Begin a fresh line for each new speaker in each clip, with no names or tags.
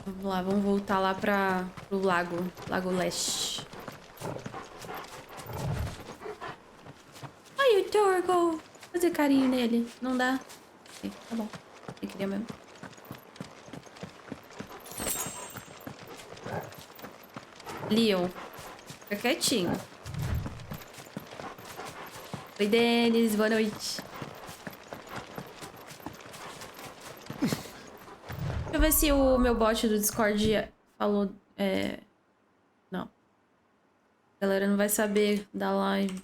Vamos lá, vamos voltar lá pro lago. Lago Leste. Ai, o Torgo! Fazer carinho nele. Não dá? Ok, tá bom. Eu queria mesmo. Leon. Fica quietinho. Oi, Denis. Boa noite. Deixa eu ver se o meu bot do Discord falou... Não. A galera não vai saber da live.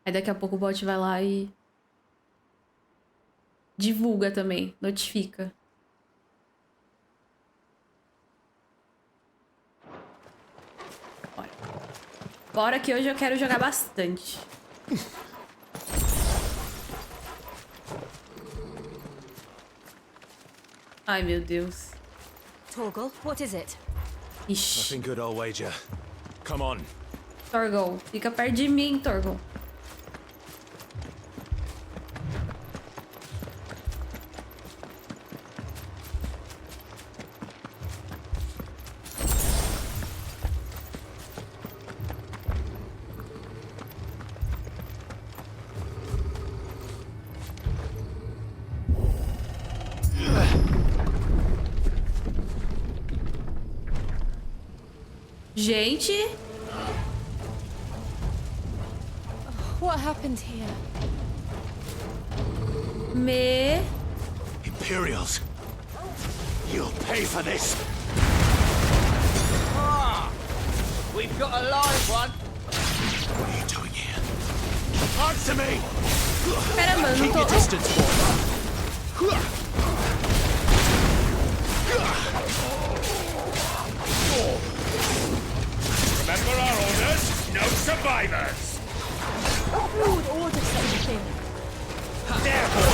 Aí daqui a pouco o bot vai lá e... divulga também. Notifica. Bora. Bora que hoje eu quero jogar bastante. Ai, meu Deus.
Torgal, what is it?
Ixi.
Nothing good, I'll wager. Come on.
Torgal, fica perto de mim, Torgal. Gente,
What happened here?
Imperials. You'll pay for this.
We've got a live one.
What are you doing here? Answer me!
Caramba, eu não
Keep
tô...
your distance, boy.
Remember our orders? No survivors.
Who would order such a thing?
There, boy.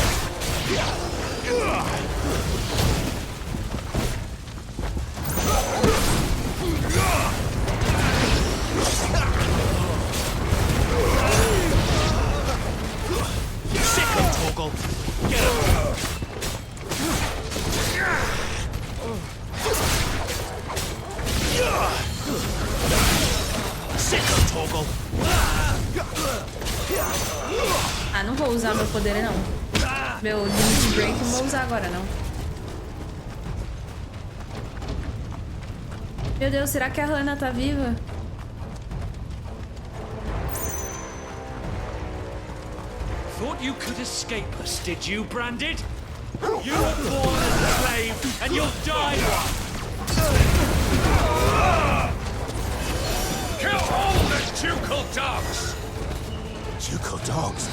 Sick of Torgal. Get him. Sick of Torgal.
Ah, não vou usar meu poder, não. Meu limit break não vou usar agora, não. Meu Deus, será que a Hannah tá viva?
Thought you could escape us, did you, Branded? You were born as a slave, and you'll die one!
Kill all the ducal dogs.
Ducal dogs.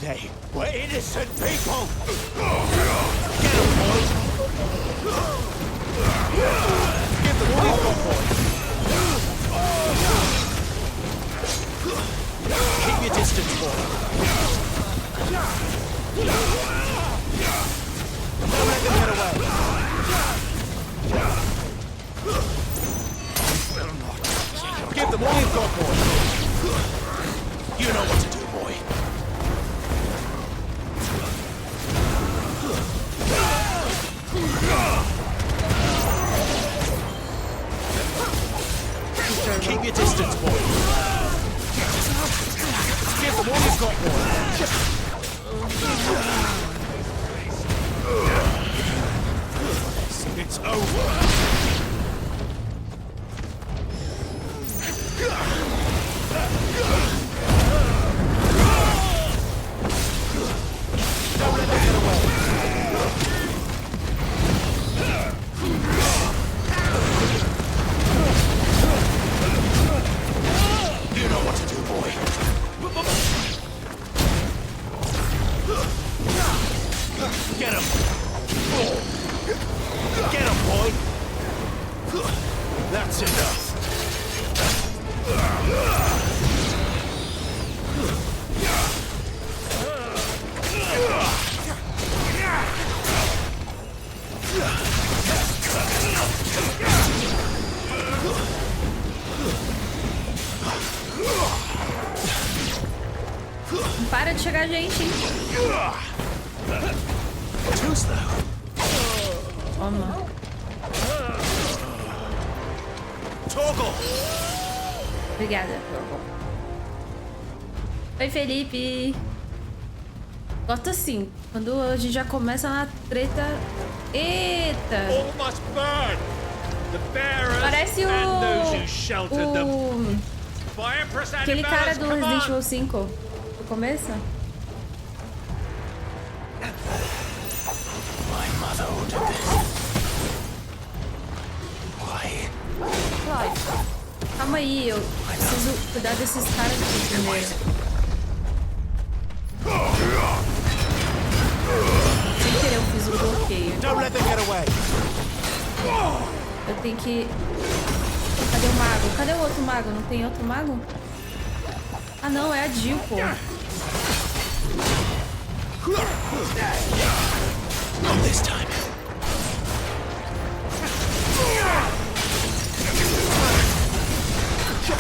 They were innocent people.
Get him, boys! Give them all you've got, boys!
Keep your distance, boy.
Don't let them get away!
Give them all you've got, boy. You know what to do, boy. Keep your distance, boy. Give them all you've got, boy. It's over.
Don't let them get away!
You know what to do, boy. Get him! Get him, boy! That's enough!
a gente, hein?
Too slow.
Toma.
Toggle.
Obrigada. Oi, Felipe. Gosto assim, quando a gente já começa na treta. Eita!
Almost burned. The bearers
Parece
and those who sheltered them. By Empress
Aquele cara
Annibal's
do Resident
command.
Evil 5. No começo?
My mother ordered this. Why?
Clive,
Calma aí, eu preciso cuidar desses caras aqui primeiro. Sem querer eu fiz o bloqueio.
Don't let them get away.
Eu tenho que... Cadê o mago? Cadê o outro mago? Não tem outro mago? Ah não, é a Jill, pô.
Not this time.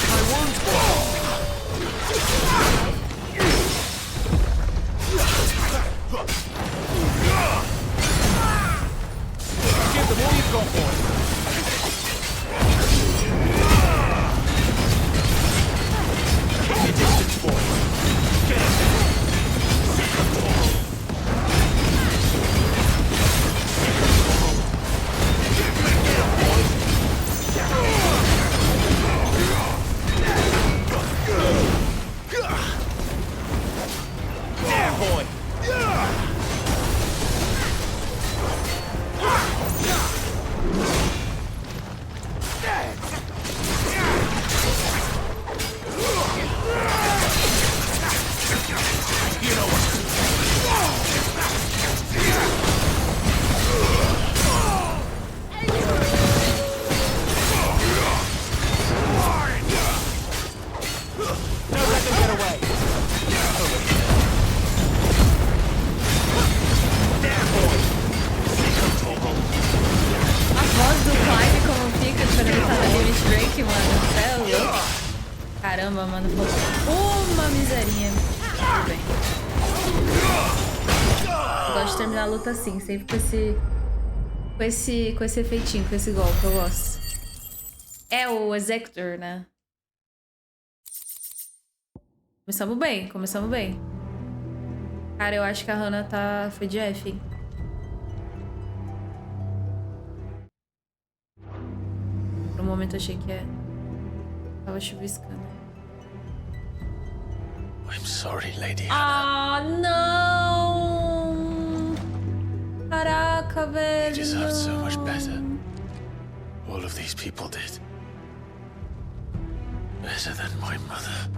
My wounds, give them all you've got, boy. Keep your distance, boy. Get it.
Caramba, mano. Uma miserinha. Tudo bem. Eu gosto de terminar a luta assim, sempre com esse efeitinho, com esse golpe, eu gosto. É o Executor, né? Começamos bem, começamos bem. Cara, eu acho que a Hannah foi de F, hein? Por um momento eu achei que tava chuviscando.
I'm sorry, Lady Hannah.
Ah, não! Caraca, velho.
You deserved so
não.
much better. All of these people did. Better than my mother.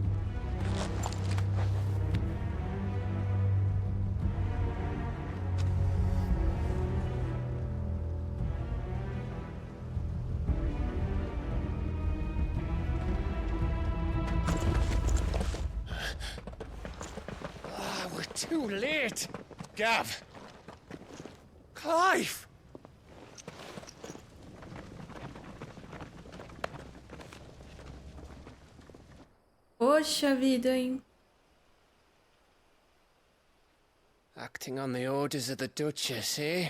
Too late. Gav. Clive.
Poxa vida, hein?
Acting on the orders of the Duchess, eh?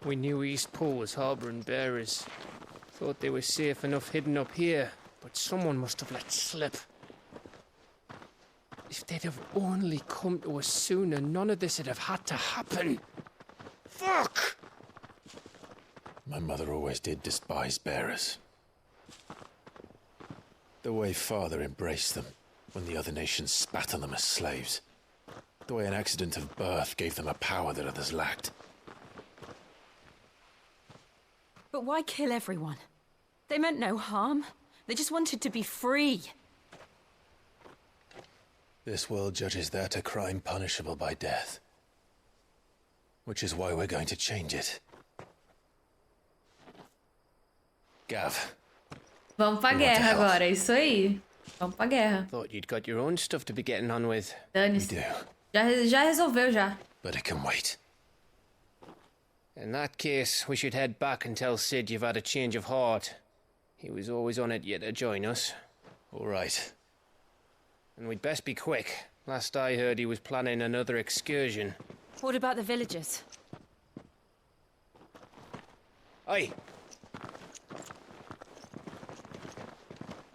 We knew Eastpool was harbouring bearers. Thought they were safe enough hidden up here, but someone must have let slip. If they'd have only come to us sooner, none of this would have had to happen. Fuck!
My mother always did despise bearers. The way Father embraced them when the other nations spat on them as slaves. The way an accident of birth gave them a power that others lacked.
but why kill everyone? They meant no harm. They just wanted to be free.
This world judges that a crime punishable by death. Which is why we're going to change it. Gav.
Vamos pra guerra agora, é isso aí. Vamos pra guerra.
Thought you'd got your own stuff to be getting on with.
We
Dane-se.
do,
Já resolveu já.
but it can wait.
In that case, we should head back and tell Sid you've had a change of heart. He was always on it yet to join us.
All right.
And we'd best be quick. Last I heard, he was planning another excursion.
What about the villagers?
Oi!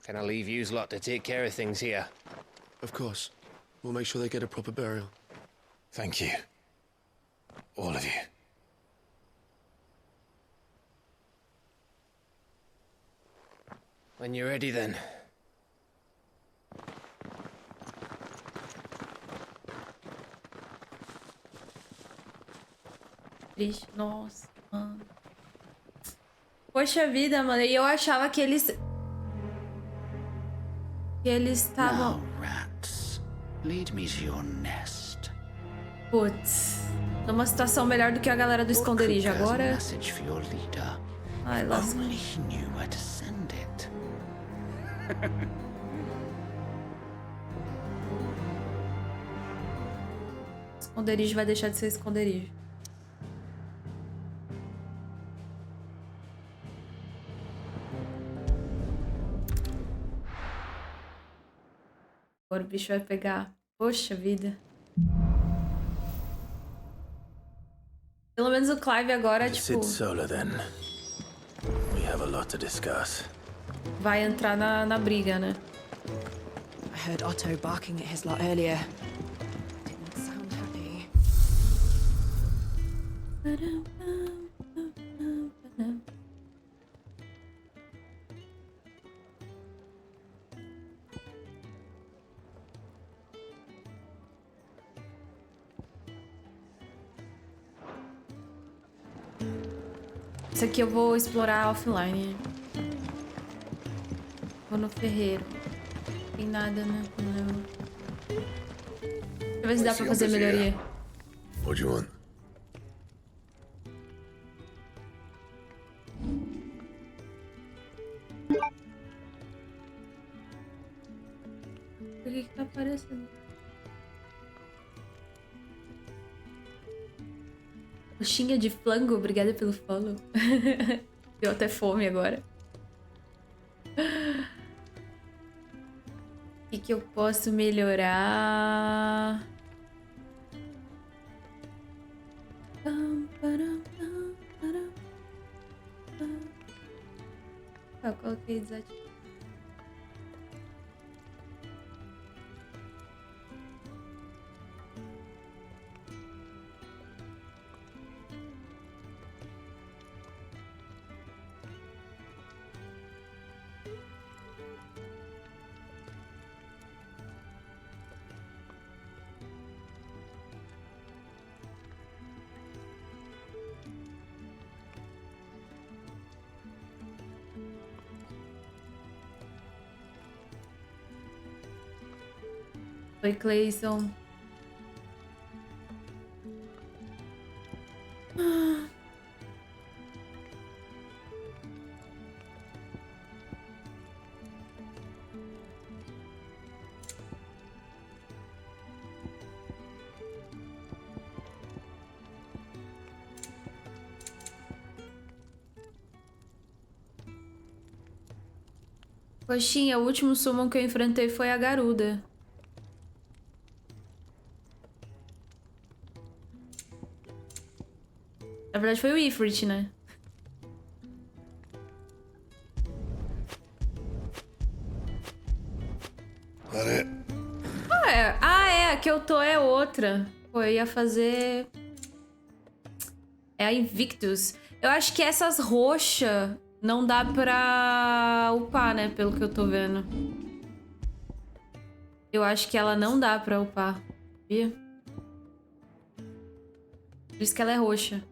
Can I leave yous lot to take care of things here?
Of course. We'll make sure they get a proper burial.
Thank you. All of you.
When you're ready, then.
Triste. Nossa, mano. Poxa vida, mano. E eu achava que eles... estavam...
Now, rats, lead me to your nest.
Putz. Numa situação melhor do que a galera do esconderijo
What cook has a
agora.
message for your leader.
Ai, lasca.
Only he knew where to send it.
Esconderijo vai deixar de ser esconderijo. Agora o bicho vai pegar. Poxa vida. Pelo menos o Clive agora, tipo,
Sit solo then. We have a lot to discuss.
vai entrar na briga, né?
I heard Otto barking at his lot earlier. Didn't sound happy.
Isso aqui eu vou explorar offline. Vou no ferreiro. Não tem nada, né? Não. Deixa eu ver se dá pra fazer melhoria.
What do you want?
Por que tá aparecendo? Coxinha de flango, obrigada pelo follow. Deu até fome agora. O que eu posso melhorar? Eu coloquei desativado. Oi, Clayson. Coxinha, o último summon que eu enfrentei foi a Garuda. Na verdade foi o Ifrit, né? A que eu tô é outra. Pô, eu ia fazer... É a Invictus. Eu acho que essas roxas não dá pra upar, né? Pelo que eu tô vendo. Eu acho que ela não dá pra upar. Sabia? Por isso que ela é roxa.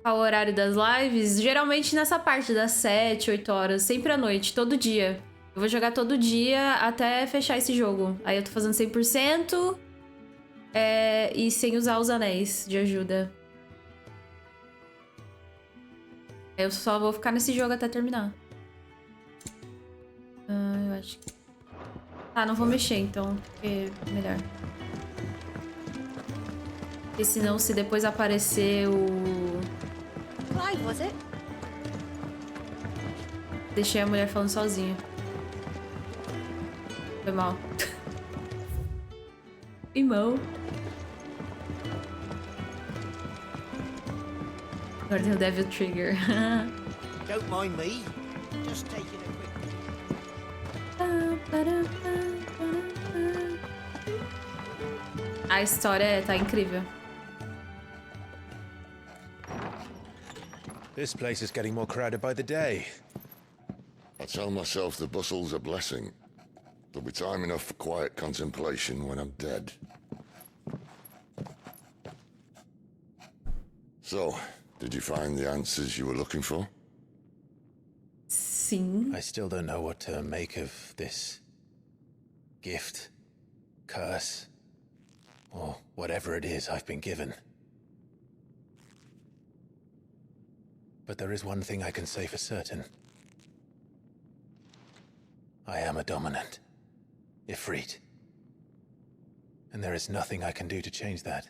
Qual o horário das lives? Geralmente nessa parte das 7, 8 horas. Sempre à noite, todo dia. Eu vou jogar todo dia até fechar esse jogo. Aí eu tô fazendo 100% e sem usar os anéis de ajuda. Eu só vou ficar nesse jogo até terminar. Eu acho que... Tá, não vou mexer então, porque é melhor. Porque senão, se depois aparecer o...
Clive,
Was it?
Deixei a mulher falando sozinha. Foi mal. Irmão. Agora tem o Devil Trigger.
Don't mind me. Just taking a quick...
A história tá incrível.
This place is getting more crowded by the day.
I tell myself the bustle's a blessing. There'll be time enough for quiet contemplation when I'm dead. So, did you find the answers you were looking for?
Sim.
I still don't know what to make of this gift, curse, or whatever it is I've been given. But there is one thing I can say for certain. I am a dominant, Ifrit. And there is nothing I can do to change that.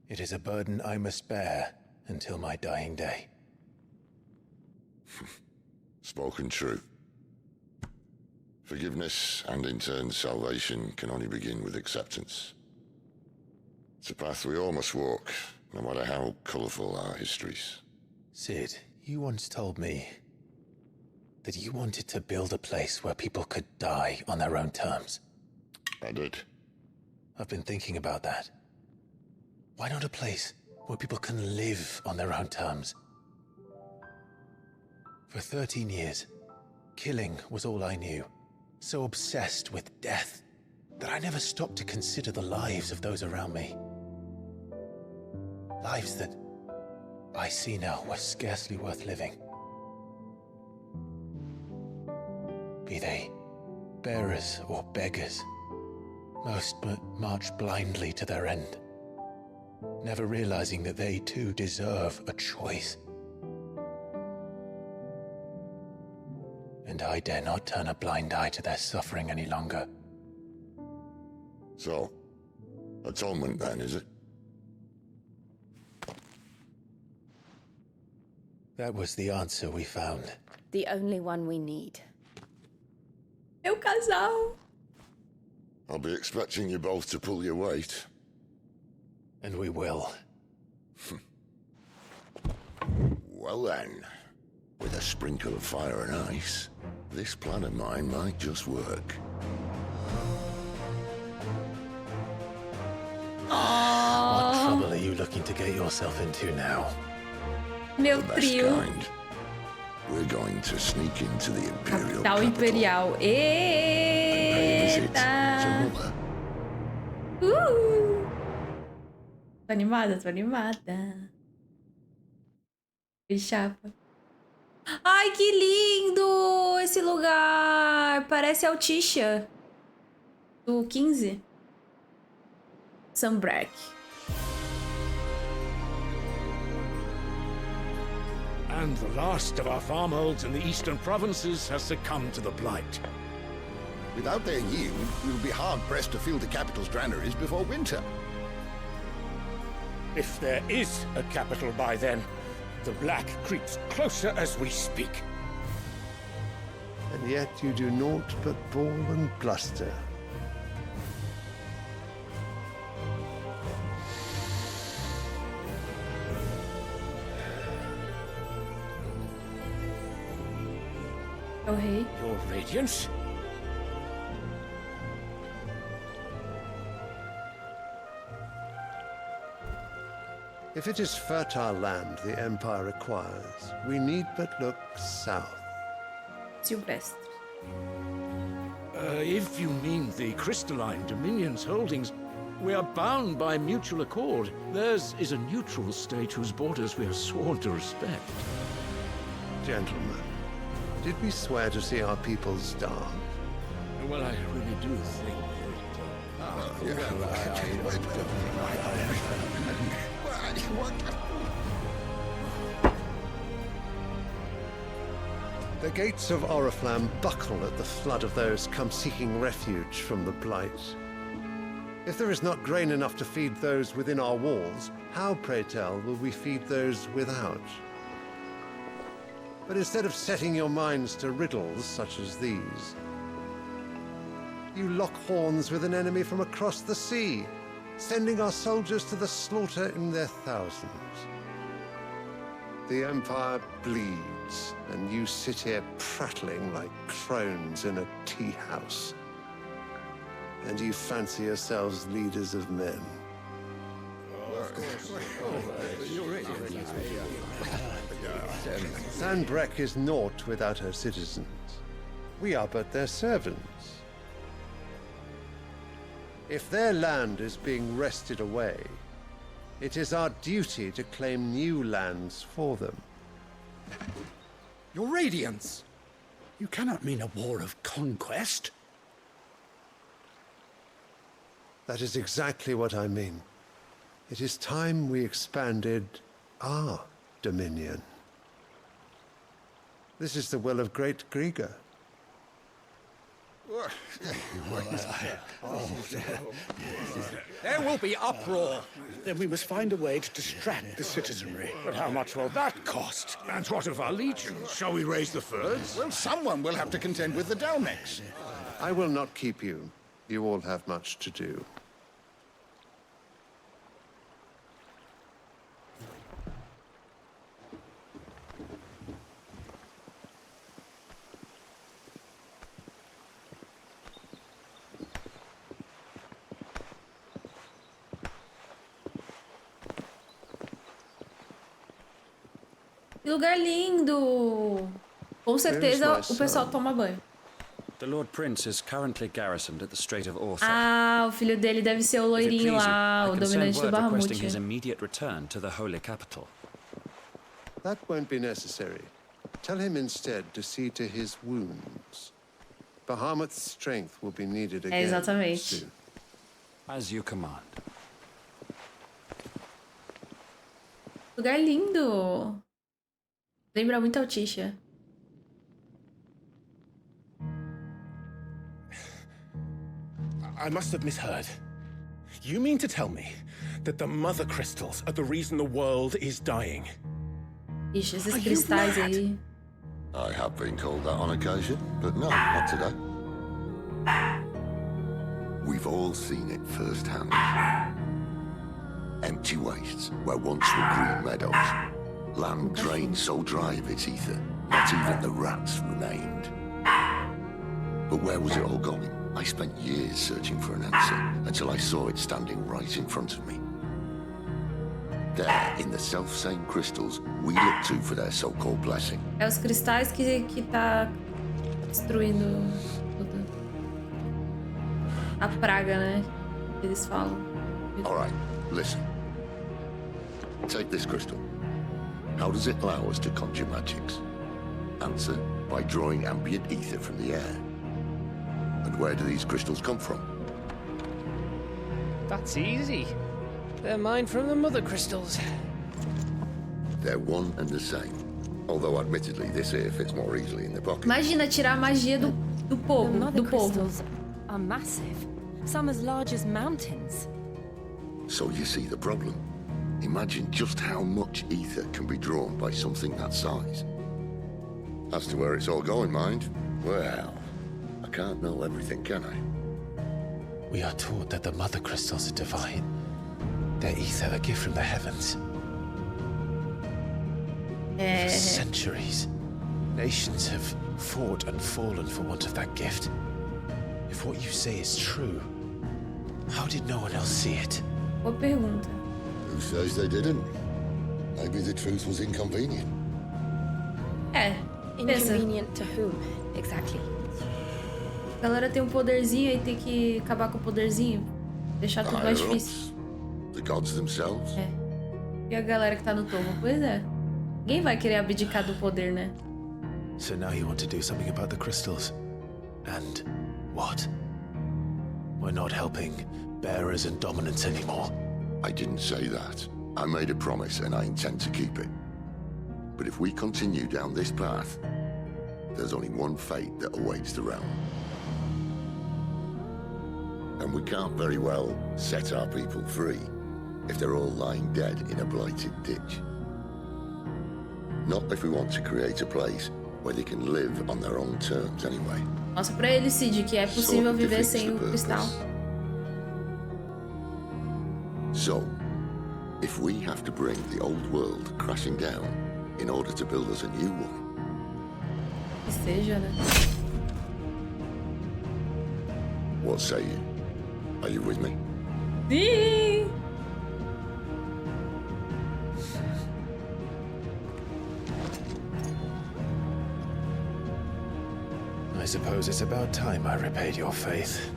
It is a burden I must bear until my dying day.
Spoken true. Forgiveness and in turn salvation can only begin with acceptance. It's a path we all must walk, no matter how colourful our histories.
Sid, you once told me that you wanted to build a place where people could die on their own terms.
I did.
I've been thinking about that. Why not a place where people can live on their own terms? For 13 years, killing was all I knew. So obsessed with death that I never stopped to consider the lives of those around me. Lives that I see now were scarcely worth living. Be they bearers or beggars, most march blindly to their end, never realizing that they too deserve a choice. And I dare not turn a blind eye to their suffering any longer.
So, atonement then, is it?
That was the answer we found.
The only one we need.
É o casal.
I'll be expecting you both to pull your weight.
And we will.
Well then, with a sprinkle of fire and ice, this plan of mine might just work.
What trouble are you looking to get yourself into now?
Meu
The best
trio.
kind. We're going to sneak into the Imperial
Capital Imperial.
and pay a visit to
Eita!
Mother.
Tô animada, tô animada. E chapa. Ai, que lindo esse lugar! Parece Altisha do 15. Sunbreak.
And the last of our farmholds in the eastern provinces has succumbed to the blight.
Without their yield, we will be hard-pressed to fill the capital's granaries before winter.
If there is a capital by then, the black creeps closer as we speak.
And yet you do naught but bawl and bluster.
Oh, hey.
Your Radiance?
If it is fertile land the Empire requires, we need but look south.
Silvestre.
If you mean the crystalline Dominion's holdings, we are bound by mutual accord. Theirs is a neutral state whose borders we are sworn to respect.
Gentlemen, did we swear to see our people starve?
Well, I really do think
The gates of Oriflamme buckle at the flood of those come seeking refuge from the Blight. If there is not grain enough to feed those within our walls, how, pray tell, will we feed those without? But instead of setting your minds to riddles such as these, you lock horns with an enemy from across the sea, sending our soldiers to the slaughter in their thousands. The Empire bleeds, and you sit here prattling like crones in a tea house. And you fancy yourselves leaders of men. Sandbreck is naught without her citizens. We are but their servants. If their land is being wrested away, it is our duty to claim new lands for them.
Your Radiance! You cannot mean a war of conquest.
That is exactly what I mean. It is time we expanded our dominion. This is the will of great Grieger.
There will be uproar. Then we must find a way to distract the citizenry.
But how much will that cost? And what of our legions? Shall we raise the furs?
Well, someone will have to contend with the Dalmex.
I will not keep you. You all have much to do.
Que lugar lindo! Com certeza o pessoal toma banho.
The Lord Prince is currently garrisoned at the Strait of Ortha.
Ah, o filho dele deve ser o loirinho lá, o dominante do
requesting his
Bahamut.
immediate return to the holy capital.
That won't be necessary. Tell him instead to see to his wounds. Bahamut's strength will be needed again
Exatamente.
soon.
As you command.
Lugar lindo! Lembra muito Altisha.
I must have misheard. You mean to tell me that the mother crystals are the reason the world is dying?
Ixi, esses cristais aí.
I have been called that on occasion, but no, not today. We've all seen it firsthand. Empty wastes where once were green meadows. Land drained so dry of its ether, not even the rats remained. But where was it all going? I spent years searching for an answer until I saw it standing right in front of me. There, in the self-same crystals we look to for their so-called blessing.
É os cristais que tá destruindo tudo. A praga, né? Que eles falam.
All right, listen. Take this crystal. How does it allow us to conjure magics? Answer, by drawing ambient ether from the air. And where do these crystals come from?
That's easy. They're mine from the mother crystals.
They're one and the same. Although admittedly this here fits more easily in the pocket.
Imagina tirar a magia do povo,
The mother
do povo.
crystals are massive. Some as large as mountains.
So you see the problem. Imagine just how much ether can be drawn by something that size. As to where it's all going, mind, well, I can't know everything, can I?
We are taught that the mother crystals are divine. Their ether a gift from the heavens. For centuries, nations have fought and fallen for want of that gift. If what you say is true, how did no one else see it?
Boa pergunta.
Who says they didn't? Maybe the truth was inconvenient.
Pensa.
Inconvenient to whom, exactly?
A galera tem um poderzinho e tem que acabar com o poderzinho. Deixar tudo mais difícil.
The gods themselves?
É. E a galera que tá no topo? Pois é. Ninguém vai querer abdicar do poder, né?
So now you want to do something about the crystals? And what? We're not helping bearers and dominants anymore.
I didn't say that. I made a promise and I intend to keep it. But if we continue down this path, there's only one fate that awaits the realm. And we can't very well set our people free if they're all lying dead in a blighted ditch. Not if we want to create a place where they can live on their own terms anyway.
Mostra pra ele, Cid, que é possível viver sem o cristal.
So, if we have to bring the old world crashing down in order to build us a new one.
Que seja, né?
What say you? Are you with me?
Sim!
I suppose it's about time I repaid your faith.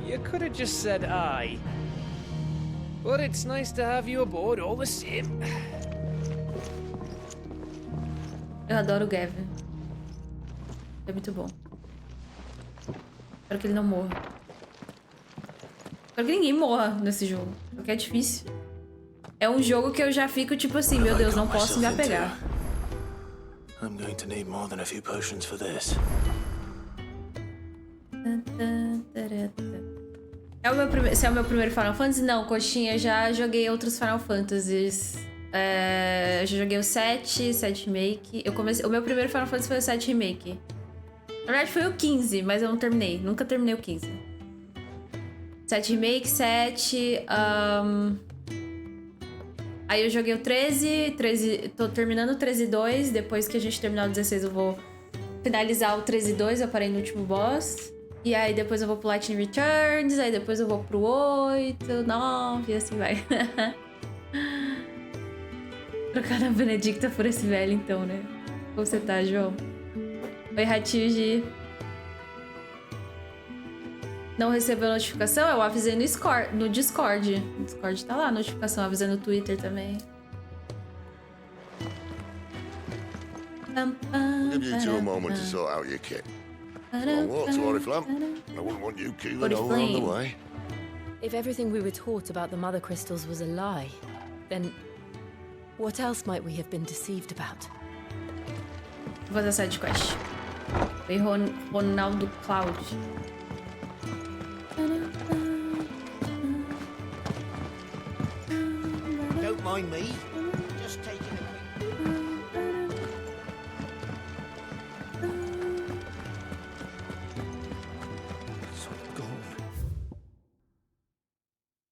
You could have just said aye. But it's nice to have you aboard all the same.
Eu adoro o Gavin. É muito bom. Espero que ele não morra. Espero que ninguém morra nesse jogo, porque é difícil. É um jogo que eu já fico tipo assim, meu Deus, não posso me apegar.
I'm going to need more than a few potions for this.
Esse é o meu primeiro Final Fantasy? Não, coxinha, já joguei outros Final Fantasies. Já joguei o 7 Remake. O meu primeiro Final Fantasy foi o 7 Remake. Na verdade foi o 15, mas eu não terminei. Nunca terminei o 15. 7 Remake, 7... Aí eu joguei o 13, tô terminando o 13.2. Depois que a gente terminar o 16 eu vou finalizar o 13.2. Eu parei no último boss. E aí depois eu vou pro Lightning Returns. Aí depois eu vou pro 8, 9 e assim vai. Trocar a Benedicta por esse velho então, né? Como você tá, João? Oi, Ratilde. Não recebeu notificação? Eu avisei no Discord. No Discord tá lá a notificação. Eu avisei no Twitter também.
I'll give you two a moment to sort out your kit. Long walk to Oriflamme. I wouldn't want you keeling over on the way.
If everything we were taught about the mother crystals was a lie, then what else might we have been deceived about?
Vou fazer a side quest. Foi Ronaldo Cloud.
Don't mind me. Just taking a quick...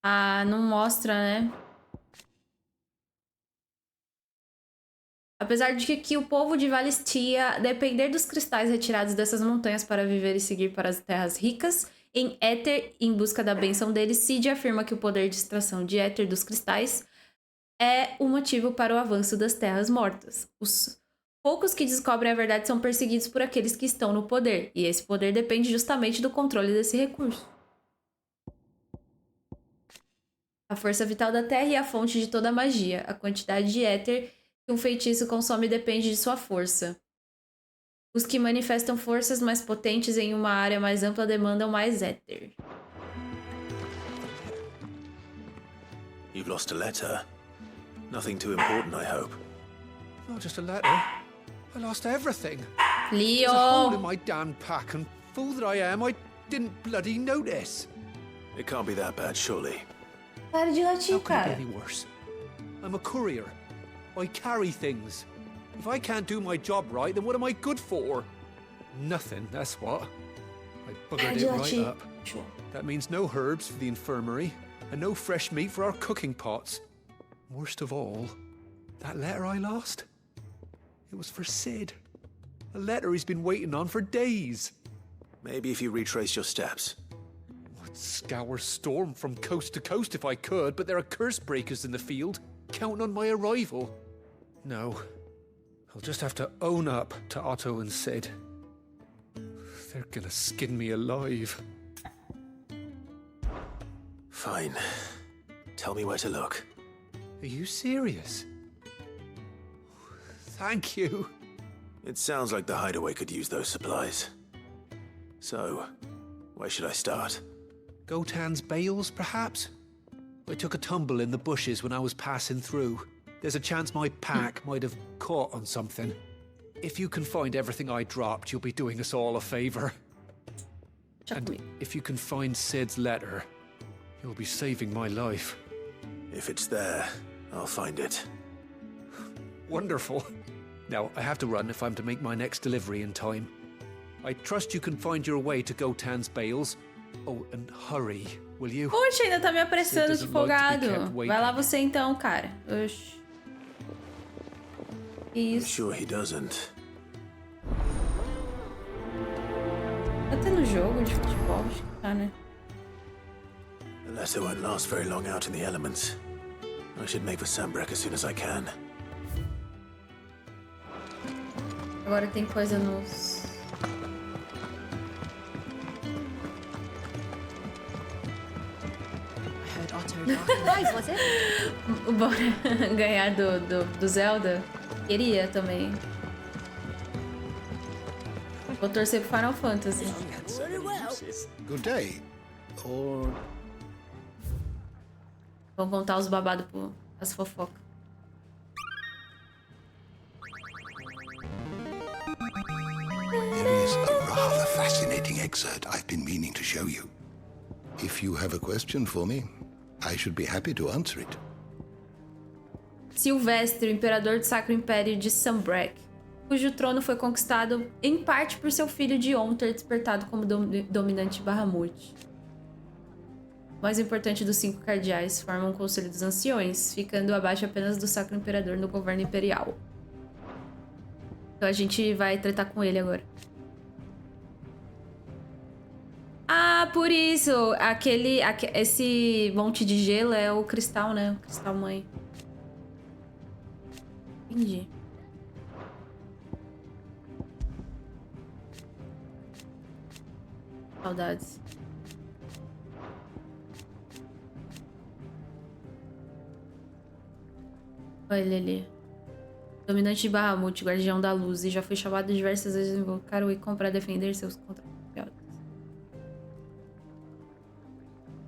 Ah, não mostra, né? Apesar de que o povo de Valistia depender dos cristais retirados dessas montanhas para viver e seguir para as terras ricas em éter em busca da bênção deles, Cid afirma que o poder de extração de éter dos cristais é o motivo para o avanço das terras mortas. Os poucos que descobrem a verdade são perseguidos por aqueles que estão no poder, e esse poder depende justamente do controle desse recurso. A força vital da Terra e a fonte de toda a magia. A quantidade de éter que um feitiço consome depende de sua força. Os que manifestam forças mais potentes em uma área mais ampla demandam mais éter.
You've lost a letter. Nothing too important, I hope.
Not just a letter. I lost everything.
Leo!
There's a hole in my damn pack, and fool that I am, I didn't bloody notice.
It can't be that bad, surely.
Para de latir,
How could it
cara.
get any worse? I'm a courier. I carry things. If I can't do my job right, then what am I good for? Nothing, that's what. I buggered it right up. That means no herbs for the infirmary, and no fresh meat for our cooking pots. Worst of all, that letter I lost? It was for Sid. A letter he's been waiting on for days.
Maybe if you retrace your steps.
I'd scour Storm from coast to coast if I could, but there are curse breakers in the field, counting on my arrival. No. I'll just have to own up to Otto and Sid. They're gonna skin me alive.
Fine. Tell me where to look.
Are you serious? Thank you.
It sounds like the hideaway could use those supplies. So, where should I start?
Gotan's bales, perhaps? I took a tumble in the bushes when I was passing through. There's a chance my pack might have caught on something. If you can find everything I dropped, you'll be doing us all a favor. And if you can find Sid's letter, you'll be saving my life.
If it's there, I'll find it.
Wonderful. Now, I have to run if I'm to make my next delivery in time. I trust you can find your way to Gotan's bales. Oh, and hurry, will you?
Poxa, ainda tá me apressando, que folgado. Vai lá você então, cara. Oxi. Isso.
I'm sure he doesn't.
Tá tendo jogo de futebol? Acho que tá, né?
Unless it won't last very long out in the elements. I should make for Sambrek as soon as I can.
Agora tem coisa nos... Bora ganhar do Zelda? Queria também. Vou torcer pro Final Fantasy.
Good day. Or...
Vamos contar os babados as fofocas.
There is a rather fascinating excerpt I've been meaning to show you. If you have a question for me, I should be happy to answer it.
Silvestre, o imperador do Sacro Império de Sambrek, cujo trono foi conquistado em parte por seu filho Dion ter despertado como dominante Bahamut. O mais importante dos 5 cardeais formam o Conselho dos Anciões, ficando abaixo apenas do Sacro Imperador no governo imperial. Então a gente vai tratar com ele agora. Ah, por isso! Esse monte de gelo é o cristal, né? O cristal mãe. Entendi. Saudades. Olha ele ali. Dominante de Bahamut, guardião da luz, e já foi chamado diversas vezes a invocar o Icon para defender seus contrapatriotas.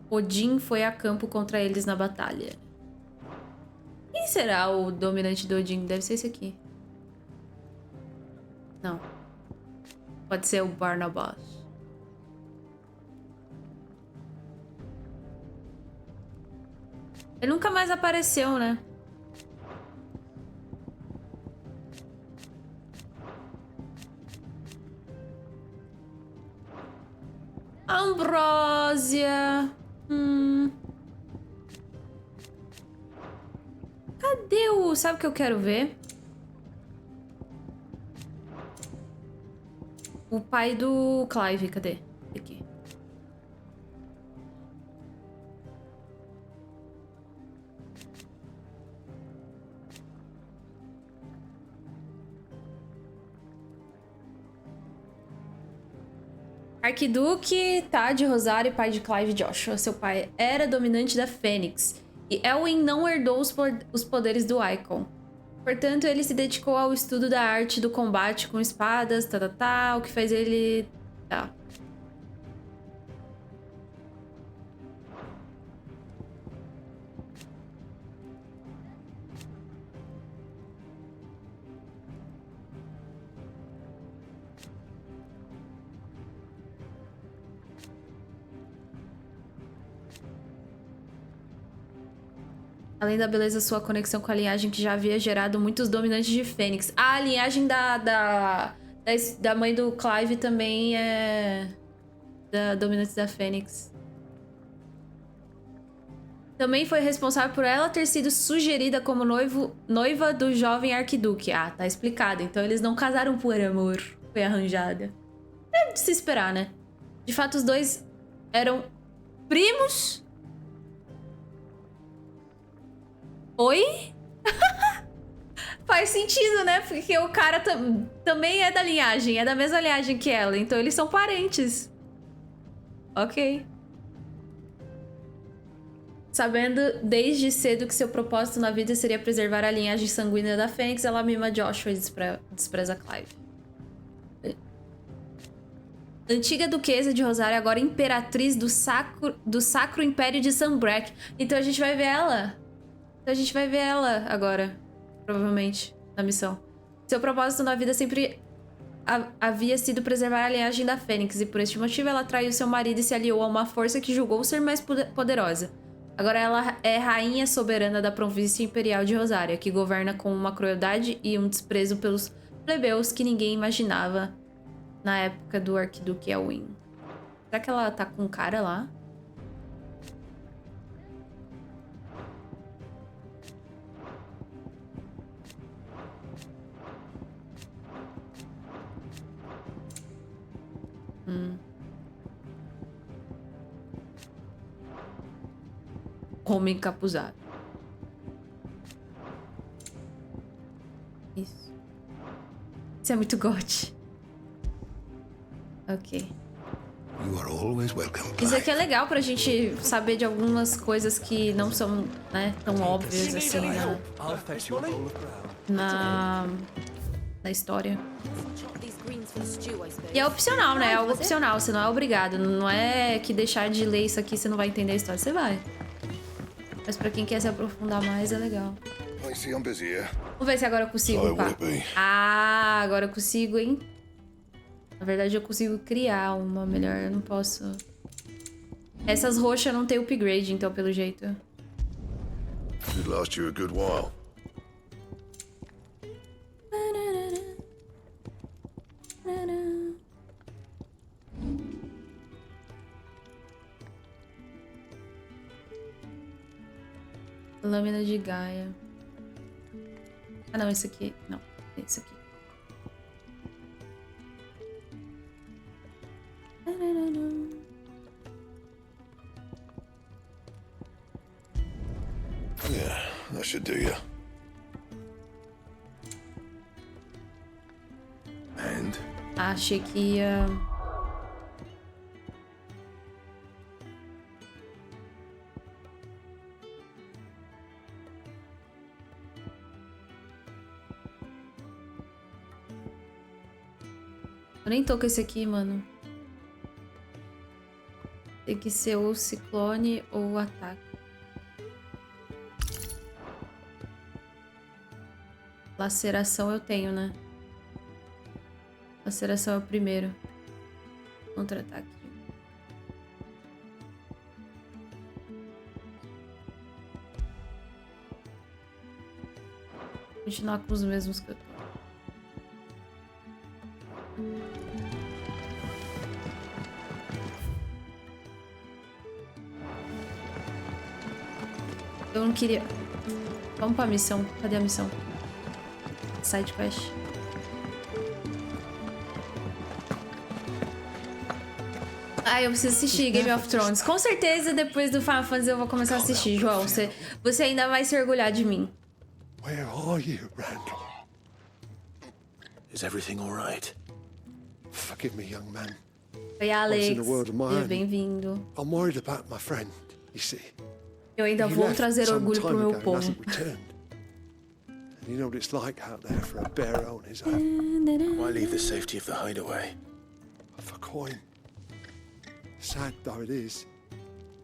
Odin foi a campo contra eles na batalha. Quem será o dominante do Odin? Deve ser esse aqui. Não. Pode ser o Barnabas. Ele nunca mais apareceu, né? Ambrósia. Cadê o... Sabe o que eu quero ver? O pai do Clive, cadê? Aqui. Arquiduque Tá de Rosário e pai de Clive Joshua. Seu pai era dominante da Fênix. E Elwyn não herdou os poderes do Icon. Portanto, ele se dedicou ao estudo da arte do combate com espadas, o que fez ele... Tá. Além da beleza, sua conexão com a linhagem que já havia gerado muitos dominantes de Fênix. Ah, a linhagem da mãe do Clive também é... da dominante da Fênix. Também foi responsável por ela ter sido sugerida como noiva do jovem arquiduque. Ah, tá explicado. Então eles não casaram por amor. Foi arranjada. É de se esperar, né? De fato, os dois eram primos... Oi? Faz sentido, né? Porque o cara também é da linhagem. É da mesma linhagem que ela. Então eles são parentes. Ok. Sabendo desde cedo que seu propósito na vida seria preservar a linhagem sanguínea da Fênix, ela mima Joshua e despreza Clive. Antiga duquesa de Rosário, agora imperatriz do Sacro Império de Sambrek. Então a gente vai ver ela... Então a gente vai ver ela agora, provavelmente, na missão. Seu propósito na vida sempre havia sido preservar a linhagem da Fênix, e por este motivo ela traiu seu marido e se aliou a uma força que julgou ser mais poderosa. Agora ela é rainha soberana da província imperial de Rosária, que governa com uma crueldade e um desprezo pelos plebeus que ninguém imaginava na época do arquiduque Elwyn. Será que ela tá com um cara lá? Homem encapuzado. Isso. Isso é muito gote. Ok.
You are always welcome.
Isso aqui é legal pra gente saber de algumas coisas que não são, né, tão óbvias assim na história. E é opcional, né? É algo opcional, você não é obrigado. Não é que deixar de ler isso aqui você não vai entender a história, você vai. Mas pra quem quer se aprofundar mais, é legal. Vamos ver se agora eu consigo, pá. Ah, agora eu consigo, hein? Na verdade, eu consigo criar uma melhor. Eu não posso... Essas roxas não tem upgrade, então, pelo jeito.
Should last you a good while.
Lâmina de Gaia. Ah, não, esse aqui. Não, esse aqui.
Yeah, that should do you. And?
Achei que ia... Eu nem tô com esse aqui, mano. Tem que ser ou ciclone ou ataque. Laceração eu tenho, né? Laceração é o primeiro. Contra-ataque. Vou continuar com os mesmos que eu tô. Eu não queria... Vamos pra missão. Cadê a missão? Side quest. Ah, eu preciso assistir Game of Thrones. Com certeza, depois do Final Fantasy eu vou começar a assistir, João. Você ainda vai se orgulhar de mim.
Where are you, Randall?
Is everything all right?
Forgive me, young man.
Oi, Alex. Seja bem-vindo.
I'm worried about my friend, you see.
Eu ainda vou trazer orgulho pro meu povo.
You know what it's like out there for a bearer on his own.
Why leave the safety of the hideaway?
For coin. Sad though it is,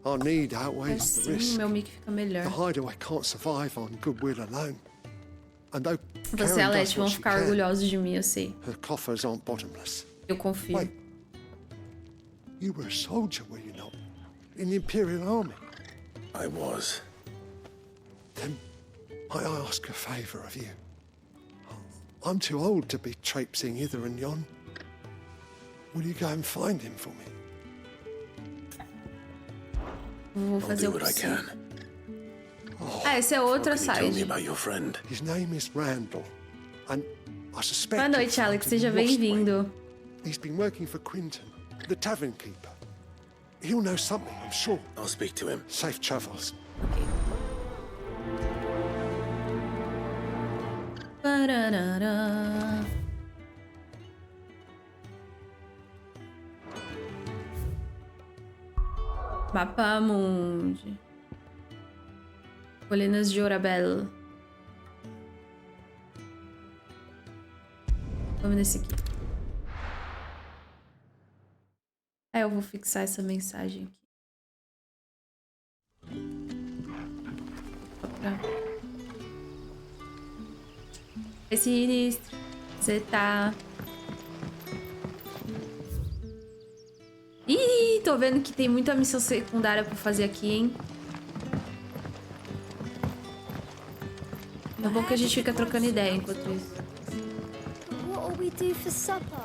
our need outweighs the risk.
Meu mic fica melhor.
The hideaway can't survive on goodwill alone. And though
Você e a Leti vão ficar orgulhosos de mim, eu sei.
Her coffers aren't bottomless.
Eu confio.
Wait. You were a soldier, were you not? In the Imperial Army?
I was.
Then I ask a favour of you. I'm too old to be traipsing hither and yon. Will you go and find him for me?
Vou fazer o possível. Ah, essa é outra side.
His name is Randall, and I suspect.
Boa noite, Alex. Seja bem-vindo.
He's been working for Quinton, the tavern keeper. He'll know something, I'm sure.
I'll speak to him.
Safe travels.
Pararara. Mapa Mundi. Colinas de Orabel. Vamos nesse aqui. Eu vou fixar essa mensagem aqui. É sinistro. Você tá... Ih, tô vendo que tem muita missão secundária pra fazer aqui, hein? É bom que a gente fica trocando ideia enquanto isso.
What'll we do for supper?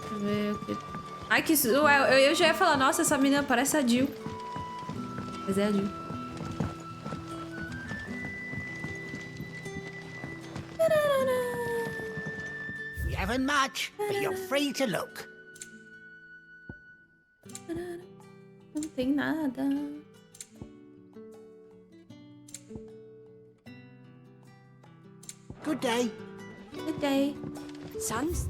Deixa eu ver o que... Ai, que... Eu já ia falar, nossa, essa menina parece a Jill. Mas é a Jill.
We haven't much, but you're free to look.
Não tem nada.
Good day.
Good day.
Sons?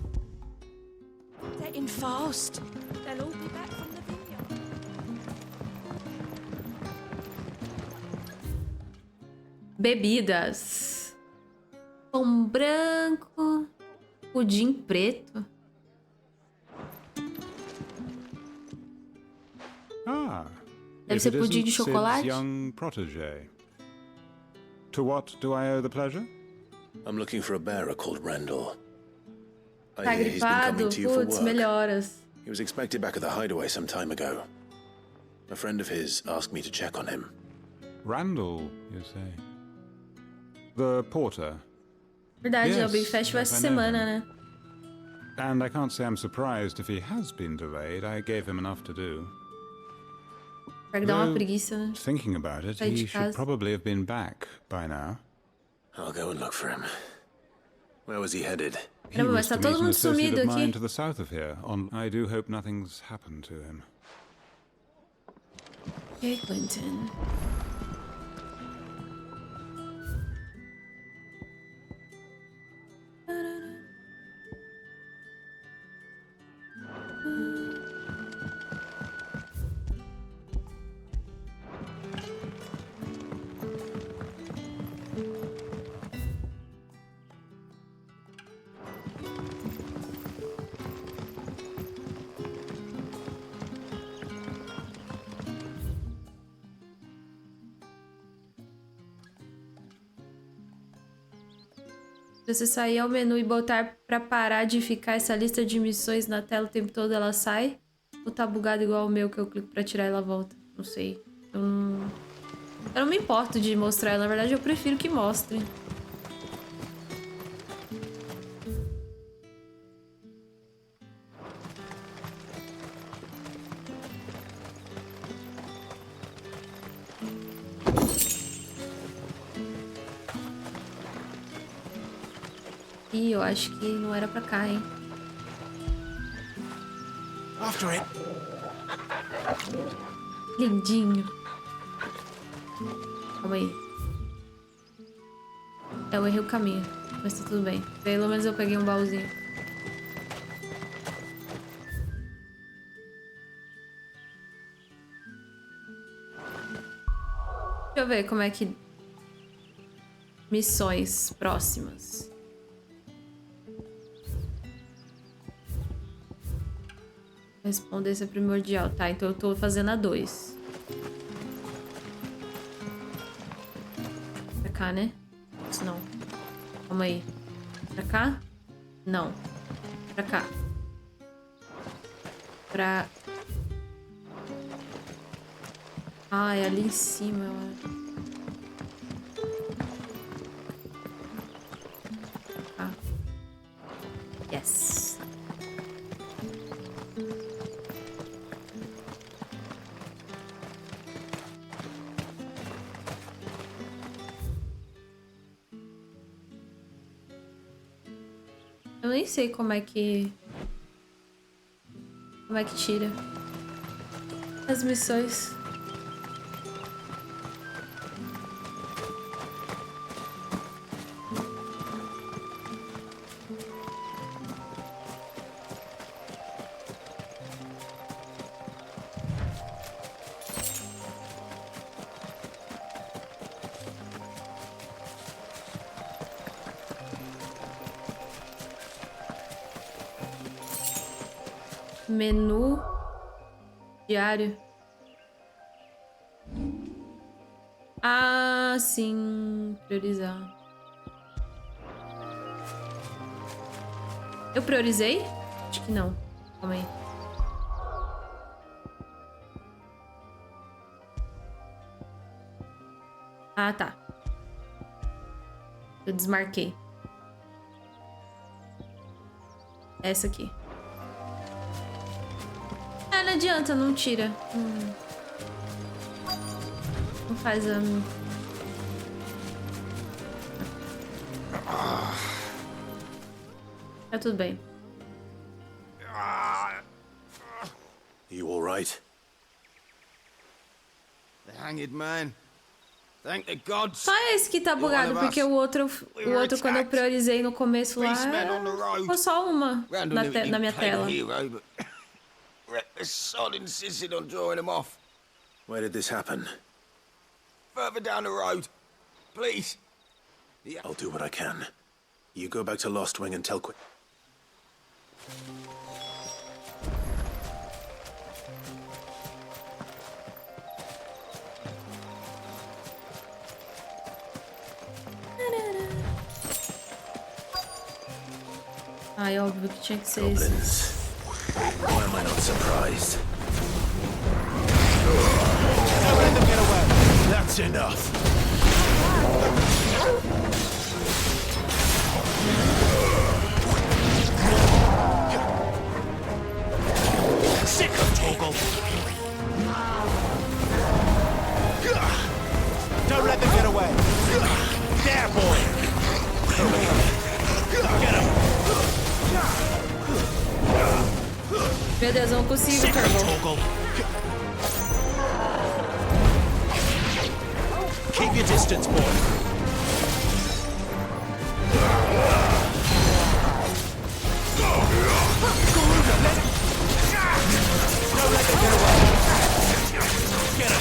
They're in fast. They'll all be back from the vineyard.
Bebidas. Pão branco. Pudim preto.
Ah.
Deve ser pudim de chocolate.
Young protege. To what do I owe the pleasure?
I'm looking for a bearer called Randall.
Tá gripado? Putz, melhoras.
He was expected back at the hideaway some time ago. A friend of his asked me to check on him.
Randall, you say? The porter.
Verdade,
yes,
o Big Fest vai essa semana, né?
And I can't say I'm surprised if he has been delayed. I gave him enough to do.
Vai dar uma preguiça, né?
Thinking about it, he should probably have been back by now.
I'll go and look for him. Where was he headed?
He was to meet an associate of mine to the south of here. I do hope nothing's happened to him.
Okay, Clinton. Se você sair ao menu e botar pra parar de ficar essa lista de missões na tela o tempo todo, ela sai? Ou tá bugado igual o meu, que eu clico pra tirar e ela volta? Não sei. Eu não me importo de mostrar ela. Na verdade, eu prefiro que mostre. Ih, eu acho que não era pra cá, hein?
After it.
Lindinho. Calma aí. Eu errei o caminho, mas tá tudo bem. Pelo menos eu peguei um baúzinho. Deixa eu ver como é que... Missões próximas. Respondência primordial. Tá, então eu tô fazendo a 2. Pra cá, né? Isso não. Calma aí. Pra cá? Não. Pra cá. Pra... Ah, é ali em cima, eu acho. Ah. Yes. Eu nem sei como é que tira as missões. Menu diário. Ah, sim. Priorizar. Eu priorizei? Acho que não. Calma aí. Ah, tá. Eu desmarquei. Essa aqui. Ah, não adianta, não tira. Não faz a... Tá tudo bem.
You all right?
The hanged man. Thank the gods.
Só esse que tá bugado, porque o outro quando eu priorizei no começo lá, ficou só uma na minha tela.
The sod insisted on drawing him off.
Where did this happen?
Further down the road. Please.
I'll do what I can. You go back to Lost Wing and tell quick.
Ai, óbvio que tinha que ser isso.
Why am I not surprised?
Don't let them get away.
That's enough.
Sick of Torgal. Don't let them get away. There, boy. Get him.
Meu Deus, eu não consigo, Torgal.
Keep your distance, boy. Don't let them get away. Get him.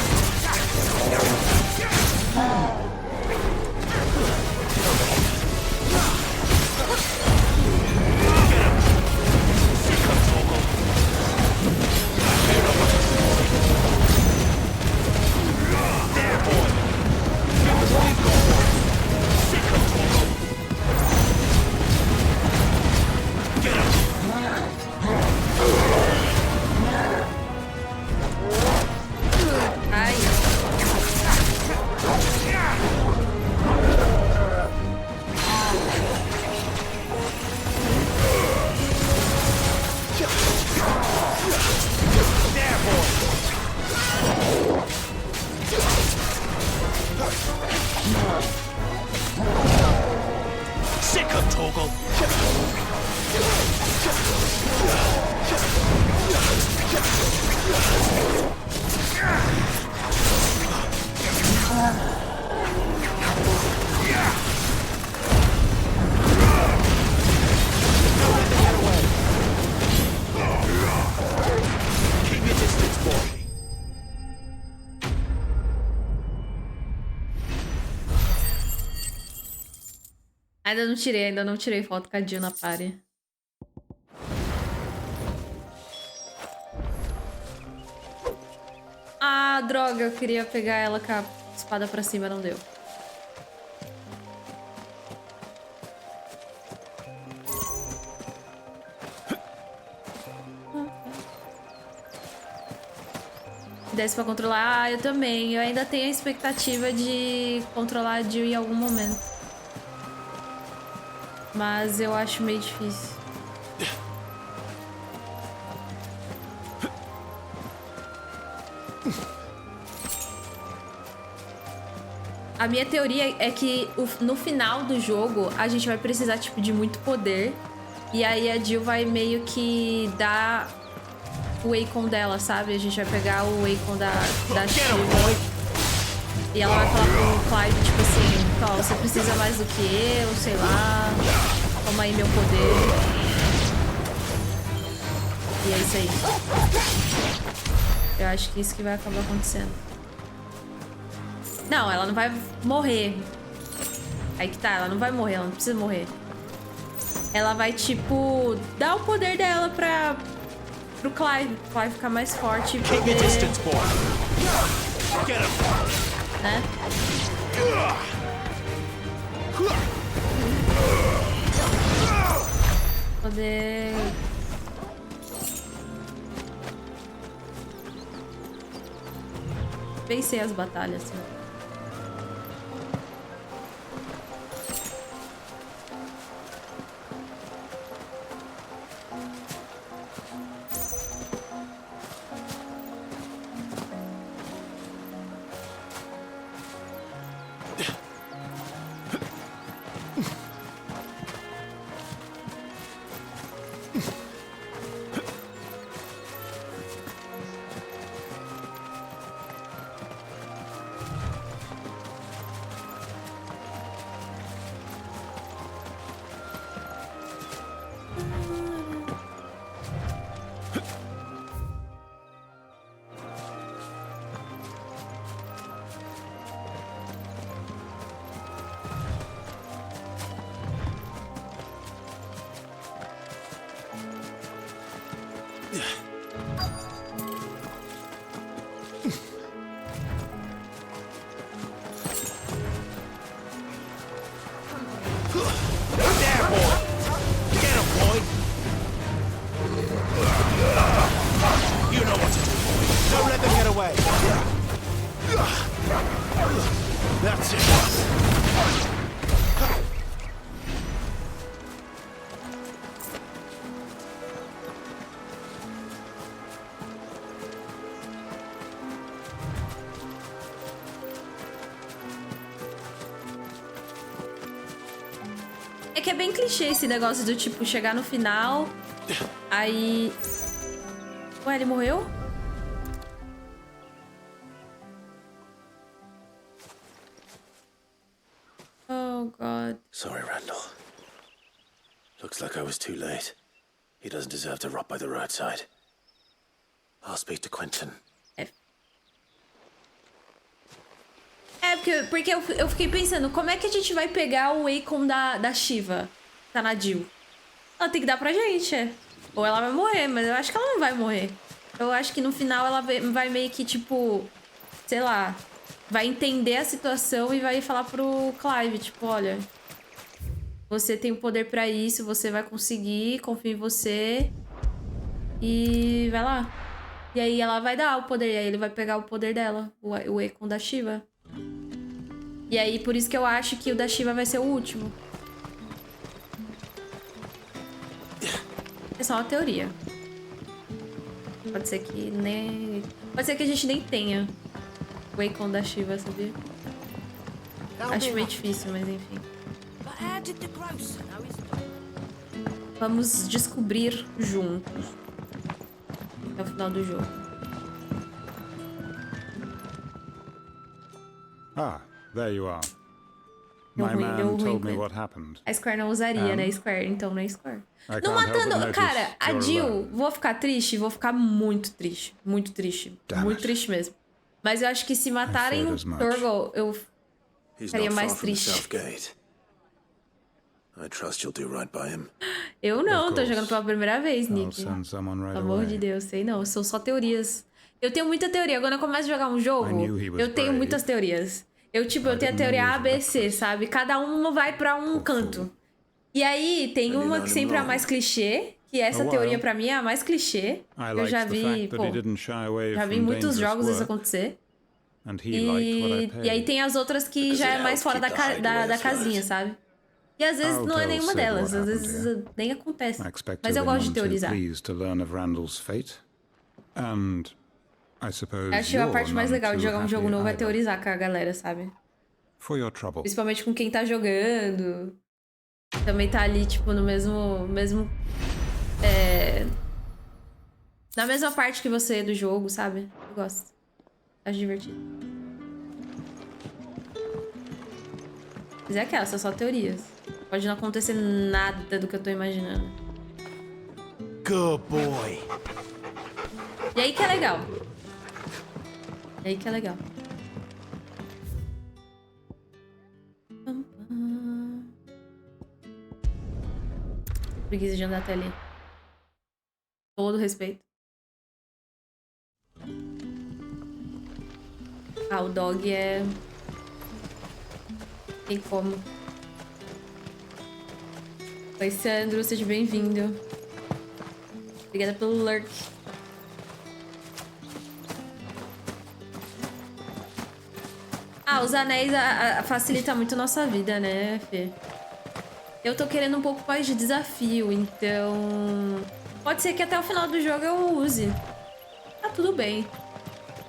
Sick of Torgal. Keep your distance, boy.
Ainda não tirei foto com a Jill na party. Ah, droga, eu queria pegar ela com a espada pra cima, não deu. Desce pra controlar. Ah, eu também. Eu ainda tenho a expectativa de controlar a Jill em algum momento. Mas eu acho meio difícil. A minha teoria é que no final do jogo a gente vai precisar tipo de muito poder. E aí a Jill vai meio que dar o Icon dela, sabe? A gente vai pegar o Icon da Shiva. E ela vai falar pro Clive, tipo assim, ó, você precisa mais do que eu, sei lá. Toma aí meu poder. E é isso aí. Eu acho que isso que vai acabar acontecendo. Não, ela não vai morrer. Aí que tá, ela não vai morrer, ela não precisa morrer. Ela vai, tipo, dar o poder dela pro Clive. O Clive ficar mais forte e poder... né? Poder... vencer as batalhas, assim. É que é bem clichê esse negócio do tipo, chegar no final, aí... Ué, ele morreu? Oh, God.
Sorry, Randall. Looks like I was too late. He doesn't deserve to rot by the roadside. I'll speak to Quentin.
Porque eu fiquei pensando, como é que a gente vai pegar o Akon da Shiva, tá na Jill? Ela tem que dar pra gente, é. Ou ela vai morrer, mas eu acho que ela não vai morrer. Eu acho que no final ela vai meio que, tipo, sei lá, vai entender a situação e vai falar pro Clive, tipo, olha, você tem o poder pra isso, você vai conseguir, confio em você e vai lá. E aí ela vai dar o poder, e aí ele vai pegar o poder dela, o Akon da Shiva. E aí, por isso que eu acho que o da Shiva vai ser o último. É só uma teoria. Pode ser que nem... Pode ser que a gente nem tenha o Akon da Shiva, sabia? Acho meio difícil, mas enfim. Vamos descobrir juntos. Até o final do jogo.
Ah, there you are. My man told me what happened.
A Square não usaria, né? Square, então não é Square. Não matando... Cara, a Jill... Vou ficar triste? Vou ficar muito triste. Muito triste. Muito triste mesmo. Mas eu acho que se matarem o Torgal, eu ficaria mais triste. Eu não, tô jogando pela primeira vez, Nick. Pelo amor de Deus, sei não. São só teorias. Eu tenho muita teoria. Quando eu começo a jogar um jogo, eu tenho muitas teorias. Eu tenho a teoria A, B, C, sabe? Cada uma vai pra um canto. E aí, tem uma que sempre é a mais clichê, que essa teoria pra mim é a mais clichê. Eu já vi, pô, já vi em muitos jogos isso acontecer. E aí tem as outras que já é mais fora da casinha, sabe? E às vezes não é nenhuma delas, às vezes nem acontece. Mas eu gosto de teorizar. Acho que a parte mais legal de jogar um jogo novo é teorizar com a galera, sabe? Principalmente com quem tá jogando. Também tá ali, tipo, no mesmo na mesma parte que você do jogo, sabe? Eu gosto. Acho divertido. Mas é aquela, são só teorias. Pode não acontecer nada do que eu tô imaginando.
Good boy.
E aí que é legal. E aí que é legal. Preguiça de andar até ali. Todo respeito. Ah, o dog é... Tem como. Oi, Sandro, seja bem-vindo. Obrigada pelo lurk. Ah, os anéis facilitam muito a nossa vida, né, Fê? Eu tô querendo um pouco mais de desafio, então... Pode ser que até o final do jogo eu use. Tá tudo bem,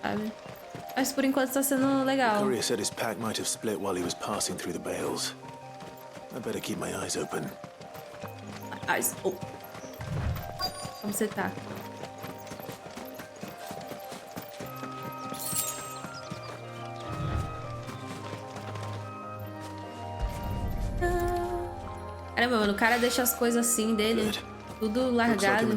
sabe? Mas por enquanto tá sendo legal.
The courier said his pack might have split while he was passing through the bales. I better keep my eyes open.
Eyes open. Como você tá? Caramba, mano, o cara deixa as coisas assim dele, tudo largado.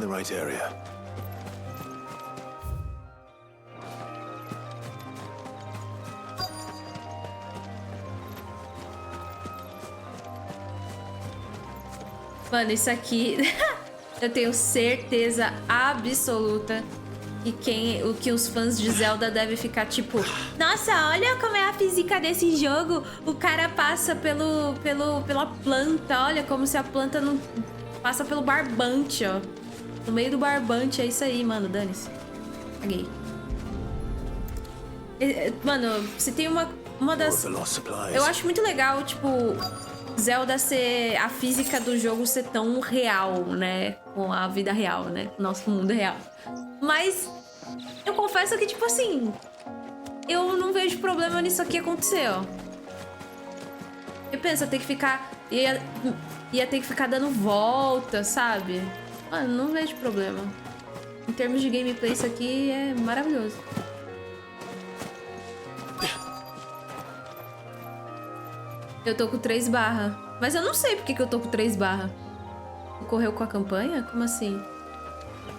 Mano, isso aqui eu tenho certeza absoluta que os fãs de Zelda devem ficar tipo, nossa, olha como é a física desse jogo. O cara passa pela planta, olha como se a planta não passa pelo barbante, ó. No meio do barbante, é isso aí, mano, dane-se. Caguei. Mano, se tem uma das... Eu acho muito legal, tipo, Zelda ser... A física do jogo ser tão real, né? Com a vida real, né? Com o nosso mundo real. Mas eu confesso que, tipo assim, eu não vejo problema nisso aqui acontecer, ó. Eu penso, ter que ficar... Ia ter que ficar dando volta, sabe? Mano, não vejo problema. Em termos de gameplay, isso aqui é maravilhoso. Eu tô com 3 barras. Mas eu não sei por que eu tô com 3 barras. Correu com a campanha? Como assim?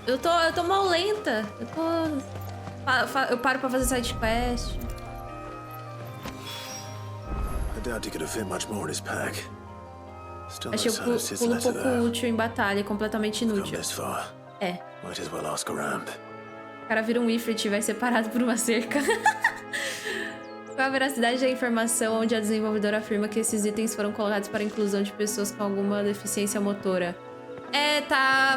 Eu tô mal lenta. Eu paro pra fazer side quest. Achei o pulo um pouco útil em batalha, completamente inútil. É. O cara vira um Ifrit e vai ser parado por uma cerca. Qual a veracidade da informação onde a desenvolvedora afirma que esses itens foram colocados para a inclusão de pessoas com alguma deficiência motora?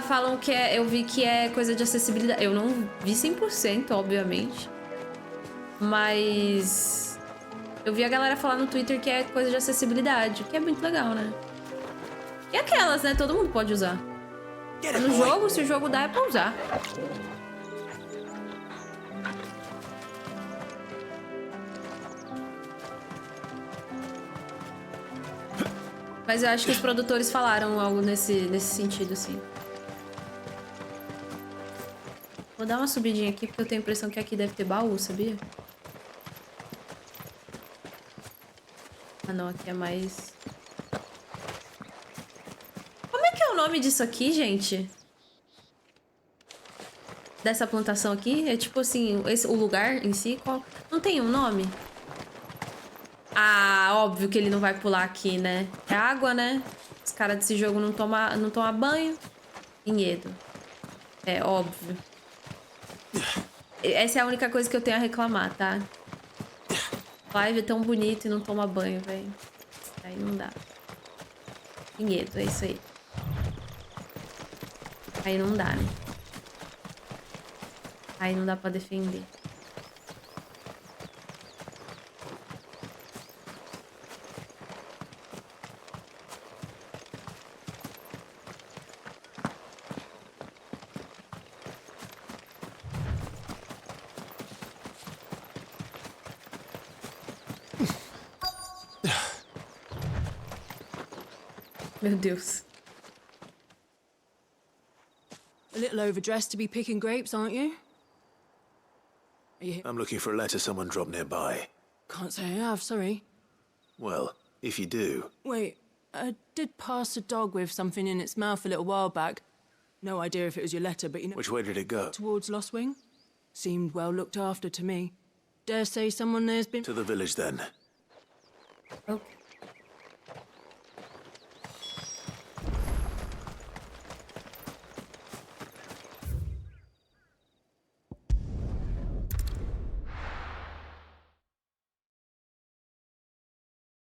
Falam que eu vi que é coisa de acessibilidade. Eu não vi 100%, obviamente. Mas eu vi a galera falar no Twitter que é coisa de acessibilidade, que é muito legal, né? E aquelas, né? Todo mundo pode usar. No jogo, se o jogo dá, é pra usar. Mas eu acho que os produtores falaram algo nesse sentido, sim. Vou dar uma subidinha aqui, porque eu tenho a impressão que aqui deve ter baú, sabia? Ah, não, aqui é mais... Como é que é o nome disso aqui, gente? Dessa plantação aqui? É tipo assim, o lugar em si? Não tem um nome? Ah, óbvio que ele não vai pular aqui, né? É água, né? Os caras desse jogo não toma banho. Vinhedo. É óbvio. Essa é a única coisa que eu tenho a reclamar, tá? Live é tão bonito e não toma banho, velho. Aí não dá. Vinhedo, é isso aí. Aí não dá, né? Aí não dá pra defender. Meu Deus.
A little overdressed to be picking grapes, aren't you?
I'm looking for a letter someone dropped nearby.
Can't say I have, sorry.
Well, if you do...
Wait, I did pass a dog with something in its mouth a little while back. No idea if it was your letter, but you know...
Which way did it go?
Towards Lost Wing. Seemed well looked after to me. Dare say someone there's been...
To the village, then.
Okay.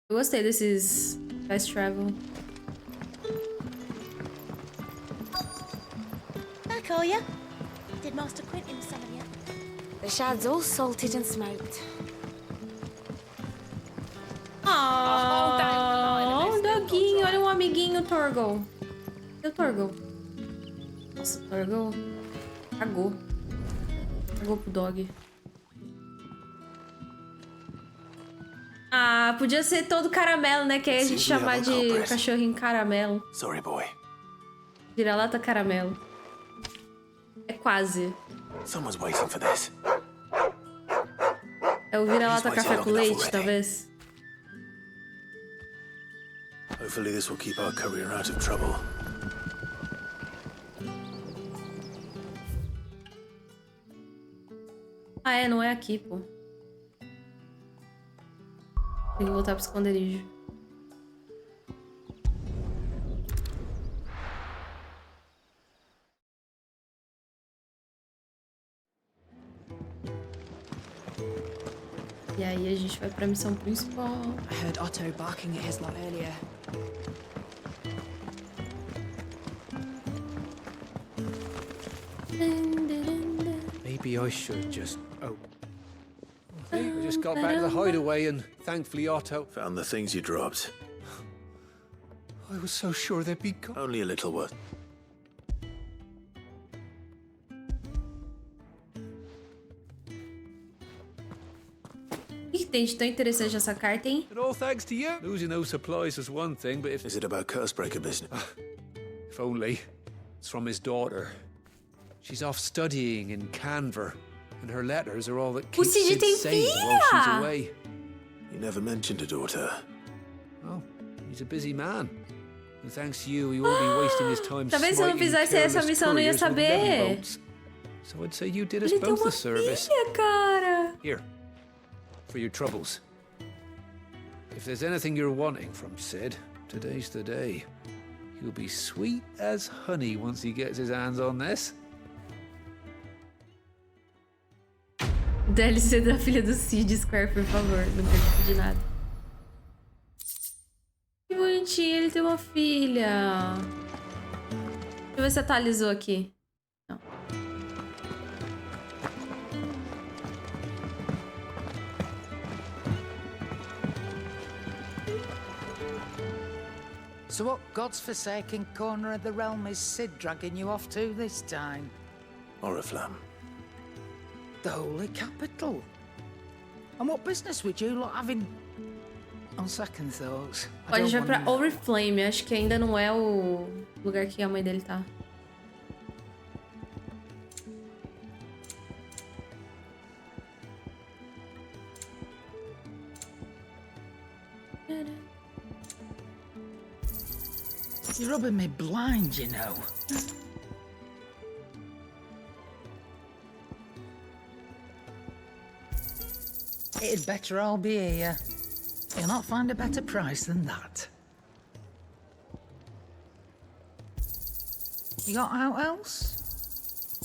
Eu gostei desses fast travel.
Back, are ya? Did Master Quentin summon ya? The shad's all salted and smoked.
Oh, doguinho. Olha um amiguinho, Torgal. E o Torgal? Nossa, o Torgal cagou. Cagou pro dog. Ah, podia ser todo caramelo, né? Que aí a gente chamar de cachorrinho caramelo.
Sorry, boy.
Vira-lata caramelo. É quase.
Someone's waiting for this.
É o vira-lata café com leite, talvez.
Hopefully this will keep our courier out of trouble.
Ah, é, não é aqui, pô. Tem que voltar pro esconderijo. E aí a gente vai pra missão principal.
I heard Otto barking at his lot earlier.
Maybe I should just... Oh. Okay, we just got back to the hideaway and thankfully Otto...
Found the things you dropped.
I was so sure they'd be gone.
Only a little what?
O que tem de tão interessante essa carta, hein?
And all thanks to you. Losing those supplies was one thing, but if...
Is it about Cursebreaker business?
If only. It's from his daughter. She's off studying in Canver, and her letters are all that keep Sid sane while she's away.
You never mentioned a daughter.
Oh, he's a busy man. And thanks to you, he won't be wasting his time
Talvez se eu não fizesse essa missão, não ia saber.
So I'd say you did us both a service.
Filha, cara.
Here, for your troubles. If there's anything you're wanting from Sid, today's the day. He'll be sweet as honey once he gets his hands on this.
DLC da filha do Cid, Square, por favor. Não quero pedir nada. Que bonitinho, ele tem uma filha. Deixa eu ver se atualizou aqui. Não.
So what god's-forsaken corner of the realm is Sid dragging you off to this time?
Oriflamme.
The Holy Capital. And what business would you lot having? On second thoughts,
A gente vai pra Oriflamme. Acho que ainda não é o lugar que a mãe dele tá.
You're rubbing me blind, you know. It'd better all be here. You'll not find a better price than that. You got out else?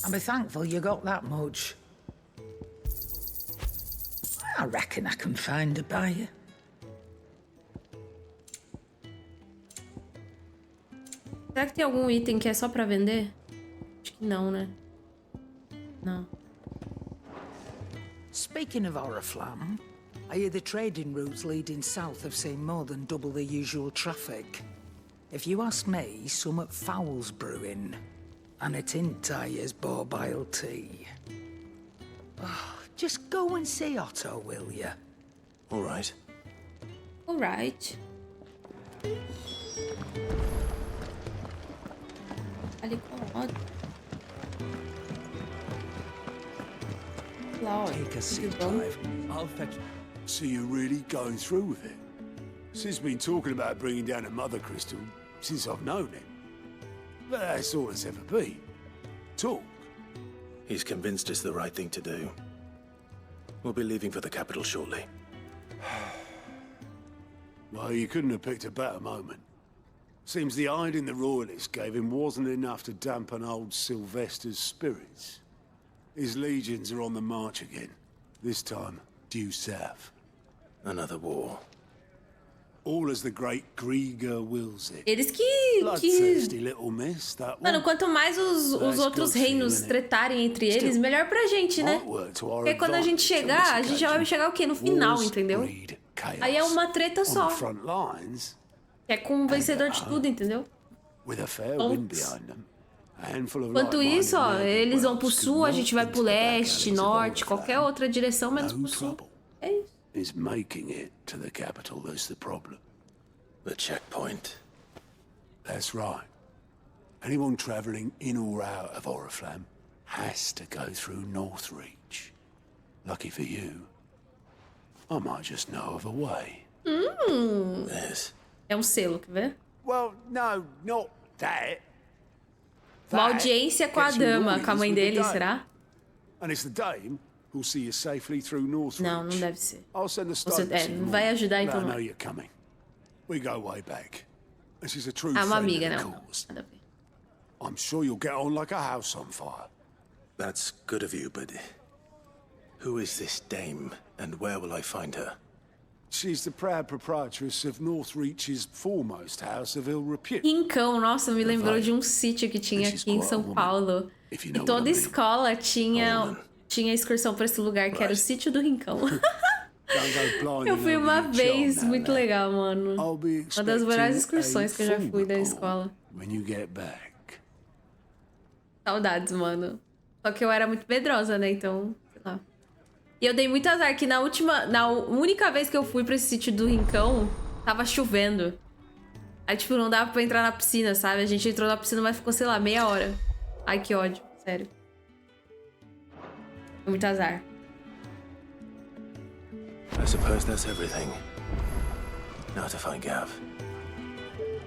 I'll be thankful you got that much. I reckon I can find a buyer.
Será que tem algum item que é só pra vender? Acho que não, né? Não.
Speaking of Oriflamme, I hear the trading routes leading south have seen more than double the usual traffic. If you ask me, somewhat foul's brewing. And it ain't Tyre's borbile tea. Oh, just go and see Otto, will you?
All right.
All right. Ali com
Take a seat, Clive. I'll fetch...
So you're really going through with it? Sid's been talking about bringing down a mother crystal since I've known him. But that's all it's ever been. Talk.
He's convinced it's the right thing to do. We'll be leaving for the capital shortly.
Well, you couldn't have picked a better moment. Seems the hiding the royalists gave him wasn't enough to dampen old Sylvester's spirits. His legions are on the march again. This time, due south.
Another war.
All as the great Grieger wills it.
Eles que...
Bloodthirsty little miss, that one.
Mano, quanto mais os outros reinos tretarem entre eles, melhor pra gente, né? Porque quando a gente chegar, a gente já vai chegar o quê? No final, entendeu? Aí é uma treta só. Que é com o vencedor de tudo, entendeu? Enquanto isso, ó, eles vão pro sul, a gente vai pro leste, norte, qualquer outra direção, menos pro sul. É isso.
Is making it to the capital that's the problem.
The checkpoint.
That's right. Anyone travelling in or out of Oriflamme has to go through Northreach. Lucky for you, I might just know of a way.
Yes.
É um selo, quer ver?
Well, no, not that.
Uma audiência com a dama, com a mãe dele, será?
And it's the dame who'll see you safely through Northreach.
Não, não deve ser.
I'll send the Stokes
não vai ajudar, então
não. You're coming. We go way back. And she's a true
uma
friend
amiga,
of the
não.
cause. I'm sure you'll get on like a house on fire.
That's good of you, but who is this dame, and where will I find her?
She's the proud proprietress of Northreach's foremost house of ill repute.
Rincão, nossa, me lembrou de um sítio que tinha aqui em São Paulo. E toda escola tinha excursão pra esse lugar, que era o sítio do Rincão. Eu fui uma vez, muito legal, mano. Uma das melhores excursões que eu já fui da escola. Saudades, mano. Só que eu era muito medrosa, né? Então, sei lá. E eu dei muito azar que na única vez que eu fui pra esse sítio do Rincão, tava chovendo. Aí, tipo, não dava pra entrar na piscina, sabe? A gente entrou na piscina, mas ficou, sei lá, meia hora. Ai, que ódio, sério. Muito azar.
I suppose that's everything. Now to find Gav.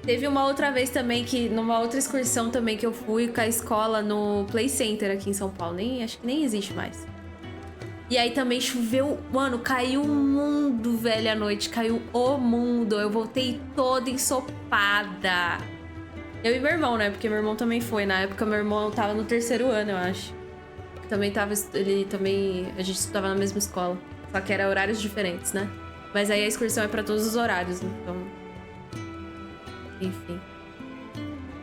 Teve uma outra vez também que, numa outra excursão também que eu fui com a escola no Play Center aqui em São Paulo. Acho que nem existe mais. E aí também choveu, mano, caiu o mundo, velho, à noite. Caiu o mundo. Eu voltei toda ensopada. Eu e meu irmão, né? Porque meu irmão também foi. Na época, meu irmão tava no 3º ano, eu acho. Também tava... Ele também... A gente estudava na mesma escola. Só que era horários diferentes, né? Mas aí a excursão é pra todos os horários, então... Enfim.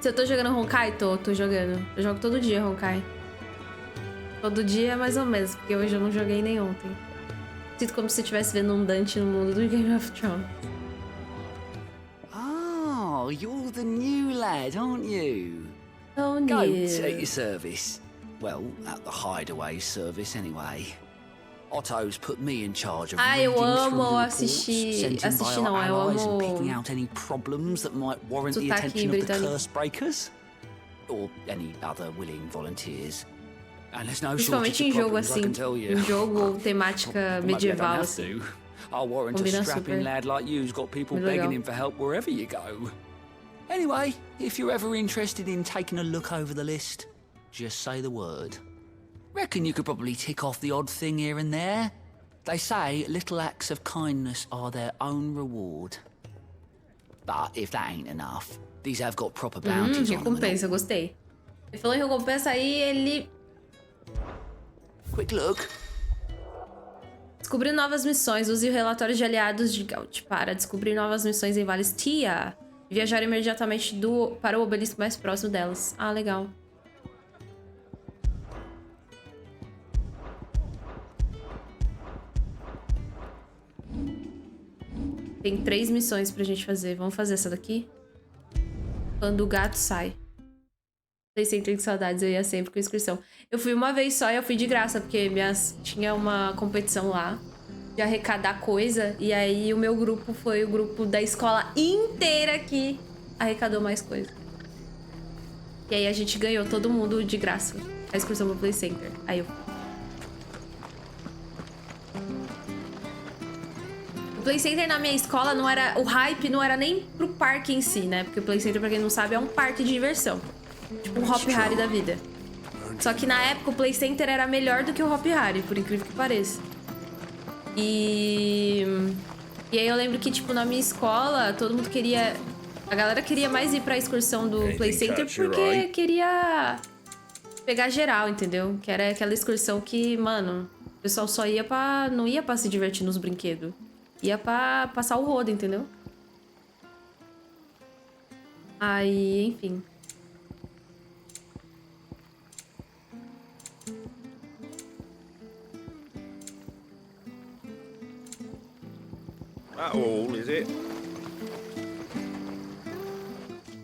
Se eu tô jogando Honkai, tô jogando. Eu jogo todo dia Honkai. Todo dia, mais ou menos, porque hoje eu não joguei nem ontem. Sinto como se eu estivesse vendo um Dante no mundo do Game of Thrones.
Oh, you're the new lad, aren't you?
Oh,
Go
new.
at your service. Well, at the hideaway service, anyway. Otto's put me in charge of reading
eu
through
amo
the reports
assistir...
sent in by
Assistir
our
não, eu
allies and
amo...
picking out any problems that might warrant the
Sotaque
attention of the
britânico.
curse breakers. Or any other willing volunteers. And there's no
Principalmente
shortage
em
of
jogo
problems, I
assim.
can tell you.
Em jogo temática medieval, assim.
I'll warrant a
Combina
strapping
super.
lad like you's got people
Muito
begging
legal.
him for help wherever you go. Anyway, if you're ever interested in taking a look over the list, just say the word. Reckon you could probably tick off the odd thing here and there. They say little acts of kindness are their own reward. But if that ain't enough, these have got proper bounties on them.
Recompensa, gostei. Ele falou em recompensa aí, ele...
Quick look.
Descobrir novas missões. Use o relatório de aliados de Gaut para descobrir novas missões em Vales Tia. E viajar imediatamente para o obelisco mais próximo delas. Ah, legal. Tem 3 missões pra gente fazer. Vamos fazer essa daqui? Quando o gato sai. Sem ter saudades, eu ia sempre com inscrição. Eu fui uma vez só e eu fui de graça, porque tinha uma competição lá de arrecadar coisa. E aí o meu grupo foi o grupo da escola inteira que arrecadou mais coisa. E aí a gente ganhou todo mundo de graça a excursão pro Play Center. Aí eu... O Play Center na minha escola não era... O hype não era nem pro parque em si, né? Porque o Play Center, pra quem não sabe, é um parque de diversão. Tipo um Hop Harry da vida. Só que na época o Play Center era melhor do que o Hop Harry, por incrível que pareça. E aí eu lembro que, tipo, na minha escola, todo mundo queria... A galera queria mais ir pra excursão do Play Center porque queria pegar geral, entendeu? Que era aquela excursão que, mano, o pessoal só ia pra... Não ia pra se divertir nos brinquedos. Ia pra passar o rodo, entendeu? Aí, enfim.
That all, is it?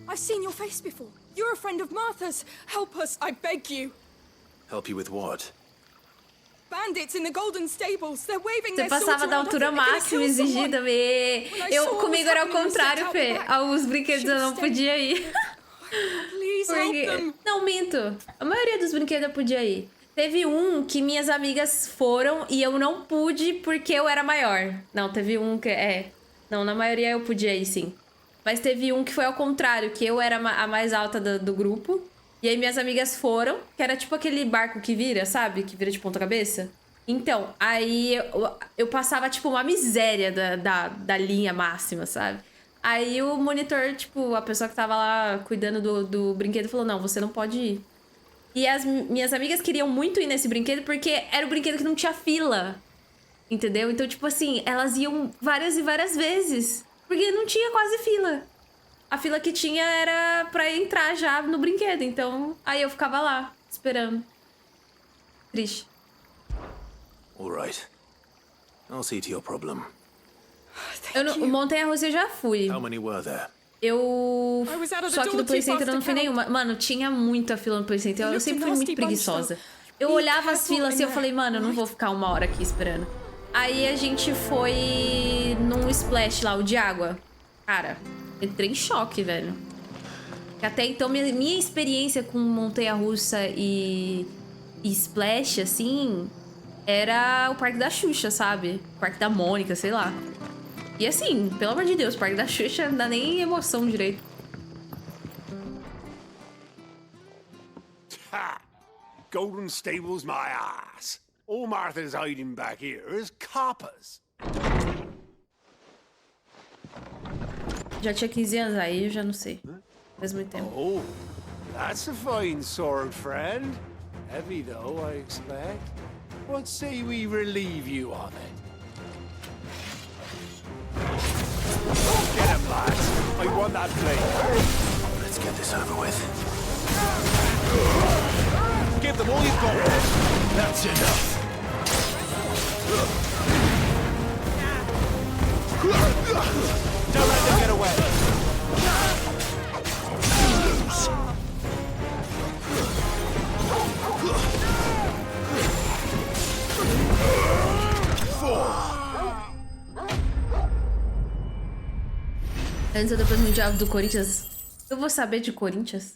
I've seen your face before. You're a friend of Martha's. Help us, I beg you.
Help you with what?
Bandits in the Golden Stables. They're waving
Você
their swords
passava da
around.
altura máxima exigida, Fê. Comigo era o contrário, Fê. Alguns brinquedos eu não podia ir. Porque... Não, minto. A maioria dos brinquedos eu podia ir. Teve um que minhas amigas foram e eu não pude porque eu era maior. Não, teve um que... Não, na maioria eu podia ir, sim. Mas teve um que foi ao contrário, que eu era a mais alta do grupo. E aí minhas amigas foram, que era tipo aquele barco que vira, sabe? Que vira de ponta cabeça. Então, aí eu passava tipo uma miséria da linha máxima, sabe? Aí o monitor, tipo, a pessoa que tava lá cuidando do brinquedo falou, não, você não pode ir. E as minhas amigas queriam muito ir nesse brinquedo porque era o brinquedo que não tinha fila. Entendeu? Então, tipo assim, elas iam várias e várias vezes. Porque não tinha quase fila. A fila que tinha era pra entrar já no brinquedo. Então, aí eu ficava lá, esperando. Triste.
All right. I'll see to your problem.
Montanha-russa eu já fui.
How many were there?
Só que do Play Center eu não fui nenhuma. Mano, tinha muita fila no Play Center. Eu sempre fui muito preguiçosa. Eu olhava as filas assim, eu falei, mano, eu não vou ficar 1 hora aqui esperando. Aí a gente foi num splash lá, o de água. Cara, entrei em choque, velho. Até então, minha experiência com montanha-russa e splash, assim, era o Parque da Xuxa, sabe? O Parque da Mônica, sei lá. E assim, pelo amor de Deus, o Parque da Xuxa não dá nem emoção direito.
Ha! Golden Stables, my ass. All Martha's hiding back here is coppers.
Já tinha 15 anos aí, eu já não sei. Faz muito tempo.
Oh, that's a fine sword, friend. Heavy though, I expect. What say we relieve you of it? Get him, lads. I want that blade.
Let's get this over with.
Give them all you've got.
That's enough.
Don't let them get away.
Lose.
Antes ou depois do Mundial do Corinthians? Eu vou saber de Corinthians?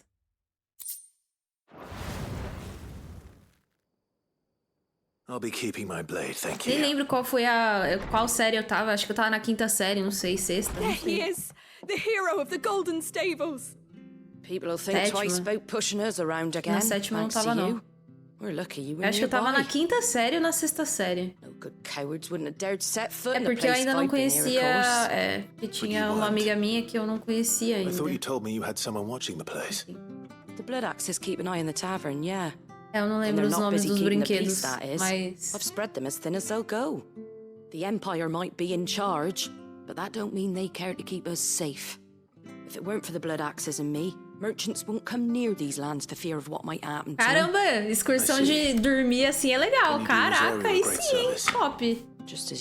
I'll be keeping my blade, thank you.
Nem lembro qual série eu tava. Acho que eu tava na 5ª série, não sei, 6ª.
There he is, the hero of the Golden Stables.
People will think twice about pushing us around again.
Na 7ª não tava, não.
We're lucky you were
Eu acho que eu tava na 5ª série ou na 6ª série. É porque eu ainda não conhecia. Que tinha uma amiga minha que eu não conhecia ainda.
I thought you told me you had someone watching the place.
The Blood Axes keep an eye on the tavern, yeah.
Eu não lembro os nomes dos brinquedos, mas
I've spread them as thin as they'll go. The Empire might be in charge, but that don't mean they care to keep us safe. If it weren't for the Blood Axes and me, merchants won't come near these lands for fear of what might happen to them.
Caramba, excursão de dormir assim é legal. Caraca, aí sim, hein? Top.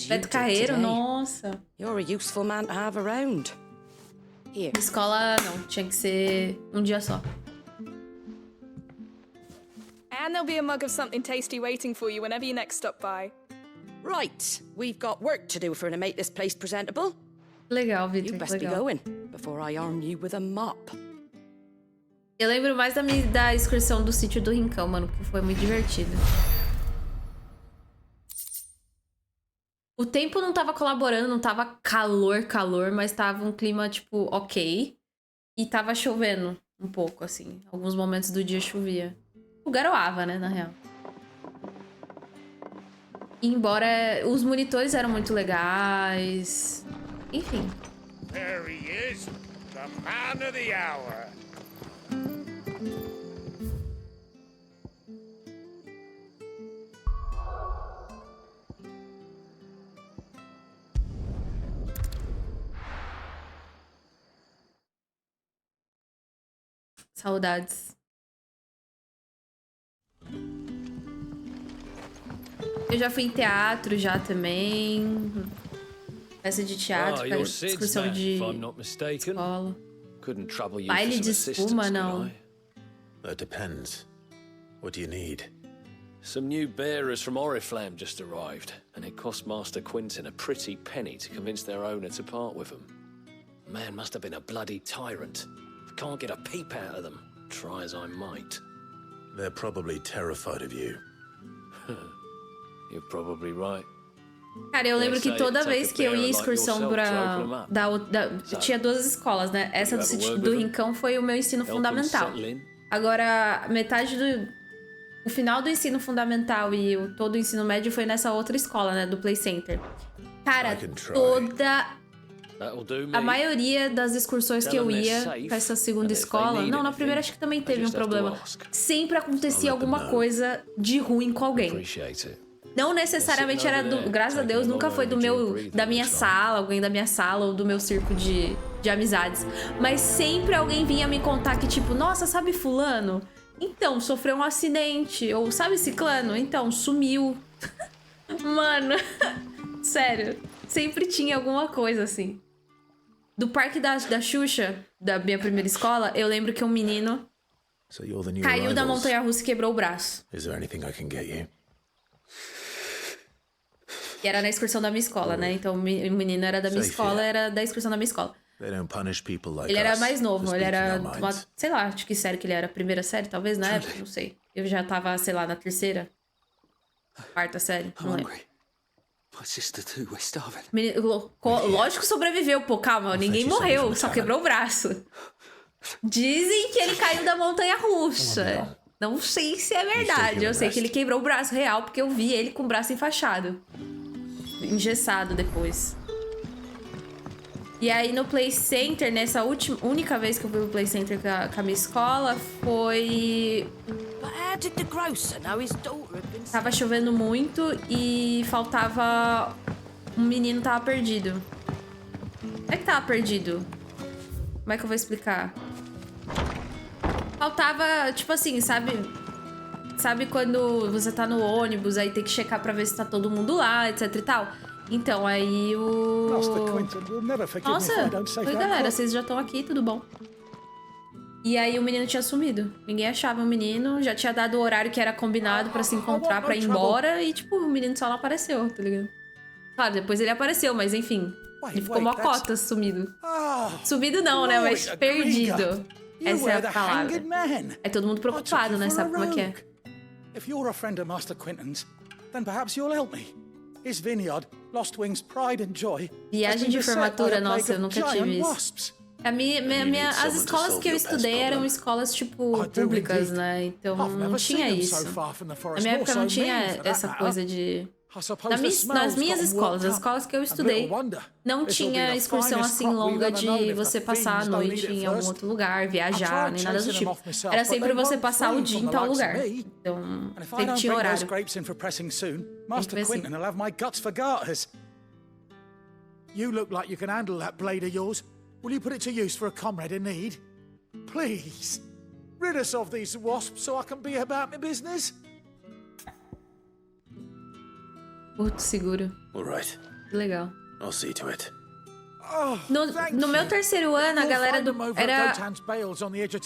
Beto Carreiro, nossa.
You're a useful man to have around. Here.
Escola não, tinha que ser um dia só.
And there'll be a mug of something tasty waiting for you whenever you next stop by.
Right, we've got work to do for to make this place presentable.
Legal, Vitor.
You best be going before I arm you with a mop.
Eu lembro mais da excursão do sítio do Rincão, mano, que foi muito divertido. O tempo não tava colaborando, não tava calor, mas tava um clima, tipo, ok. E tava chovendo um pouco, assim. Alguns momentos do dia chovia. Garoava, né, na real. E embora os monitores eram muito legais. Enfim.
There he is, the man of the hour.
Saudades. Eu já fui em teatro já também. Peça de teatro, excursão de escola. Baile de espuma, não.
That depends. What do you need?
Some new bearers from Oriflamme just arrived, and it cost Master Quintin a pretty penny to convince their owner to part with them. The man must have been a bloody tyrant. I can't get a peep out of them, try as I might.
They're probably terrified of you.
You're probably right.
Cara, eu lembro que toda vez que eu ia em excursão pra... tinha 2 escolas, né? Essa do Rincão foi o meu ensino fundamental. Agora, metade do... O final do ensino fundamental e todo o ensino médio foi nessa outra escola, né? Do Play Center. Cara, a maioria das excursões que eu ia pra essa segunda escola... Não, na primeira acho que também teve um problema. Sempre acontecia alguma coisa de ruim com alguém. Não necessariamente era do... Graças a Deus, nunca foi da minha sala, alguém da minha sala ou do meu círculo de amizades. Mas sempre alguém vinha me contar que, tipo, nossa, sabe fulano? Então, sofreu um acidente. Ou sabe ciclano? Então, sumiu. Mano, sério. Sempre tinha alguma coisa assim. Do parque da Xuxa, da minha primeira escola, eu lembro que um menino caiu da montanha-russa e quebrou o braço. E era na excursão da minha escola, né? Então o menino era da minha escola, era da excursão da minha escola. Ele era mais novo, ele era, sei lá, acho que série que ele era, primeira série, talvez, na época, não sei. Eu já tava, sei lá, na terceira, quarta série, não lembro. Menino, lógico que sobreviveu, pô, calma, ninguém morreu, só quebrou o braço. Dizem que ele caiu da montanha-russa. Não sei se é verdade, eu sei que ele quebrou o braço real, porque eu vi ele com o braço enfaixado. Engessado depois. E aí no Play Center, nessa única vez que eu fui pro Play Center com a minha escola, foi... Tava chovendo muito e faltava... Um menino tava perdido. Como é que tava perdido? Como é que eu vou explicar? Faltava, tipo assim, sabe... Sabe quando você tá no ônibus, aí tem que checar pra ver se tá todo mundo lá, etc e tal? Então, aí o... Nossa, oi galera, vocês já estão aqui, tudo bom? E aí o menino tinha sumido. Ninguém achava o menino, já tinha dado o horário que era combinado pra se encontrar, pra ir embora. E tipo, o menino só não apareceu, tá ligado? Claro, depois ele apareceu, mas enfim. Ele ficou uma cota sumido. Sumido não, né? Mas perdido. Essa é a palavra. É todo mundo preocupado, né? Sabe como é que é?
If you're a friend of Master Quintin's, then perhaps you'll help me. His vineyard, Lostwing's pride and joy.
Viagem de formatura, nossa, eu nunca tive isso. As escolas que eu estudei eram escolas, tipo, públicas, né? Então não tinha isso. Na minha época não tinha essa coisa de... Nas minhas escolas, as escolas que eu estudei, não tinha excursão assim longa de você passar a noite em algum outro lugar, viajar, nem nada do tipo. Era sempre você passar o dia em tal lugar. Então, sempre tinha horário.
You look like you can handle that blade of yours. Will you put it to use for a comrade in need? Please, rid us of these wasps so I can be about my business.
Porto seguro.
Alright.
Legal.
I'll see to it.
No meu terceiro ano, a galera era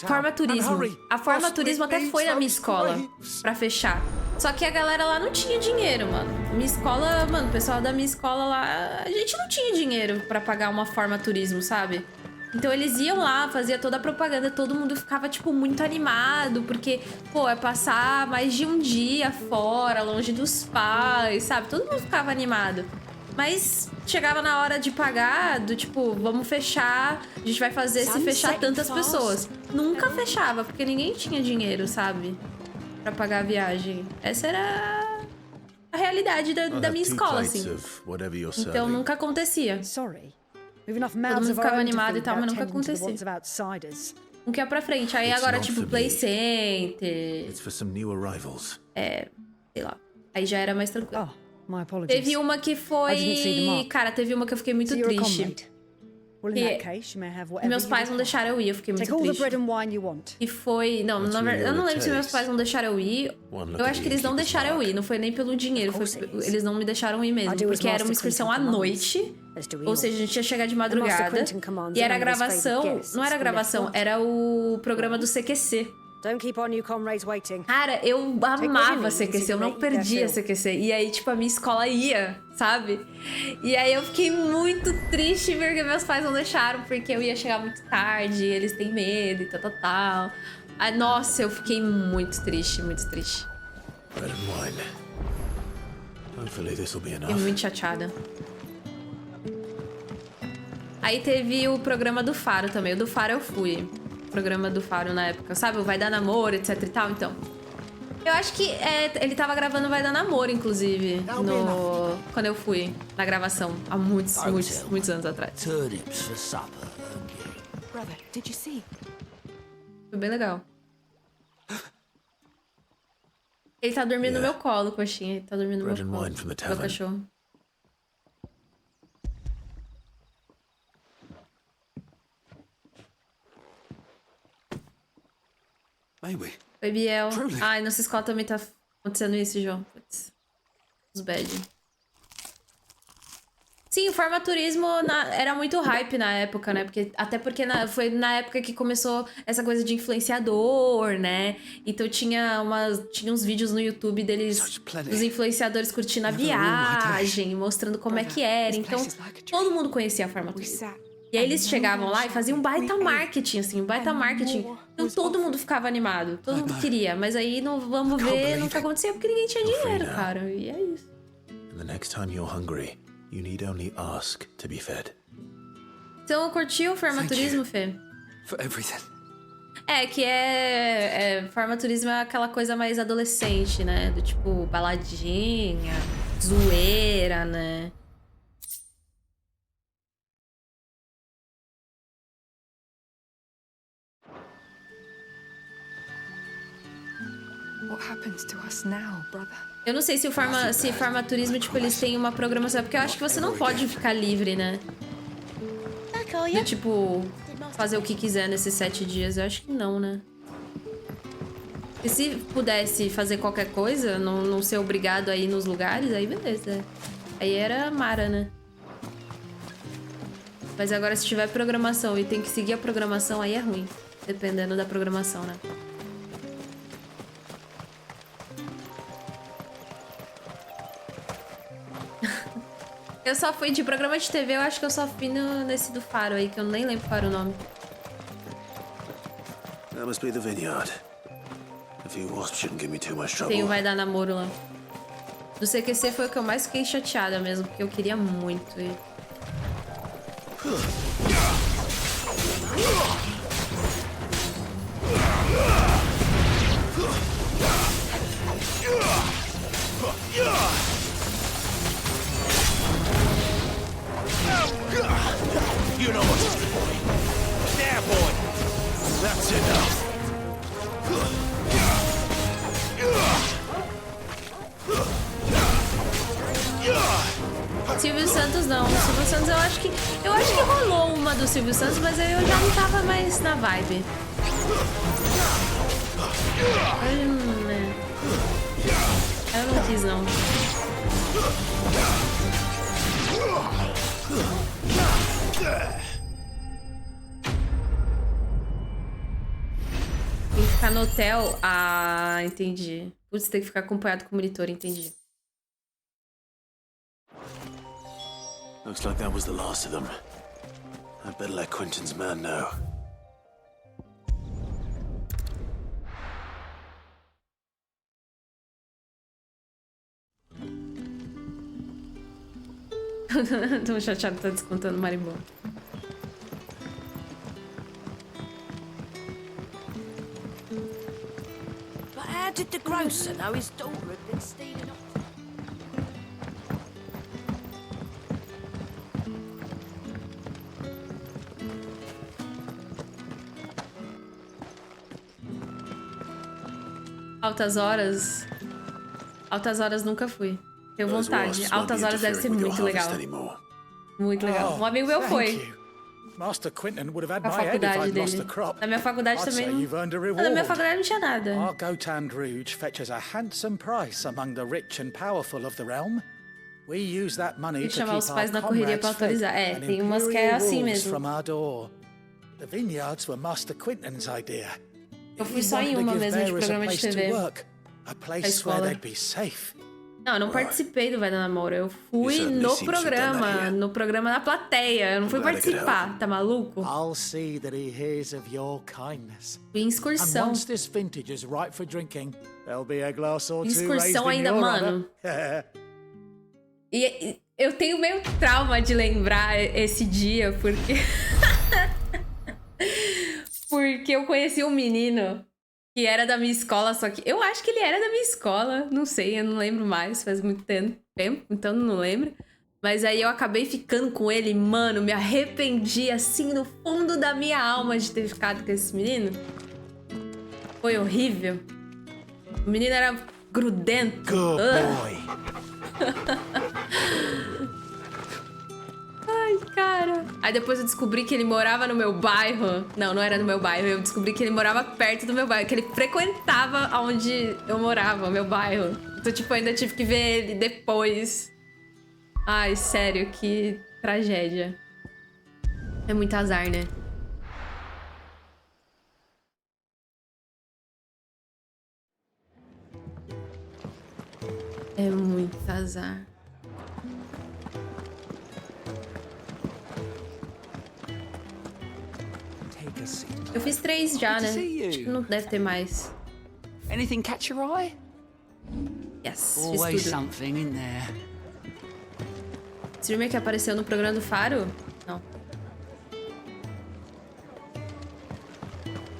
formaturismo. A formaturismo até foi na minha escola pra fechar. Só que a galera lá não tinha dinheiro, mano. Minha escola, mano, o pessoal da minha escola lá, a gente não tinha dinheiro pra pagar uma formaturismo, sabe? Então eles iam lá, fazia toda a propaganda, todo mundo ficava, tipo, muito animado, porque, pô, é passar mais de um dia fora, longe dos pais, sabe? Todo mundo ficava animado. Mas chegava na hora de pagar, do tipo, vamos fechar, a gente vai fazer se fechar tantas pessoas. Nunca fechava, porque ninguém tinha dinheiro, sabe? Pra pagar a viagem. Essa era a realidade da minha escola, assim. Então nunca acontecia. Todo mundo ficava animado e tal, mas nunca acontecia. Um que é pra frente. Aí agora, tipo, Play Center. Sei lá. Aí já era mais tranquilo. Teve uma que foi... Cara, teve uma que eu fiquei muito triste.
Well, in that case, you may have whatever
meus pais não deixaram eu ir, eu fiquei muito
Take all the
triste.
bread and wine you want.
E foi... Não, na verdade, eu não lembro se meus pais não deixaram eu ir. Eu acho que eles não deixaram eu ir, não foi nem pelo dinheiro, foi, eles não me deixaram ir mesmo, porque era uma excursão à noite, ou seja, a gente ia chegar de madrugada, e era a gravação, não era a gravação, era o programa do CQC. Cara, eu amava CQC, eu não perdia CQC. E aí, tipo, a minha escola ia, sabe? E aí eu fiquei muito triste porque meus pais não deixaram, porque eu ia chegar muito tarde, eles têm medo e tal. Aí, nossa, eu fiquei muito triste, muito triste. Fiquei muito chateada. Aí teve o programa do Faro também. O do Faro eu fui. Programa do Faro na época, sabe? O Vai Dar Namoro, etc e tal, então. Eu acho que ele tava gravando Vai Dar Namoro, inclusive, quando eu fui na gravação, há muitos anos atrás.
Brother, did you see?
Foi bem legal. Ele tá dormindo no meu colo, coxinha. Ele tá dormindo no meu colo. Meu cachorro.
Maybe.
Oi, Biel. Ai, nossa escola também tá acontecendo isso, João. Putz. Os bad. Sim, o formaturismo era muito hype na época, né? Até porque foi na época que começou essa coisa de influenciador, né? Então tinha uns vídeos no YouTube deles, dos influenciadores curtindo a viagem, mostrando como é que era. Então, todo mundo conhecia a formaturismo. E aí eles chegavam lá e faziam um baita marketing, assim, um baita marketing. Então todo mundo ficava animado, todo mundo queria. Mas aí, vamos ver, nunca acontecia porque ninguém tinha dinheiro, cara. E é isso.
The next time you're hungry, you need only ask to be fed.
Então, curtiu o formaturismo, Fê?
For everything.
Formaturismo é aquela coisa mais adolescente, né? Do tipo, baladinha, zoeira, né?
What happens to us now, brother?
Eu não sei se formaturismo, tipo, eles têm uma programação, porque eu acho que você não pode ficar livre, né? De, tipo, fazer o que quiser nesses 7 dias. Eu acho que não, né? E se pudesse fazer qualquer coisa, não ser obrigado a ir nos lugares, aí beleza. Aí era mara, né? Mas agora, se tiver programação e tem que seguir a programação, aí é ruim. Dependendo da programação, né? Eu só fui de programa de TV, eu acho que eu só fui nesse do Faro aí, que eu nem lembro qual era o nome.
That must be the vineyard. A few wasps shouldn't give me too much trouble.
Tem o Vai Dar Namoro lá. Do CQC foi o que eu mais fiquei chateada mesmo, porque eu queria muito ir.
You know what to do, boy. There, boy. That's enough.
Silvio Santos não. Silvio Santos eu acho que rolou uma do Silvio Santos, mas aí eu já não tava mais na vibe. Eu não quis não. Tem que ficar no hotel. Ah, entendi. Putz, tem que ficar acompanhado com o monitor, entendi.
Looks like that was the last of them. I'd better let Quentin's man know.
Tô chateado que tá descontando marimbondo.
But how did the grocer know his daughter had been stealing off?
Altas Horas. Altas Horas nunca fui. Tenho vontade. Altas Horas deve ser muito legal. Muito legal. Um amigo meu foi.
Master Quinton would have had
A
my head if
faculdade
I'd lost
dele.
the crop.
Na minha faculdade
I'd
também
say
não...
you've earned a
Na minha
reward.
faculdade não tinha nada.
Our Gotand Rouge fetches a handsome price among the rich and powerful of the realm. We use that money
Tem
to
que chamar
keep
os
our
pais na correria pra
comrades
autorizar.
fed
É,
and
tem umas que é
imperial
assim
wolves
mesmo.
from our door. The vineyards were Master Quinton's idea.
Eu fui só em uma mesmo de programa de TV.
A place where they'd be safe.
Não, eu não participei do Vai Dar Namoro. Eu fui no programa na plateia. Eu não fui participar, tá maluco?
I'll see that he hears of your kindness.
Fui em excursão.
And once this vintage is ripe for drinking, there'll be a glass or two
Excursão
raised in
ainda,
your
mano.
honor.
E eu tenho meio trauma de lembrar esse dia, porque... porque eu conheci um menino que era da minha escola, só que eu acho que ele era da minha escola, não sei, eu não lembro mais, faz muito tempo, então não lembro. Mas aí eu acabei ficando com ele, mano, me arrependi assim no fundo da minha alma de ter ficado com esse menino. Foi horrível. O menino era grudento.
Good boy.
Ai, cara. Aí depois eu descobri que ele morava no meu bairro. Não, não era no meu bairro. Eu descobri que ele morava perto do meu bairro. Que ele frequentava onde eu morava, meu bairro. Então, tipo, eu ainda tive que ver ele depois. Ai, sério, que tragédia. É muito azar, né? É muito azar. Eu fiz 3 já, né? Acho que não deve ter mais.
Anything catch your eye?
Yes,
Always
fiz tudo.
something in there.
Streamer que apareceu no programa do Faro? Não.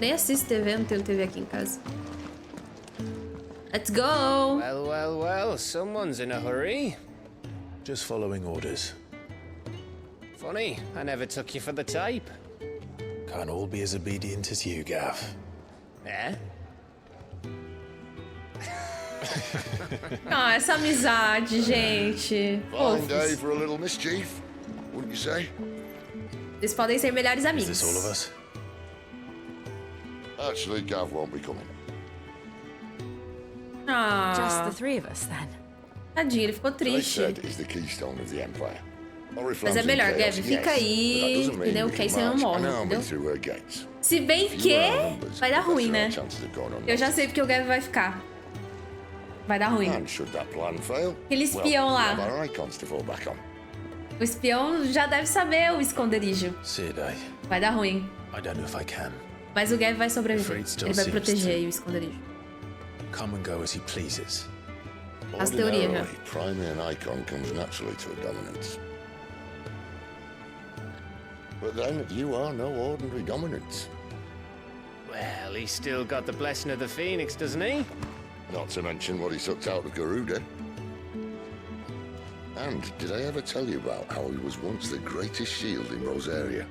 Nem assisto TV, não tenho TV aqui em casa. Let's go!
Well, well, well, someone's in a hurry.
Just following orders.
Funny, I never took you for the type.
Can't all be as obedient as you, Gav.
Eh?
Ah, essa amizade, gente.
Fine day for a little mischief, wouldn't you say?
Eles podem ser melhores
Is
amigos.
this all of us?
Actually, Gav won't be coming.
Ah.
Just the 3 of us, then.
Tadinho, ele ficou
I
triste.
said he's the keystone of the Empire.
Mas é melhor, Gav, fica aí, entendeu? Que aí você não morre, entendeu? Se bem que vai dar ruim, né? Eu já sei porque o Gav vai ficar. Vai dar ruim. Aquele espião lá. O espião já deve saber o esconderijo. Vai dar ruim. Mas o Gav vai sobreviver. Ele vai proteger aí o esconderijo.
Come and go as he pleases.
As teorias já.
Primary and icon comes naturally to a dominance. But then you are no ordinary dominance.
Well, he's still got the blessing of the Phoenix, doesn't he?
Not to mention what he sucked out of Garuda. And did I ever tell you about how he was once the greatest shield in Rosaria?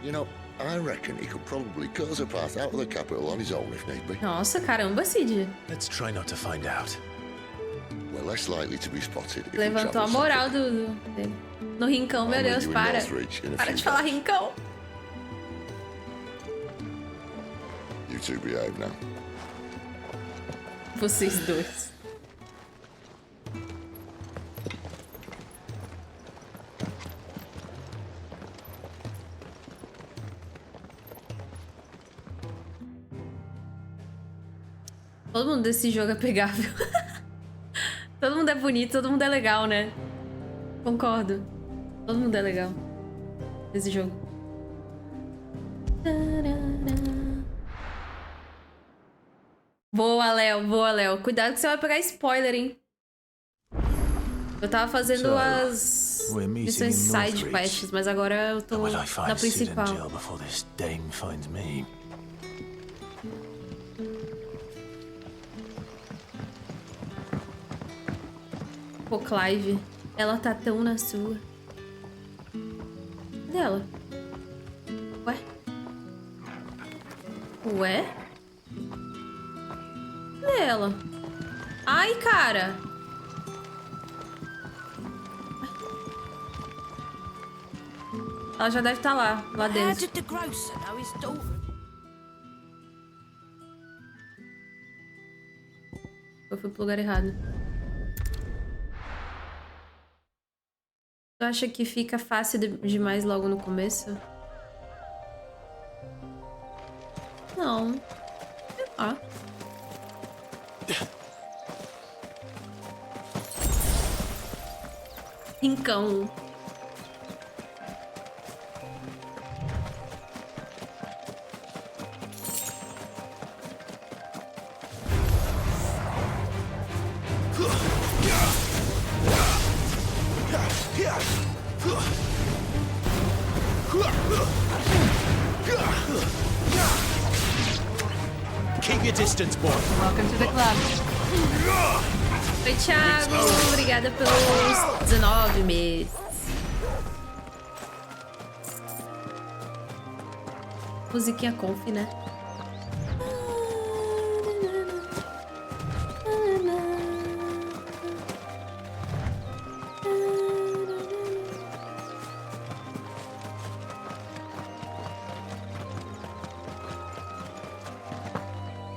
You know, I reckon he could probably cause a path out of the capital on his own if need be.
Nossa, caramba, Cid.
Let's try not to find out.
We're less likely to be spotted if
Levantou a moral dele. No rincão, meu Deus, para. Para de falar rincão.
You two behave now.
Vocês dois. Todo mundo desse jogo é pegável. Todo mundo é bonito, todo mundo é legal, né? Concordo. Todo mundo é legal nesse jogo. Boa, Léo, boa, Léo. Cuidado que você vai pegar spoiler, hein? Eu tava fazendo as missões side quests, mas agora eu tô na principal. Pô, Clive, ela tá tão na sua. Cadê ela? Ué? Ué? Cadê ela? Ai, cara! Ela já deve estar lá
How
dentro.
did the grocer know his daughter?
Eu fui pro lugar errado. Tu acha que fica fácil demais logo no começo? Não. Sei lá. Rincão.
Keep your distance, boy.
Welcome to the club.
Oi, Thiago. Obrigada pelos 19 meses. Musiquinha conf, né?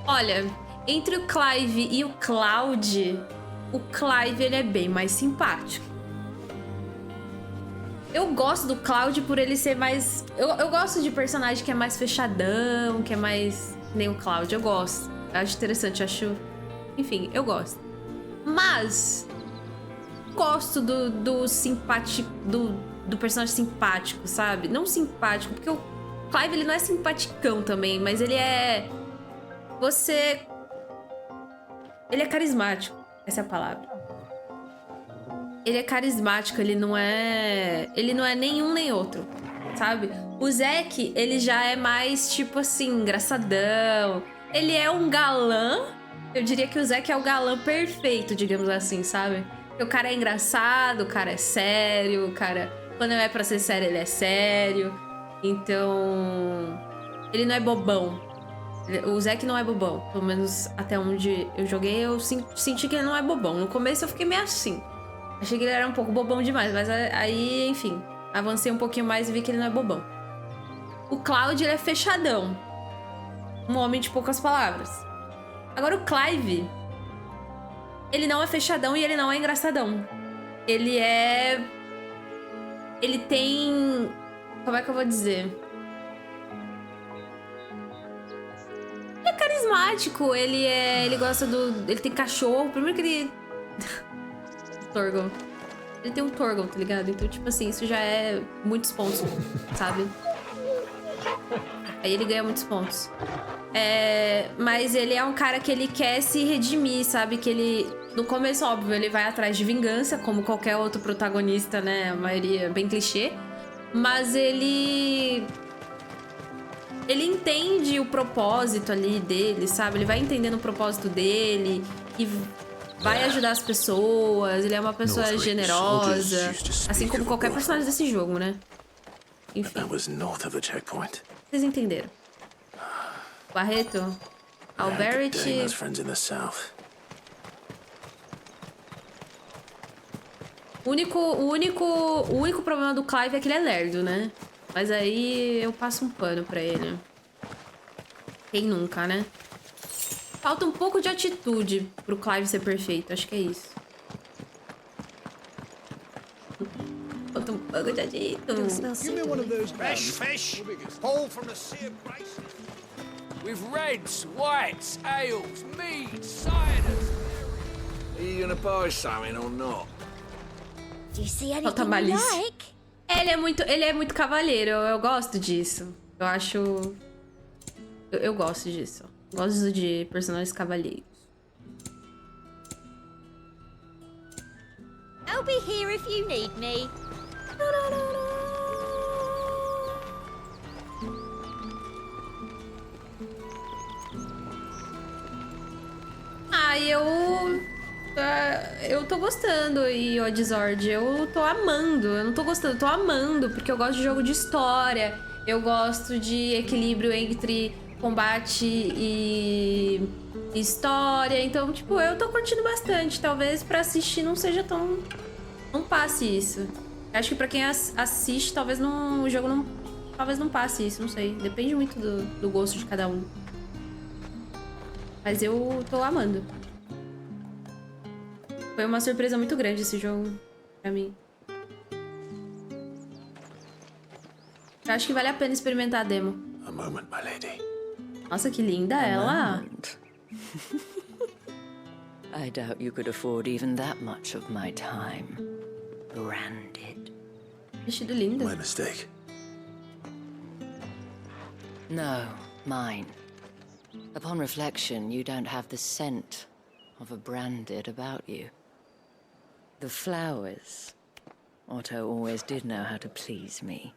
Olha, entre o Clive e o Cloud, o Clive ele é bem mais simpático. Eu gosto do Cloud por ele ser mais... Eu gosto de personagem que é mais fechadão, que é mais... Nem o Cloud, eu gosto. Eu acho interessante, eu acho... Enfim, eu gosto. Mas... Gosto do simpático... Do personagem simpático, sabe? Não simpático, porque o Clive ele não é simpaticão também, mas ele é... Ele é carismático. Essa é a palavra. Ele é carismático, ele não é nenhum nem outro, sabe? O Zack, ele já é mais, tipo assim, engraçadão. Ele é um galã. Eu diria que o Zack é o galã perfeito, digamos assim, sabe? Porque o cara é engraçado, o cara é sério, o cara... Quando é pra ser sério, ele é sério. Então... Ele não é bobão. O Zack não é bobão. Pelo menos até onde eu joguei, eu senti que ele não é bobão. No começo eu fiquei meio assim. Achei que ele era um pouco bobão demais. Mas aí, enfim, avancei um pouquinho mais e vi que ele não é bobão. O Cloud, ele é fechadão. Um homem de poucas palavras. Agora o Clive, ele não é fechadão e ele não é engraçadão. Ele tem... Como é que eu vou dizer? Ele é carismático, ele gosta do... Ele tem cachorro, primeiro que ele... Torgon. Ele tem um Torgon, tá ligado? Então, tipo assim, isso já é muitos pontos, sabe? Aí ele ganha muitos pontos. Mas ele é um cara que ele quer se redimir, sabe? Que ele... No começo, óbvio, ele vai atrás de vingança, como qualquer outro protagonista, né? A maioria bem clichê. Mas ele entende o propósito ali dele, sabe? Ele vai entendendo o propósito dele e vai ajudar as pessoas. Ele é uma pessoa generosa, assim como qualquer personagem desse jogo, né? Enfim. Vocês entenderam. Barreto, Alberich... O único problema do Clive é que ele é lerdo, né? Mas aí eu passo um pano pra ele. Quem nunca, né? Falta um pouco de atitude pro Clive ser perfeito. Acho que é isso. Falta um pouco de atitude.
Give me one of those fresh fish, whole from the sea of grace.
With reds, whites, ales, meads, ciders.
Are you gonna buy something or not?
Do you see anything
Falta malícia. Ele é muito cavaleiro, eu gosto disso. Eu acho... Eu gosto disso. Gosto de personagens cavaleiros.
I'll be here if you need me.
Eu tô gostando, e o Odzord, eu tô amando. Eu não tô gostando, eu tô amando, porque eu gosto de jogo de história. Eu gosto de equilíbrio entre combate e história. Então, tipo, eu tô curtindo bastante. Talvez pra assistir não seja tão... Não passe isso. Acho que pra quem assiste, talvez não, o jogo não, talvez não passe isso, não sei. Depende muito do gosto de cada um. Mas eu tô amando. Foi uma surpresa muito grande esse jogo pra mim. Eu acho que vale a pena experimentar a demo.
A moment, my lady.
Nossa, que linda ela.
I doubt you could afford even that much of my time. Branded.
Vestido lindo.
My mistake.
No, mine. Upon reflection, you don't have the scent of a branded about you. The flowers. Otto always did know how to please me.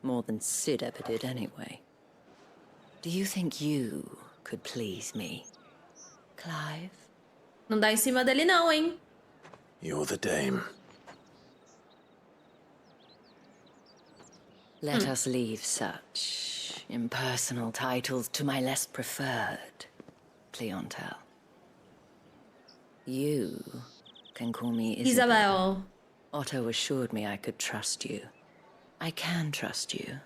More than Sid ever did anyway. Do you think you could please me, Clive?
Não dá em cima dele não, hein?
You're the dame.
Let us leave such impersonal titles to my less preferred clientele. You can call me Isabel. Otto assured me I could trust you. I can trust you,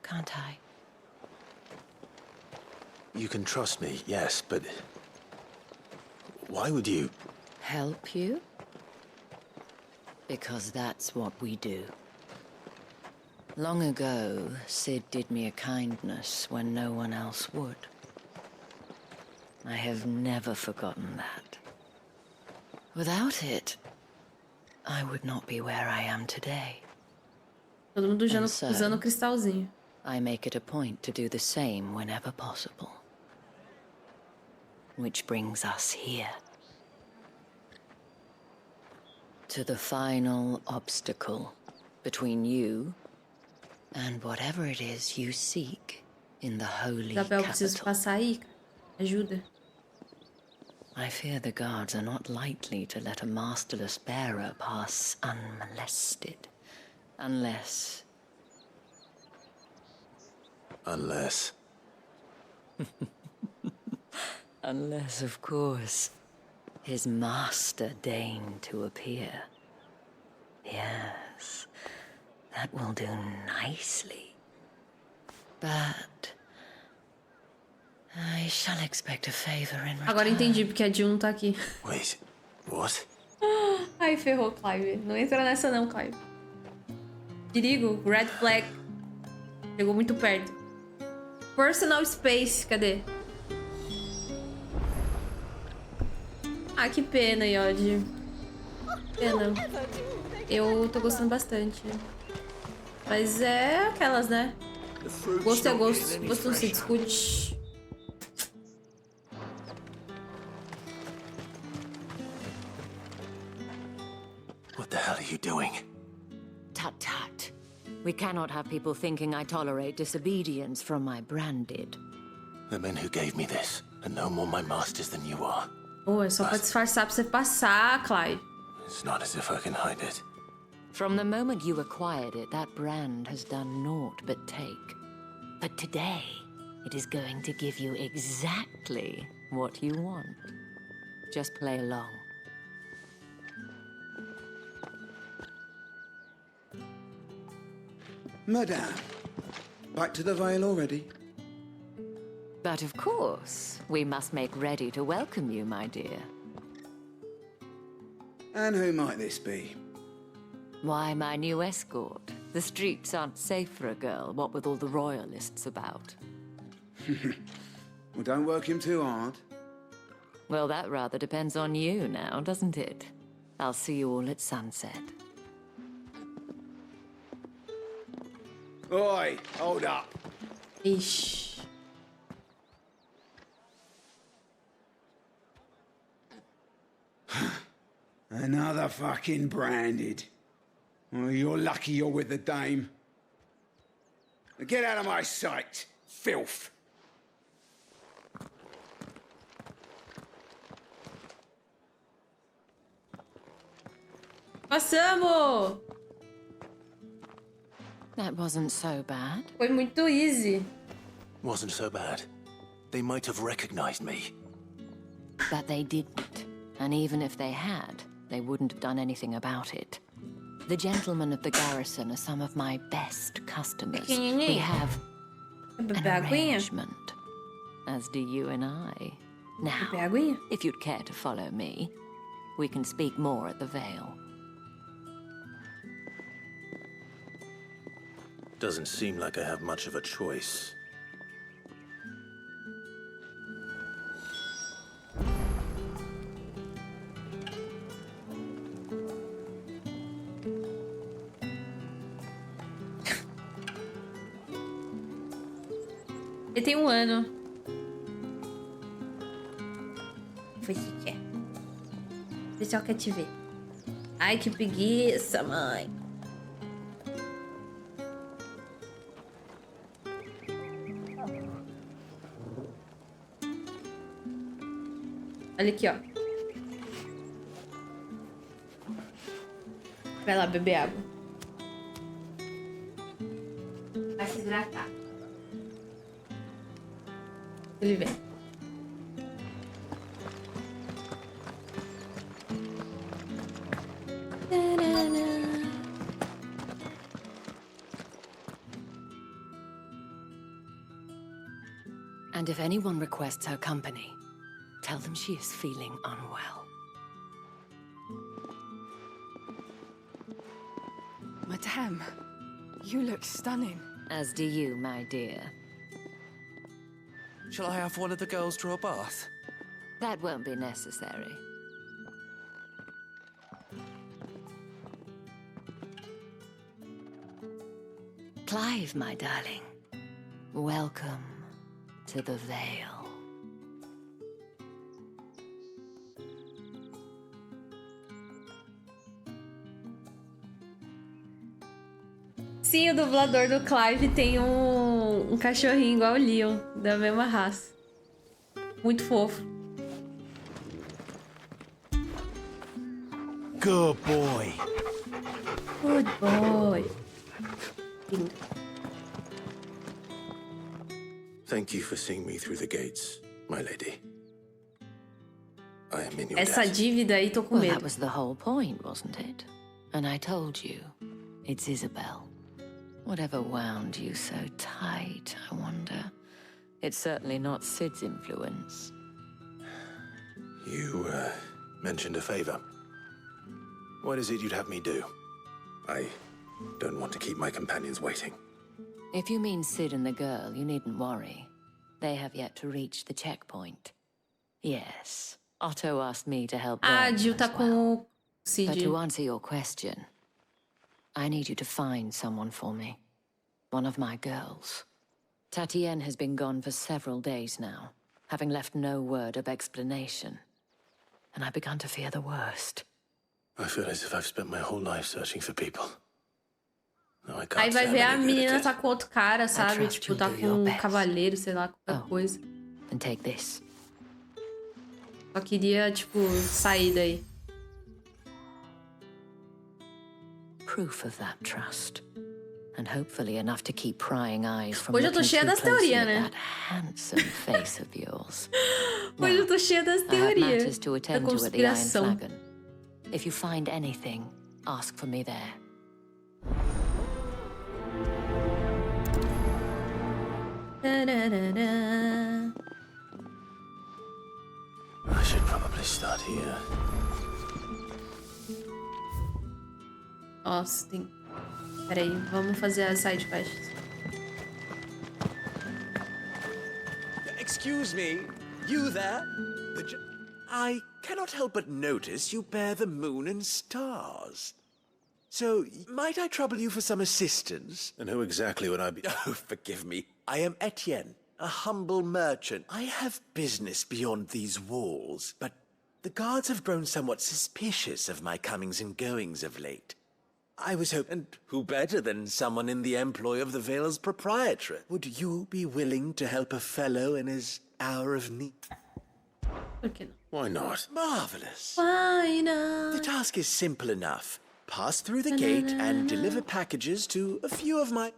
can't I?
You can trust me, yes, but... why would you...
Help you? Because that's what we do. Long ago, Sid did me a kindness when no one else would. I have never forgotten that. Without it, I would not be where I am today.
Todo mundo usando o cristalzinho.
I make it a point to do the same whenever possible. Which brings us here. To the final obstacle between you and whatever it is you seek in the holy
Isabel, preciso passar aí. Ajuda.
I fear the guards are not likely to let a masterless bearer pass unmolested. Unless...
Unless...
Unless, of course, his master deigned to appear. Yes, that will do nicely. But... I shall expect a favor in return.
Agora entendi porque a Jill não tá aqui.
Wait, what?
Ai, ferrou, Clive. Não entra nessa não, Clive. Perigo, red flag. Chegou muito perto. Personal space, cadê? Ah, que pena, Yodi. Pena. Eu tô gostando bastante. Mas é aquelas, né? Gosto é gosto. Gosto não se discute.
What the hell are you doing?
Tut tut. We cannot have people thinking I tolerate disobedience from my branded.
The men who gave me this are no more my masters than you are.
Oh, é só pra disfarçar pra você passar, Clive.
It's not as if I can hide it.
From the moment you acquired it, that brand has done naught but take. But today, it is going to give you exactly what you want. Just play along.
Madame, back to the Vale already?
But of course, we must make ready to welcome you, my dear.
And who might this be?
Why, my new escort. The streets aren't safe for a girl, what with all the royalists about.
Well, don't work him too hard.
Well, that rather depends on you now, doesn't it? I'll see you all at sunset.
Oi, hold up.
Ixi.
Another fucking branded. Well, you're lucky you're with the dame. Get out of my sight, filth.
Passamos!
That wasn't so bad.
Foi muito easy.
Wasn't so bad. They might have recognized me.
But they didn't. And even if they had, they wouldn't have done anything about it. The gentlemen of the garrison are some of my best customers.
Pequenininho.
We have
Beber
an
aguinha?
arrangement, as do you and I. Now,
Beber aguinha?
if you'd care to follow me, we can speak more at the Vale.
Doesn't seem like I have much of a choice.
Ele tem 1 ano. Foi que quer. O pessoal quer te ver. Ai, que preguiça, mãe. Olha aqui, ó. Vai lá beber água. Vai se hidratar. Ele vem.
And if anyone requests her company, tell them she is feeling unwell.
Madame, you look stunning.
As do you, my dear.
Shall I have one of the girls draw a bath?
That won't be necessary. Clive, my darling. Welcome to the Vale.
Sim, o dublador do Clive tem um cachorrinho igual o Leon, da mesma raça. Muito fofo.
Good boy.
Good boy. Lindo.
Thank you for seeing me through the gates, my lady. I am in your
Essa
debt.
dívida aí, tô com
Well,
medo.
that was the whole point, wasn't it? And I told you, it's Isabel. Whatever wound you so tight, I wonder. It's certainly not Sid's influence.
You, mentioned a favor. What is it you'd have me do? I don't want to keep my companions waiting.
If you mean Sid and the girl, you needn't worry. They have yet to reach the checkpoint. Yes, Otto asked me to help them
Jill tá
as
com
well.
o Cid.
But to answer your question, I need you to find someone for me. One of my girls. Tatienne has been gone for several days now, having left no word of explanation. And I've begun to fear the worst.
I feel as if I've spent my whole life searching for people. No, I can't
Aí vai
say
ver
I'm
a
any good
menina
at
tá
it.
com outro cara, sabe?
trust
Tipo,
you'll
tá
do
com
your
um
best.
cavaleiro, sei lá, qualquer coisa.
And take this.
Só queria, tipo, sair daí.
Proof of that trust. And hopefully enough to keep prying eyes from
Hoje eu tô
looking
cheia
too
das
closely
teorias,
at
né?
that handsome face of yours.
Hoje eu tô cheia das
I have
teorias.
matters to
Da
attend to at the Iron
conspiração.
Flagon. If you find anything, ask for me there.
Tararara.
I should probably start here.
Nossa, tem... Peraí, vamos fazer as side quests.
Excuse me, you there? I cannot help but notice you bear the moon and stars. So, might I trouble you for some assistance?
And who exactly would I be?
Oh, forgive me. I am Etienne, a humble merchant. I have business beyond these walls, but the guards have grown somewhat suspicious of my comings and goings of late. I was hoping, and who better than someone in the employ of the Vale's proprietor? Would you be willing to help a fellow in his hour of need?
Why not?
Marvelous.
Why not?
The task is simple enough. Pass through the gate and deliver packages to a few of my...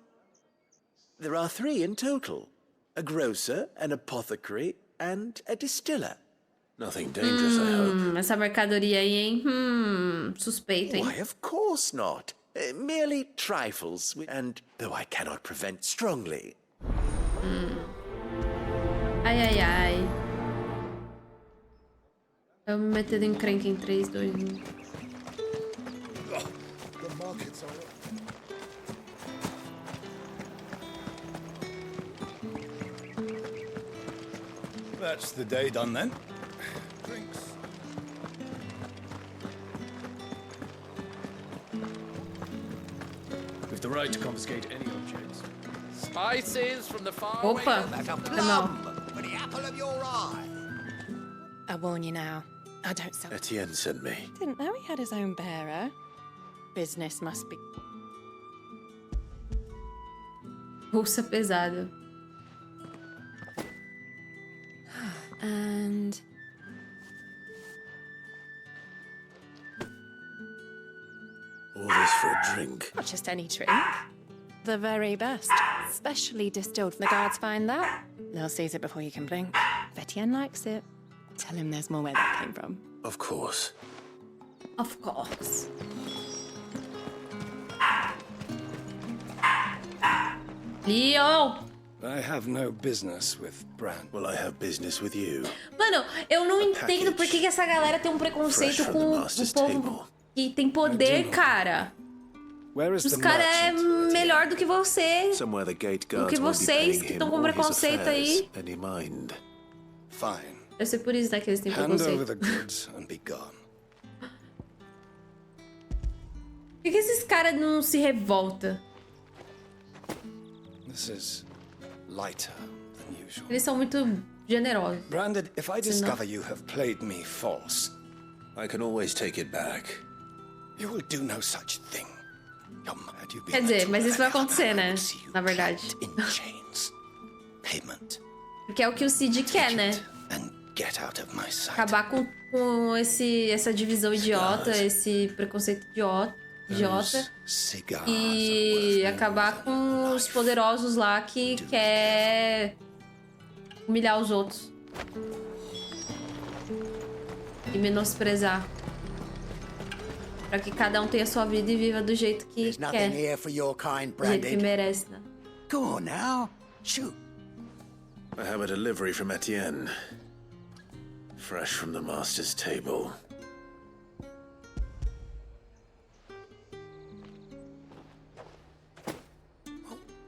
There are 3 in total. A grocer, an apothecary, and a distiller.
Nothing dangerous, I hope.
Essa mercadoria aí, hein? Suspeito, hein?
Why, of course not. Merely trifles, and though I cannot prevent strongly.
Ai, ai, ai. Eu me metendo em crenca em 3, 2, 1.
The markets are...
That's the day done then.
Drinks.
With the right to confiscate any objects.
Spices from the far
Opa, não.
For the apple of your eye.
I warn you now, I don't sell.
Etienne sent me.
Didn't know he had his own bearer. Business must be.
Bolsa pesada.
And
Orders for a drink.
not just any drink. The very best. Specially distilled from the guards find that. They'll seize it before you can blink. If Etienne likes it, tell him there's more where that came from.
Of course.
Of course. Leo!
I have no business with Brand.
Well, I have business with you.
Mano, eu não entendo por que essa galera tem um preconceito com o povo que tem poder, cara. Os caras é melhor do que você. Do que vocês que estão com preconceito aí.
Fine.
Eu sei por isso, né, que eles têm
Hand over
preconceito.
the goods and be gone.
Por que esses caras não se revoltam?
This is lighter than usual.
Eles são muito generosos.
Branded, if I discover you have played me false,
I can always take it back.
you will do no such thing.
Quer dizer, mas isso vai acontecer, né? Na verdade. Porque é o que o Cid quer, né?
Get out of my sight.
Acabar com essa divisão idiota, esse preconceito idiota. E acabar com os poderosos lá que quer humilhar os outros. E menosprezar. Pra que cada um tenha sua vida e viva do jeito que quer. Do jeito que merece, né?
Go on now. Shoot.
I have a delivery from Etienne. Fresh from the master's table.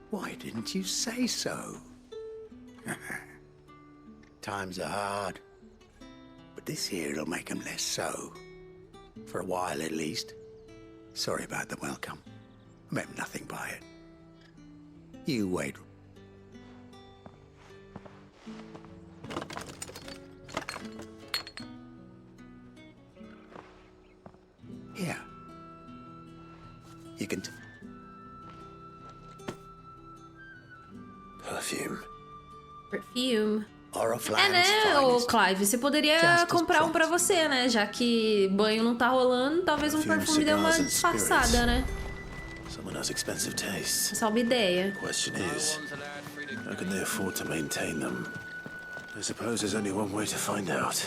Why didn't you say so? Times are hard. But this here'll make 'em less so. For a while, at least. Sorry about the welcome. I meant nothing by it. You wait. Here. You can...
Perfume.
Perfume.
Oriflamme's
Né, ô Clive? Você poderia comprar um pra você, né? Já que banho não tá rolando, talvez um perfume dê uma disfarçada, né?
Someone has expensive tastes.
Essa é uma ideia.
The question is, how can they afford to maintain them? I suppose there's only one way to find out.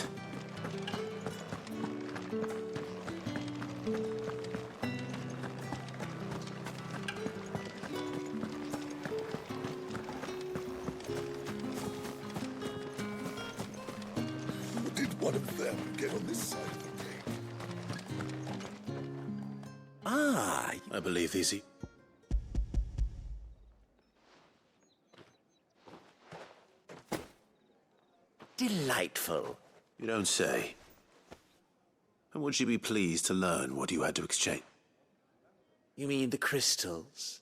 Did one of them get on this side of the cake?
Ah,
I believe these...
Delightful.
You don't say. And would you be pleased to learn what you had to exchange?
You mean the crystals?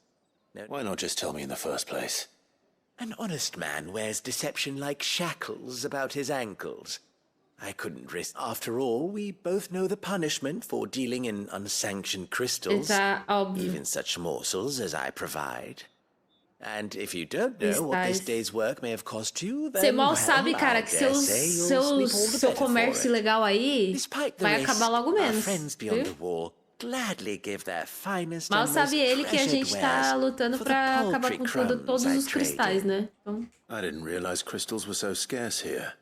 No.
Why not just tell me in the first place?
An honest man wears deception like shackles about his ankles. I couldn't risk. After all, we both know the punishment for dealing in unsanctioned crystals. Even such morsels as I provide. And if you don't know what this day's work may have cost you, then
Você mal sabe, cara, que seu comércio ilegal aí vai acabar logo menos. Mal sabe ele que a gente tá lutando pra acabar com todos os cristais, né? Então...
I didn't realize crystals were so scarce here.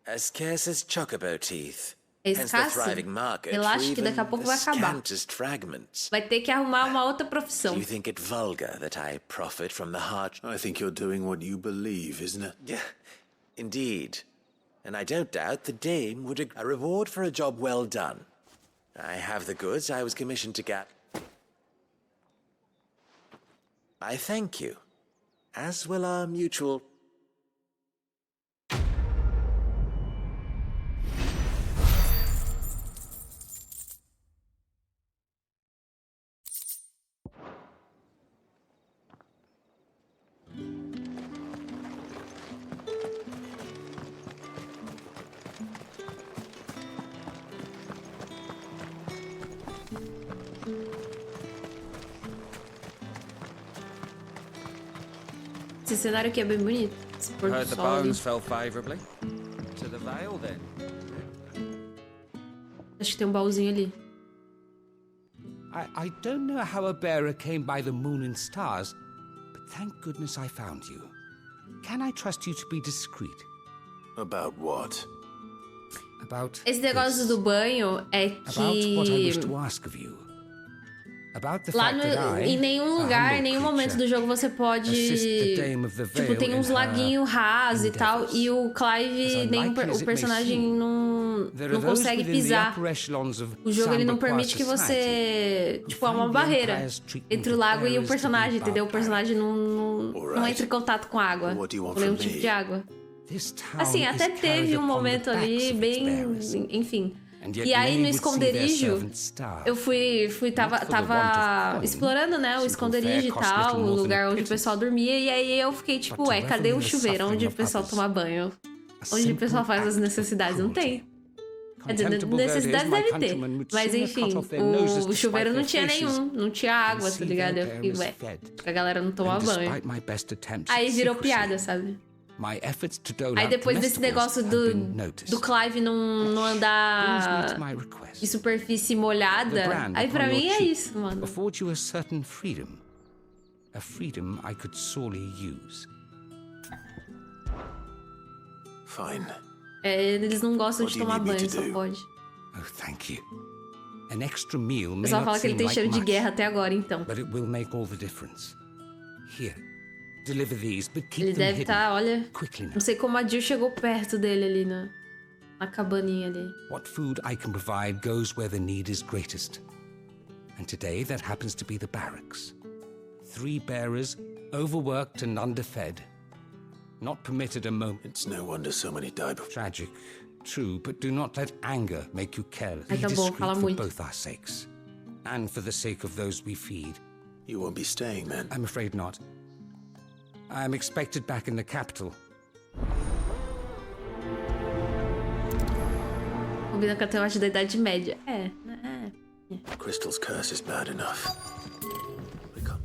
As scarce as chocobo teeth.
É
Hence the
escasso?
thriving market for
Relaxa que daqui a
even
pouco
the
vai acabar.
scantest fragments.
Vai ter que arrumar uma outra
Do
profissão.
you think it vulgar that I profit from the hard...
I think you're doing what you believe, isn't it?
Yeah, indeed. And I don't doubt the dame would a reward for a job well done. I have the goods I was commissioned to get. I thank you, as will our mutual...
Esse cenário aqui é bem bonito. Esse pôr do
Heard the
sol ali.
bones fell favorably to the Vale, then.
Acho que tem um baúzinho ali.
I don't know how a bearer came by the moon and stars, but thank goodness I found you. Can I trust you to be discreet?
About what?
About
Esse negócio do banho é
About what I wish
que
to ask of you. About the
lá
fact that I,
em nenhum
a
lugar, em
humble
nenhum momento do jogo você pode,
assist the Dame of the
tipo, tem
Vale
uns
in her
laguinhos rasos e tal, e o
As
Clive, nem
unlikely as
o
it
personagem
may seem,
não
there are those
consegue
within the
pisar.
upper echelons of
O jogo ele não
Sambaquara
permite que você, tipo, há uma
find the
barreira
Empire's treatment
entre o
of
lago e o
bearers to be
personagem, entendeu? O
barbaric.
personagem não entra em contato com a água,
What do you want
com nenhum
from
tipo
me?
de água.
This town
Assim,
is
até
carried
teve um
upon the
momento
backs
ali
of its
bem,
bearers.
enfim.
And yet
E aí
many
no
would see their
esconderijo,
servants starve.
eu tava explorando, né, o esconderijo e tal, o lugar onde o pessoal dormia, e aí eu fiquei tipo, ué, cadê o chuveiro? Onde o pessoal toma banho? Onde o pessoal faz as necessidades? Não tem. Quer dizer, necessidades deve ter. Mas enfim, o chuveiro não tinha nenhum, não tinha água, tá ligado? Eu fiquei, ué, a galera não toma banho. Aí virou piada, sabe? Aí depois desse negócio do Clive não andar de superfície molhada, aí pra mim é isso, mano.
Affords you a certain freedom. A freedom I could sorely use.
Fine.
É, eles não gostam
What
de
do you
tomar
need me
banho,
to
só
do?
pode.
Oh, thank you. An extra meal
O
may
pessoal
not
fala que ele
seem
tem
like
cheiro de
much,
guerra até agora, então.
but it will make all the difference. Here, deliver these, but keep
Ele
them
deve
hidden.
estar, olha,
Quickly now.
não sei como a Jill chegou perto dele ali na cabaninha ali.
What food I can provide goes where the need is greatest. And today that happens to be the barracks. 3 bearers, overworked and underfed. Not permitted a moment.
It's no wonder so many die before.
Tragic, true, but do not let anger make you careless.
Ai,
Be
tá bom,
discreet
fala
for
muito.
both our sakes. And for the sake of those we feed.
You won't be staying then?
I'm afraid not. I'm expected back in the capital.
Combina com a temática da Idade Média. É, né?
Crystal's curse is bad enough. We can't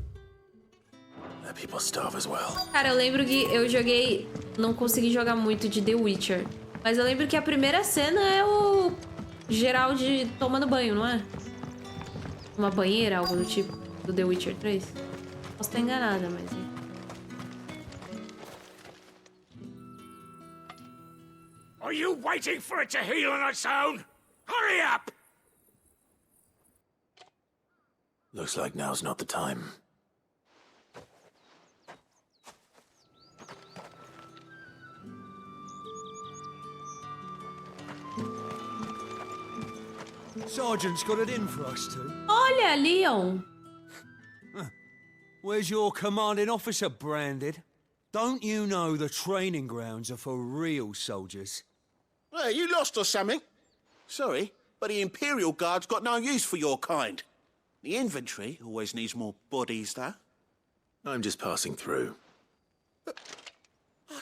let people starve as well.
Cara, eu lembro que eu joguei... Não consegui jogar muito de The Witcher. Mas eu lembro que a primeira cena é o geral de tomando banho, não é? Uma banheira, algo do tipo, do The Witcher 3. Posso estar enganada, mas...
Are you waiting for it to heal on its own? Hurry up!
Looks like now's not the time.
Sergeant's got it in for us two.
Olha, Leon!
Where's your commanding officer branded? Don't you know the training grounds are for real soldiers?
Hey, you lost or something? Sorry, but the Imperial Guard's got no use for your kind. The infantry always needs more bodies, though.
I'm just passing through.
I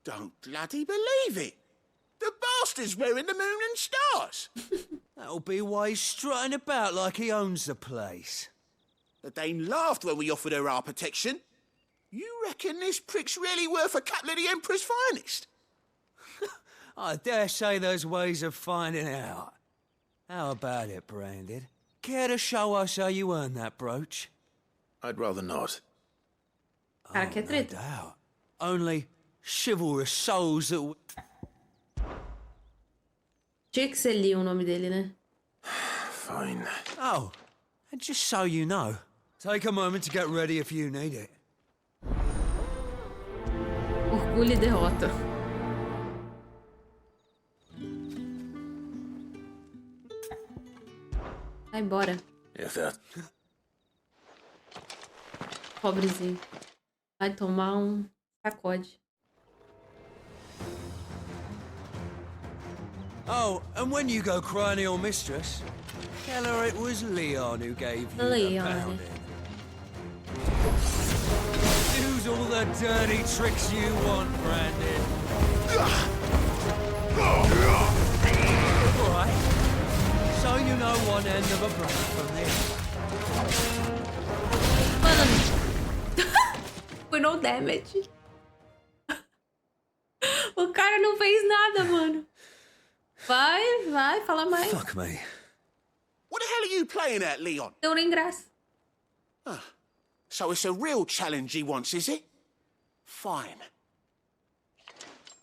don't bloody believe it. The bastard's wearing the moon and stars.
That'll be why he's strutting about like he owns the place.
The Dane laughed when we offered her our protection. You reckon this prick's really worth a couple of the Emperor's finest?
I dare say there's ways of finding out. How about it, Branded? Care to show us how you earned that brooch?
I'd rather not.
Cara, que
No
treta.
doubt. Only chivalrous souls that...
Tinha que ser Leon o nome dele, né?
Fine.
Oh, and just so you know, take a moment to get ready if you need it.
Orgulho e derrota. Vai embora.
If that...
Pobrezinho. Vai tomar um sacode.
Oh, and when you go crying to your mistress, tell her it was Leon who gave you the pounding. Use all the dirty tricks you want, Brandon. Alright. So you know one end of a brand from the other.
Foi no damage. O cara não fez nada, mano. Vai, fala mais.
Fuck me.
What the hell are you playing at, Leon?
Deu nem graça.
So it's a real challenge he wants, is it? Fine.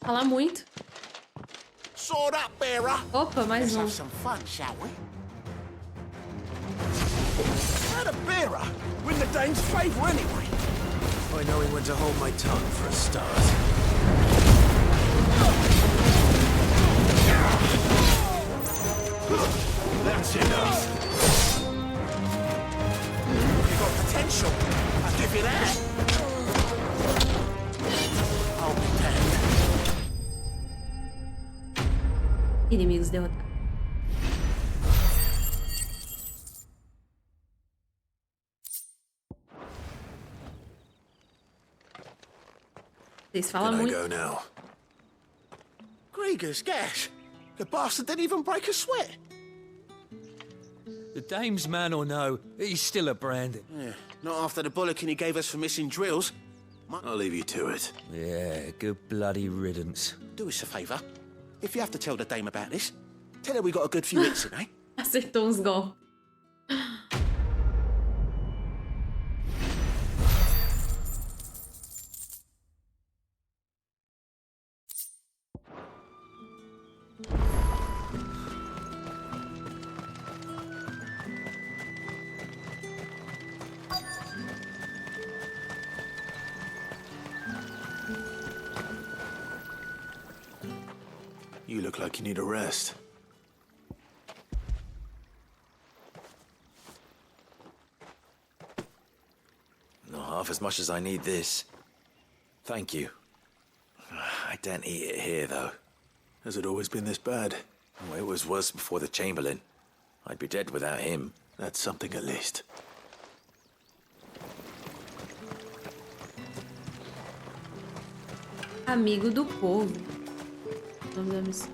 Fala muito.
Sword up, bearer.
Opa, mais
Let's
um.
have some fun, shall we? How the bearer win the dame's favour anyway?
By knowing when to hold my tongue for a start.
That's enough. You've got potential. I'll give you that. I'll be damned.
Inimigos derrotados. Vocês falam muito.
Can I go now?
Grieger's gas. The bastard didn't even break a sweat.
The dame's man or no, he's still a Brandon.
Yeah, not after the bollocking he gave us for missing drills.
I'll leave you to it.
Yeah, good bloody riddance.
Do us a favour. If you have to tell the dame about this, tell her we got a good few hits in, eh?
Acertou uns gols.
You look like you need a rest.
Not half as much as I need this. Thank you. I daren't eat it here, though.
Has it always been this bad?
Oh, it was worse before the Chamberlain. I'd be dead without him.
That's something at least.
Amigo do povo. O nome da missão.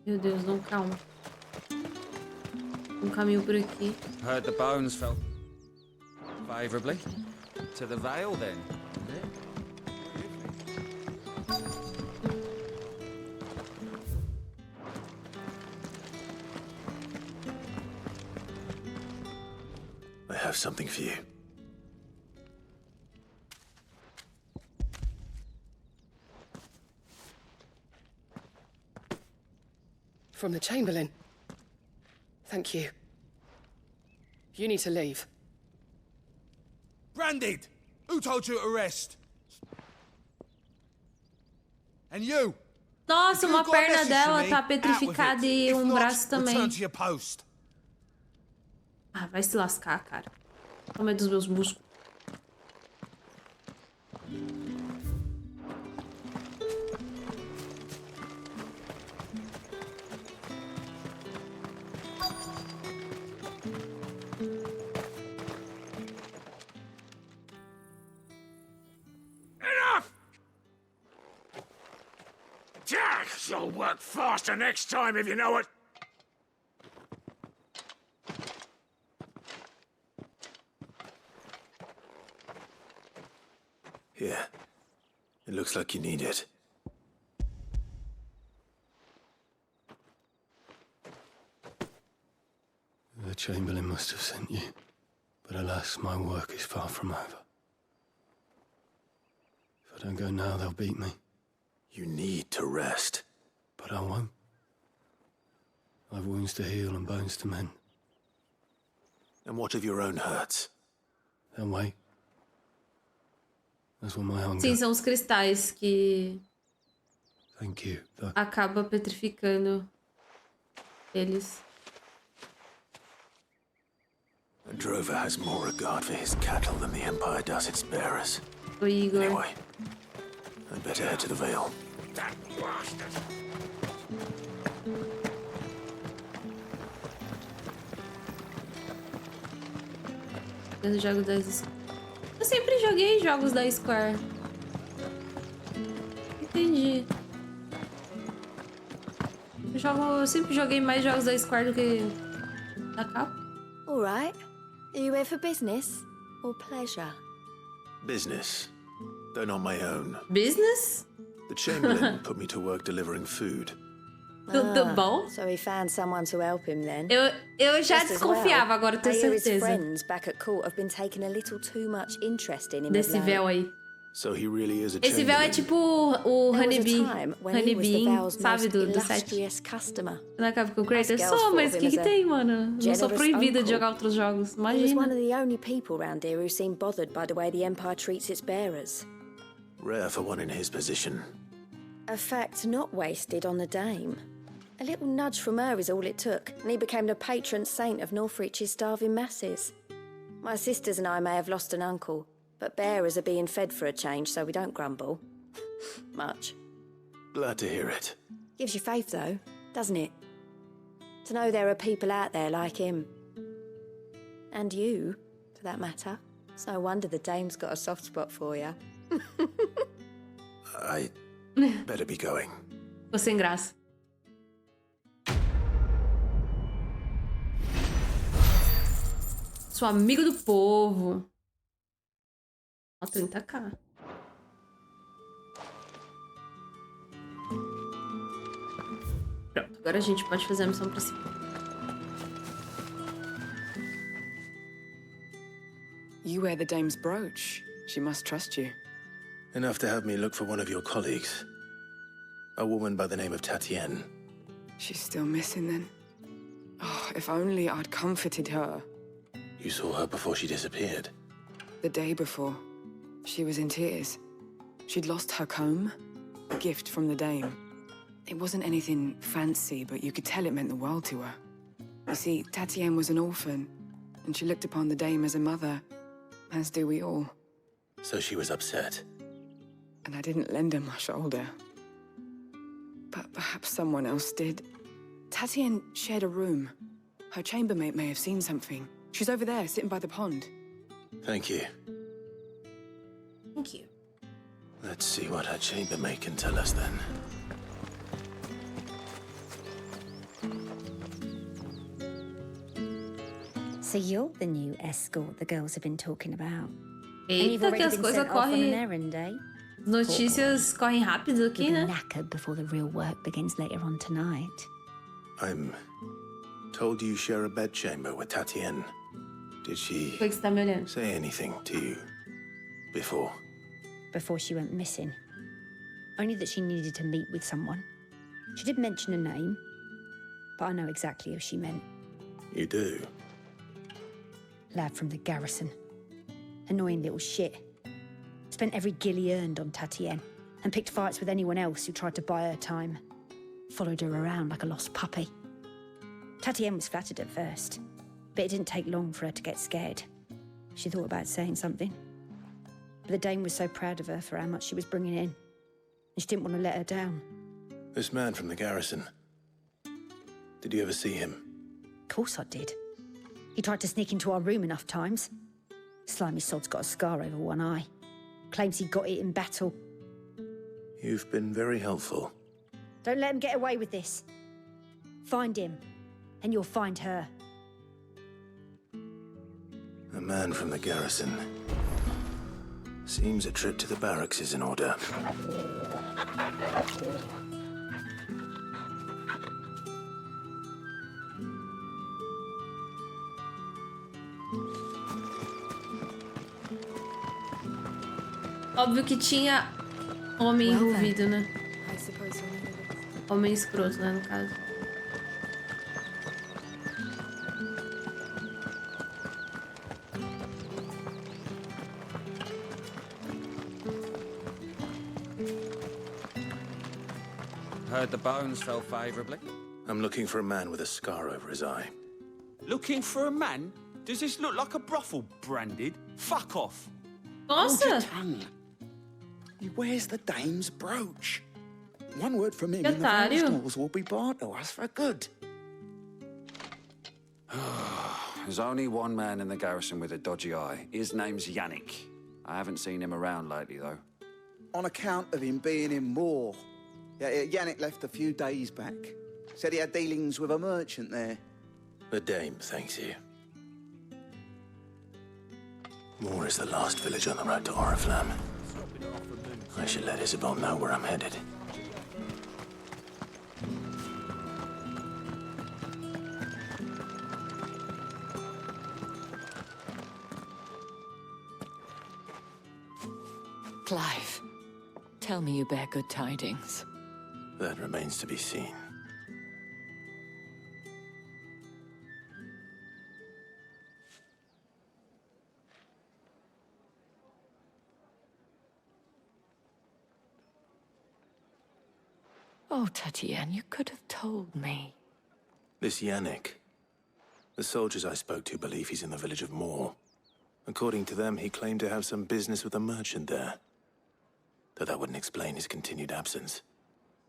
Meu Deus, não, calma. Um caminho por aqui.
Heard the bones fell favorably to the Vale, then.
I have something for you.
From the Chamberlain. Thank you. You need to leave.
Branded! Who told you to rest? And you?
Nossa, uma perna dela tá petrificada e um braço também. Ah, vai se lascar, cara. Toma dos meus músculos.
Jack, you'll work faster next time if you know it.
Here. It looks like you need it.
The Chamberlain must have sent you. But alas, my work is far from over. If I don't go now, they'll beat me.
You need to rest.
But I won't. I've wounds to heal and bones to mend.
And what of your own hurts?
They'll wait. That's what my hunger.
Sim, são os cristais que
Thank you.
acaba petrificando eles.
A drover has more regard for his cattle than the Empire does its bearers.
O Igor.
Anyway, I'd better head to the Vale.
That bastard!
Eu jogo das... Eu sempre joguei jogos da Square. Entendi. Eu sempre joguei mais jogos da Square do que da Capcom.
All right. Are you here for business or pleasure?
Business, though not my own.
Business?
The Chamberlain put me to work delivering food.
Tudo bom?
So he found someone to help him then.
Eu já desconfiava, agora tenho
I hear his
certeza.
friends back at court have been taking a little too much interest in him.
Desse véu aí.
So he really is a
Esse véu é tipo o Honeybee, sabe, do set. Não acaba com o Kratos? Eu sou, mas o que tem, mano? Não sou proibida de jogar outros jogos,
He was one
imagina.
of the only people around here who seem bothered by the way the Empire treats its bearers.
Rare for one in his position.
A fact not wasted on the Dame. A little nudge from her is all it took, and he became the patron saint of Northreach's starving masses. My sisters and I may have lost an uncle, but bearers are being fed for a change, so we don't grumble. Much.
Glad to hear it.
Gives you faith, though, doesn't it? To know there are people out there like him. And you, for that matter. It's no wonder the Dame's got a soft spot for you.
I better be going.
Tô sem graça. Sou amigo do povo. Ó, 30k. Pronto, agora a gente pode fazer a missão principal.
You wear the Dame's brooch. She must trust you.
Enough to have me look for one of your colleagues. A woman by the name of Tatienne.
She's still missing then. Oh, if only I'd comforted her.
You saw her before she disappeared.
The day before, she was in tears. She'd lost her comb, a gift from the Dame. It wasn't anything fancy, but you could tell it meant the world to her. You see, Tatienne was an orphan, and she looked upon the Dame as a mother, as do we all.
So she was upset.
And I didn't lend her my shoulder. But perhaps someone else did. Tatienne shared a room. Her chambermaid may have seen something. She's over there, sitting by the pond.
Thank you.
Thank you.
Let's see what her chambermaid can tell us then.
So you're the new escort the girls have been talking about.
Eita, que as coisas correm. Notícias correm rápido aqui, né?
Knackered before the real work begins later on tonight.
I'm told you share a bedchamber with Tatienne. Did she
Foi que você tá me olhando.
say anything to you before?
Before she went missing. Only that she needed to meet with someone. She did mention a name, but I know exactly who she meant.
You do?
Lad from the garrison. Annoying little shit. Spent every guil he earned on Tatienne, and picked fights with anyone else who tried to buy her time. Followed her around like a lost puppy. Tatienne was flattered at first, but it didn't take long for her to get scared. She thought about saying something. But the Dame was so proud of her for how much she was bringing in, and she didn't want to let her down.
This man from the garrison. Did you ever see him?
Of course I did. He tried to sneak into our room enough times. Slimy sod's got a scar over one eye. Claims he got it in battle.
You've been very helpful.
Don't let him get away with this. Find him, and you'll find her.
A man from the garrison. Seems a trip to the barracks is in order.
Óbvio que tinha homem envolvido, né? Homem escroto, né, no caso.
Heard the bones fell favorably.
I'm looking for a man with a scar over his eye.
Looking for a man? Does this look like a brothel, Branded? Fuck off.
Hold your tongue. He wears the dame's brooch. One word from him and the Valstalls will be barred to us for good.
There's only one man in the garrison with a dodgy eye. His name's Yannick. I haven't seen him around lately, though.
On account of him being in war. Yeah, Yannick left a few days back. Said he had dealings with a merchant there.
The dame thanks you. Moor is the last village on the road to Oriflamme. I should let Isabel know where I'm headed.
Clive, tell me you bear good tidings.
That remains to be seen.
Oh, Tatien, you could have told me.
This Yannick. The soldiers I spoke to believe he's in the village of Moor. According to them, he claimed to have some business with a merchant there. Though that wouldn't explain his continued absence.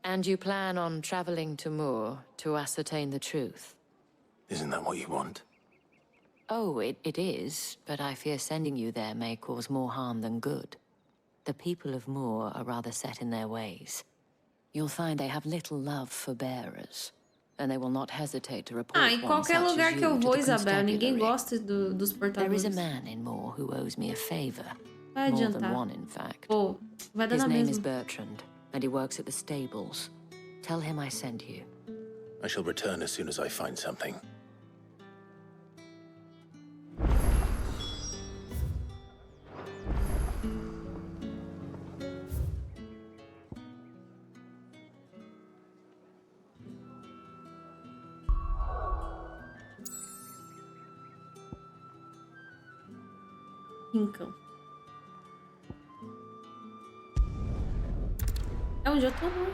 And you plan on traveling to Moor to ascertain the truth?
Isn't that what you want?
Oh, it is, but I fear sending you there may cause more harm than good. The people of Moor are rather set in their ways. You'll find they have little love for bearers, and they will not hesitate to report
em qualquer lugar que eu vou, Isabel, ninguém gosta dos portadores.
There is a man in Moor who owes me a favor.
Vai
More
adiantar.
than one, in fact.
Pô, vai dar
His
na
name
mesma.
is Bertrand, and he works at the stables. Tell him I sent you.
I shall return as soon as I find something.
Rincão. É onde eu tô, não?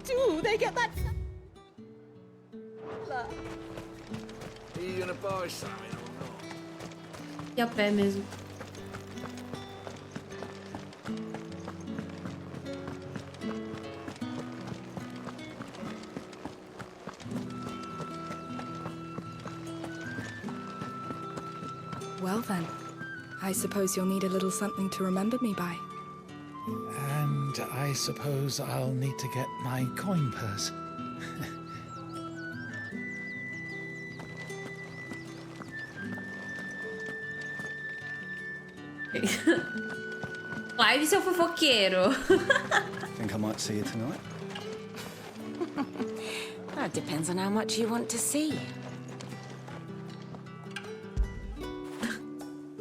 Do they get that?
Are you gonna buy something or not?
E a pé mesmo.
Well then, I suppose you'll need a little something to remember me by.
And I suppose I'll need to get my coin purse.
Clive, seu fofoqueiro.
Think I might see you tonight?
That depends on how much you want to see.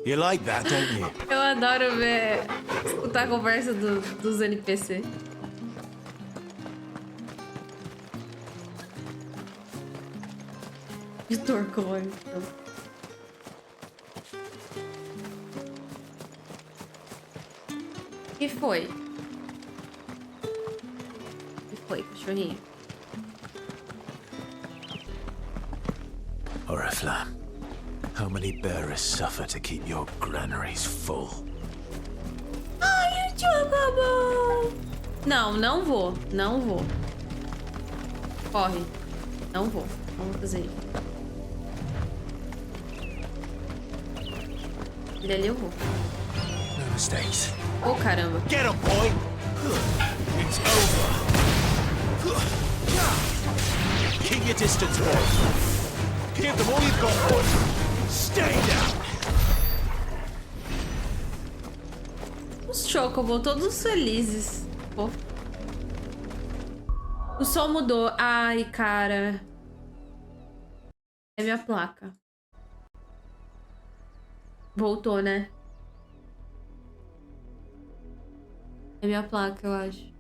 You like that, don't you?
Eu adoro escutar a conversa dos NPC. Vitor Cohen. O que foi? O que foi, cachorrinho?
Oriflamme, how many bearers suffer to keep your granaries full?
Ai, o Chocobo! Não, não vou. Não vou. Corre. Não vou. Vamos fazer isso. Ele ali eu vou.
No mistakes.
Oh, caramba.
Get him, boy! It's over! Keep your distance, boy! Give them all you've got, boy! Stay down!
Os Chocobo, todos felizes. Pô. O som mudou. Ai, cara. É minha placa. Voltou, né? É minha placa, eu acho.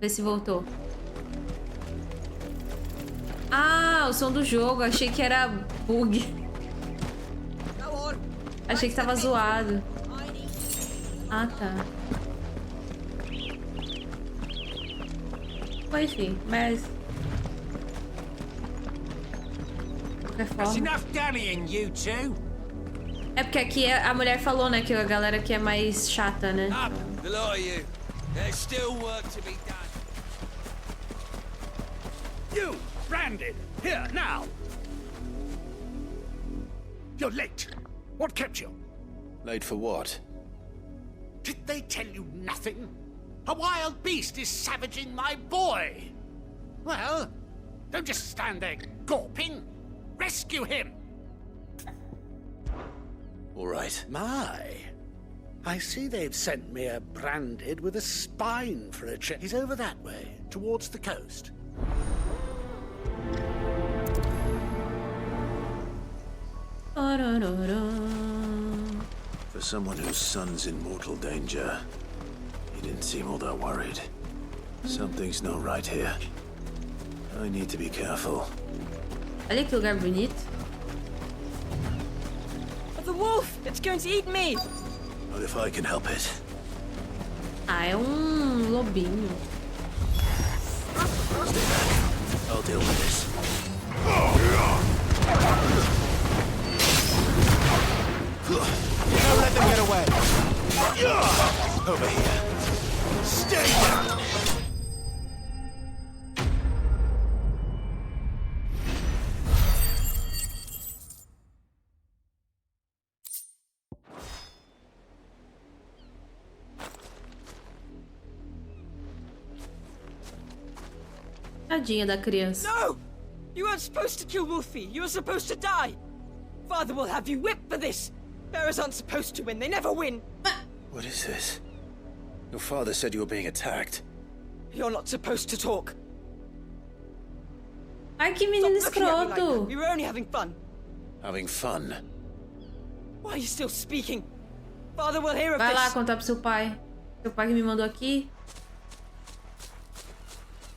Vê se voltou. Ah, o som do jogo. Achei que era bug. Achei que tava zoado. Ah, tá. Bom, enfim, mas... De qualquer forma... É porque aqui a mulher falou, né, que a galera aqui é mais chata, né?
Below you. There's still work to be done.
You, Branded, here, now! You're late. What kept you?
Late for what?
Did they tell you nothing? A wild beast is savaging my boy. Well, don't just stand there gawping. Rescue him.
All right.
My. I see they've sent me a Branded with a spine for a check. He's over that way, towards the coast.
For someone whose son's in mortal danger, he didn't seem all that worried. Something's not right here. I need to be careful.
Olha que lugar bonito.
The wolf! It's going to eat me!
Not if I can help it.
Ah, é lobinho.
Stay back. I'll deal with this.
Don't let them get away.
Over here.
Stay down.
Tadinha da criança.
No! You weren't supposed to kill Wolfie. You were supposed to die. Father will have you whipped for this. Bearers aren't supposed to win. They never win.
What is this? Your father said you were being attacked.
You're not supposed to talk.
Ai, que menino escroto.
We were only having fun.
Having fun?
Why are you still speaking? Father will hear of
Vai
this.
lá contar pro seu pai. Seu pai que me mandou aqui.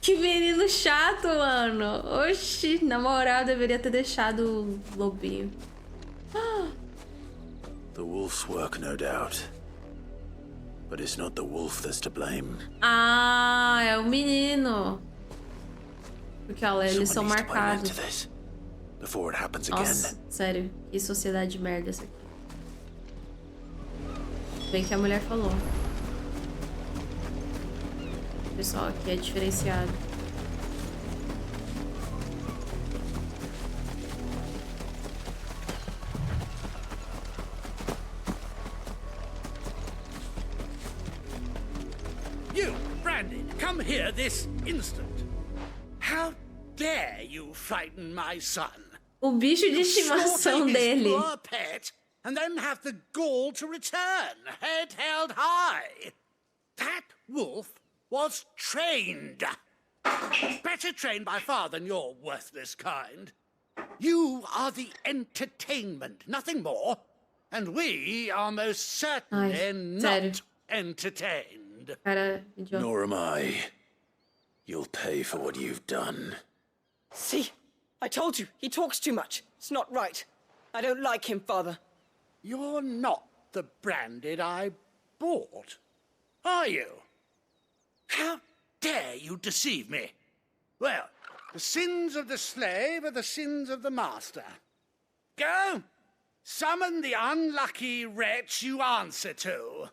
Que menino chato, mano. Oxi, na moral, eu deveria ter deixado o lobinho.
The wolf's work, no doubt. But it's not the wolf that's to blame.
Ah, é o menino. Porque, olha, eles são marcados.
Before it happens again.
Nossa, sério. Que sociedade de merda essa aqui. Bem que a mulher falou. O pessoal aqui é diferenciado.
You, Branded, come here this instant. How dare you frighten my son?
O bicho de estimação dele.
Poor pet, and then have the gall to return, head held high. That wolf was trained. Better trained by far than your worthless kind. You are the entertainment, nothing more. And we are most certainly not entertained.
Nor am I. You'll pay for what you've done.
See? I told you, he talks too much. It's not right. I don't like him, Father.
You're not the Branded I bought, are you? How dare you deceive me? Well, the sins of the slave are the sins of the master. Go, summon the unlucky wretch you answer to.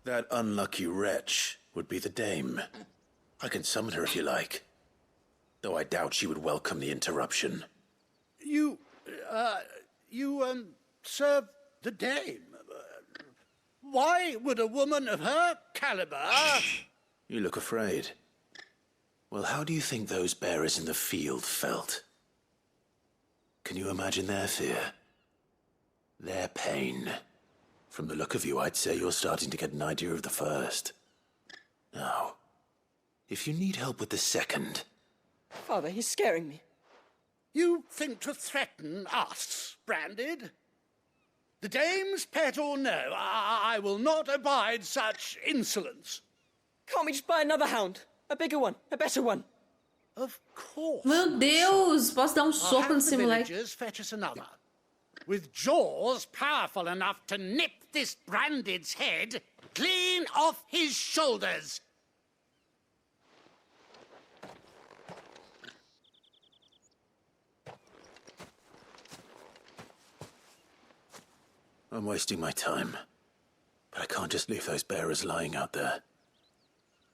That unlucky wretch would be the dame. I can summon her if you like. Though I doubt she would welcome the interruption.
You serve the dame. Why would a woman of her caliber...
You look afraid. Well, how do you think those bearers in the field felt? Can you imagine their fear? Their pain? From the look of you, I'd say you're starting to get an idea of the first. Now,
If you need help with the second...
Father, he's scaring me.
You think to threaten us, Branded? The dame's pet or no, I will not abide such insolence.
Can't we just buy another hound? A bigger one, a better one.
Of course.
Meu Deus, posso dar soco
I'll have
nesse
the
moleque.
villagers fetch us another. With jaws powerful enough to nip this Branded's head clean off his shoulders.
I'm wasting my time. But I can't just leave those bearers lying out there.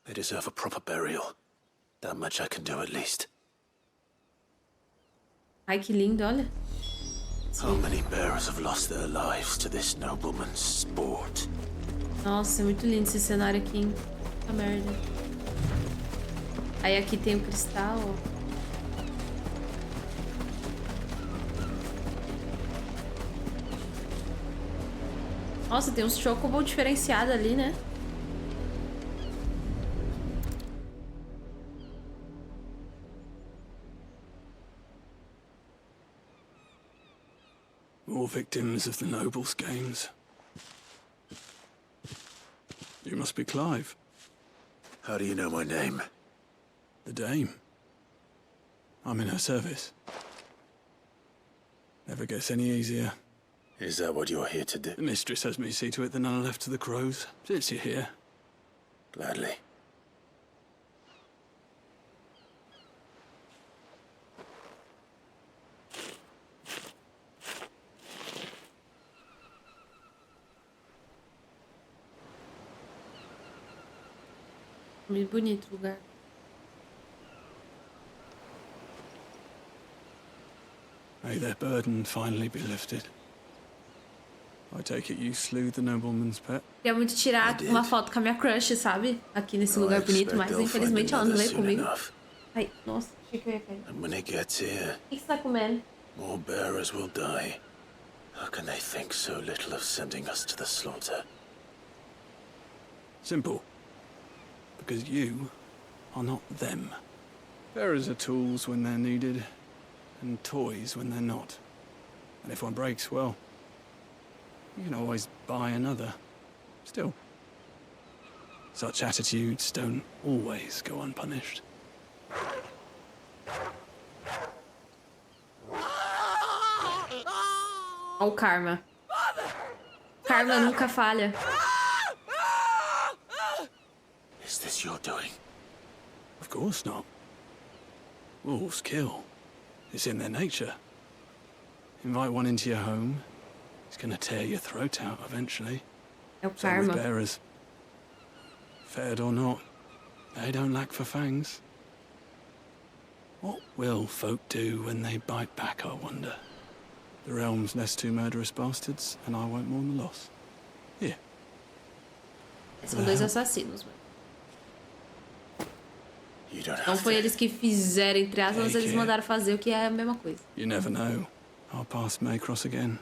They deserve a proper burial. That much I can do at least.
Ai, que lindo, olha.
How many bearers have lost their lives to this nobleman's sport?
Nossa, é muito lindo esse cenário aqui, hein? Puta merda. Aí aqui tem o cristal, ó. Nossa, tem uns chocobo diferenciados ali, né?
More victims of the nobles' games. You must be Clive.
How do you know my name?
The Dame. I'm in her service. Never gets any easier.
Is that what you're here to do?
The mistress has me see to it that none are left to the crows, since you're here.
Gladly.
Muito bonito o lugar.
May their burden finally be lifted. I take it you slew the nobleman's pet?
Queria muito tirar uma foto com a minha crush, sabe? Aqui nesse lugar bonito, mas infelizmente ela não veio comigo. Ai, nossa, achei que eu ia cair.
And when it gets here,
O que você tá comendo?
more bearers will die. How can they think so little of sending us to the slaughter?
Simple. Because you are not them. Bearers are tools when they're needed, and toys when they're not. And if one breaks, well, you can always buy another. Still, such attitudes don't always go unpunished.
Ó o karma. Karma nunca falha.
Is this your doing?
Of course not. Wolves kill. It's in their nature. Invite one into your home, he's gonna tear your throat out eventually.
É o
Same with
karma.
bearers. Fed or not, they don't lack for fangs. What will folk do when they bite back, I wonder? The realm's less two murderous bastards, and I won't mourn the loss. Here.
São dois assassinos, mano.
You don't
Não
have
foi
to.
eles que fizeram, entre aspas, mas eles mandaram fazer o que é a mesma coisa.
You never know. Our paths may cross again.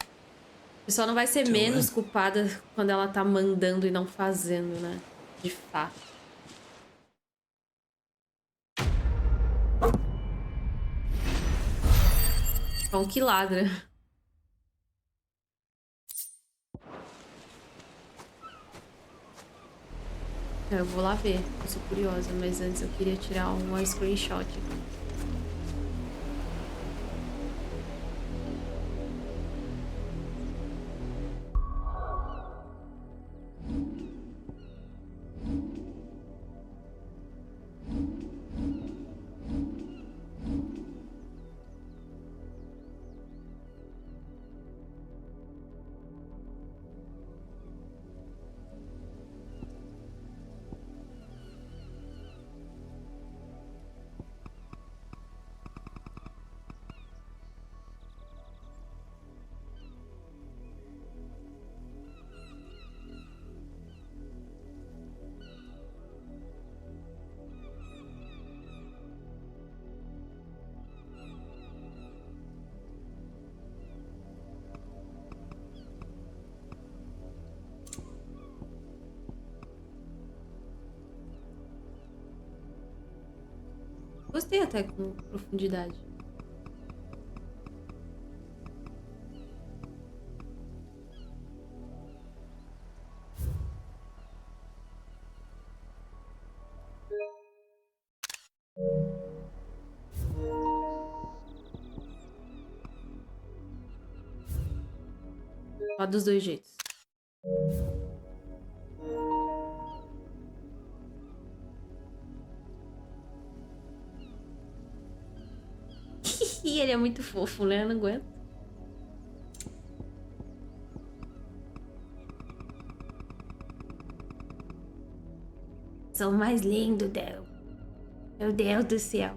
A pessoa não vai ser menos culpada quando ela tá mandando e não fazendo, né? De fato. Cão que ladra. Eu vou lá ver, eu sou curiosa, mas antes eu queria tirar um screenshot aqui. Gostei até com profundidade. Ó, dos dois jeitos. Ele é muito fofo, né? Eu não aguento. São mais lindo, Del. Meu Deus do céu.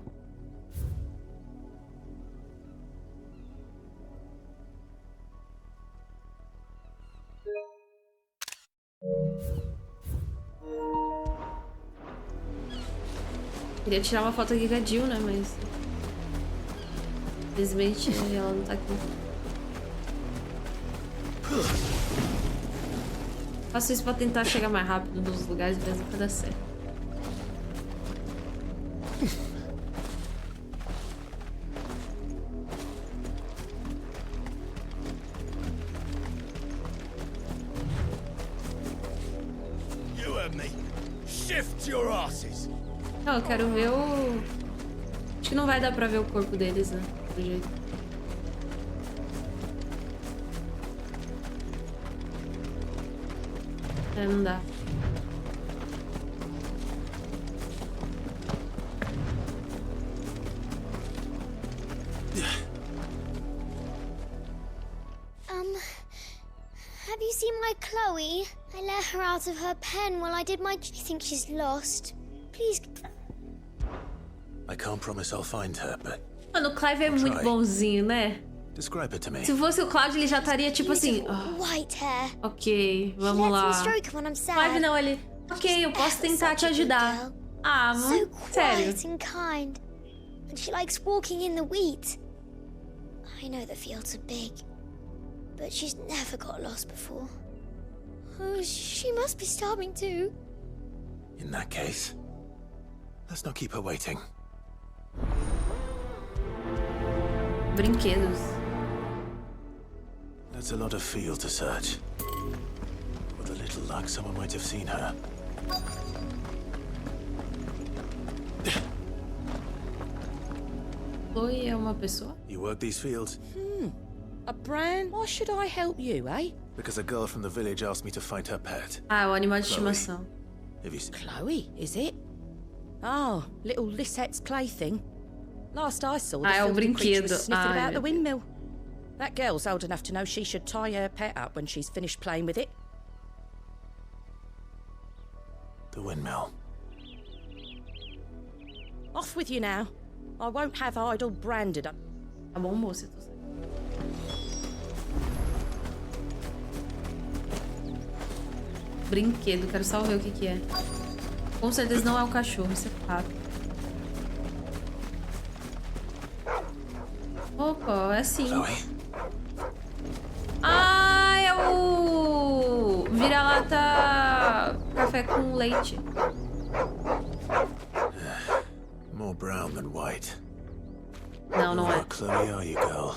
Queria tirar uma foto aqui com a Jill, né? Mas... infelizmente, ela não tá aqui. Faço isso pra tentar chegar mais rápido nos lugares, mas nunca dá certo.
You and me. Shift your asses.
Não, eu quero ver o... acho que não vai dar pra ver o corpo deles, né? Do jeito. É, não dá.
Have you seen my Chloe? I let her out of her pen while I did my... I think she's lost. Please...
I can't promise I'll find her, but...
Mano, o Clive é muito bonzinho, né?
Describe it to me.
Se fosse o Cloud, ele já estaria tipo assim...
White hair.
Ok, vamos lá. Clive não, ele... Ok, eu posso tentar te ajudar. Ah, mano, sério.
And kind. And she likes walking in the wheat. I know the fields are big, but she's never got lost before. Oh, she must be starving too.
In that case, let's not keep her waiting.
Brinquedos.
That's a lot of field to search. With a little luck, someone might have seen her.
Chloe é uma pessoa?
You work these fields?
A brand? Why should I help you, eh?
Because a girl from the village asked me to find her pet.
Ah, o animal de estimação.
Have you seen...
Chloe, is it? Oh, little Lisette's plaything. Last I saw, the
é o
filthy creature
brinquedo.
was sniffing about the windmill. That girl's old enough to know she should tie her pet up when she's finished playing with it.
The windmill.
Off with you now. I won't have idle branded.
Tá bom, moça. Brinquedo, quero só ver o que que é. Com certeza não é o cachorro, isso é fato. Opa, é assim. Ah, é o... vira-lata café com leite.
More brown than white.
Não, não é.
Chloe, are you, girl?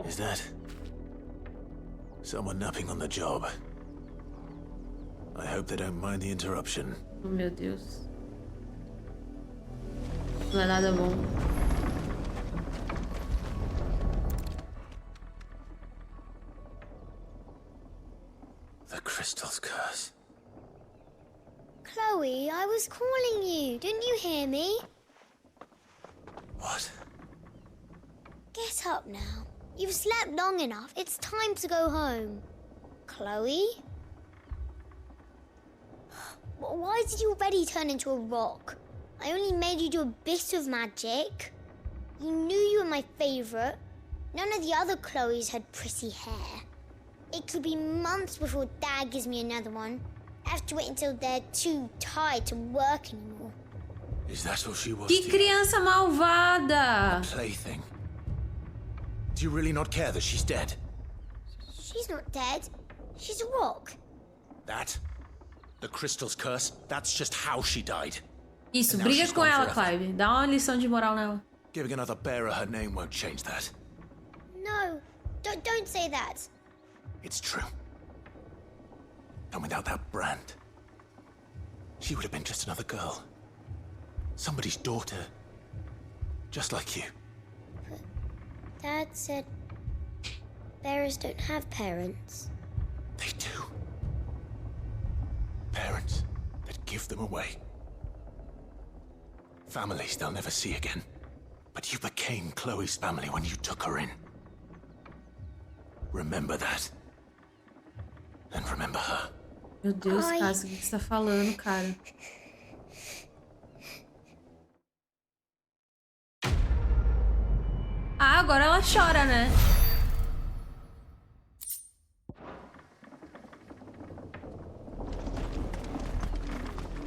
Is that someone napping on the job? I hope they don't mind the interruption.
Oh, meu Deus. Não é nada bom.
The crystal's curse.
Chloe, I was calling you. Didn't you hear me?
What?
Get up now. You've slept long enough. It's time to go home. Chloe? Why did you already turn into a rock? I only made you do a bit of magic. You knew you were my favorite. None of the other Chloes had pretty hair. It could be months before Dad gives me another one. I have to wait until they're too tired to work anymore.
Is that what she was?
Que criança malvada!
A plaything. Do you really not care that she's dead?
She's not dead. She's a rock.
That
The crystal's curse, that's just how she died.
Isso,
And now
briga
she's
com
gone
ela,
forever.
Clive. Dá uma lição de moral nela.
Giving another bearer her name won't change that.
No, don't say that.
It's true. And without that brand, she would have been just another girl. Somebody's daughter. Just like you.
Dad said bearers don't have parents.
They do. Parents that give them away. Families they'll never see again. But you became Chloe's family when you took her in. Remember that. And remember her.
Meu Deus,
Ai.
Casca, o que você tá falando, cara? Ah, agora ela chora, né?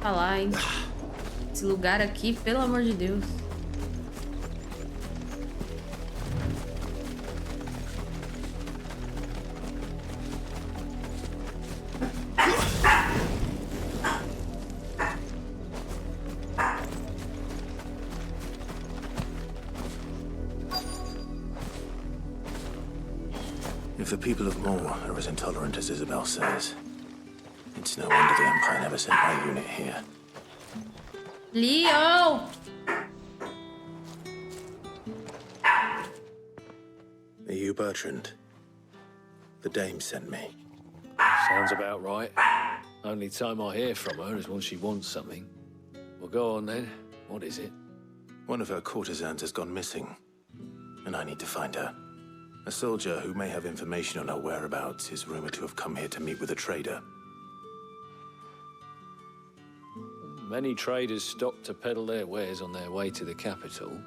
Tá lá, hein? Esse lugar aqui, pelo amor de Deus.
If the people of Moor are as intolerant as Isabel says, it's no wonder the Empire never sent my unit here.
Leo!
Are you Bertrand? The dame sent me.
Sounds about right. Only time I hear from her is when she wants something. Well, go on then. What is it?
One of her courtesans has gone missing, and I need to find her. A soldier who may have information on her whereabouts is rumored to have come here to meet with a trader.
Many traders stop to peddle their wares on their way to the capital,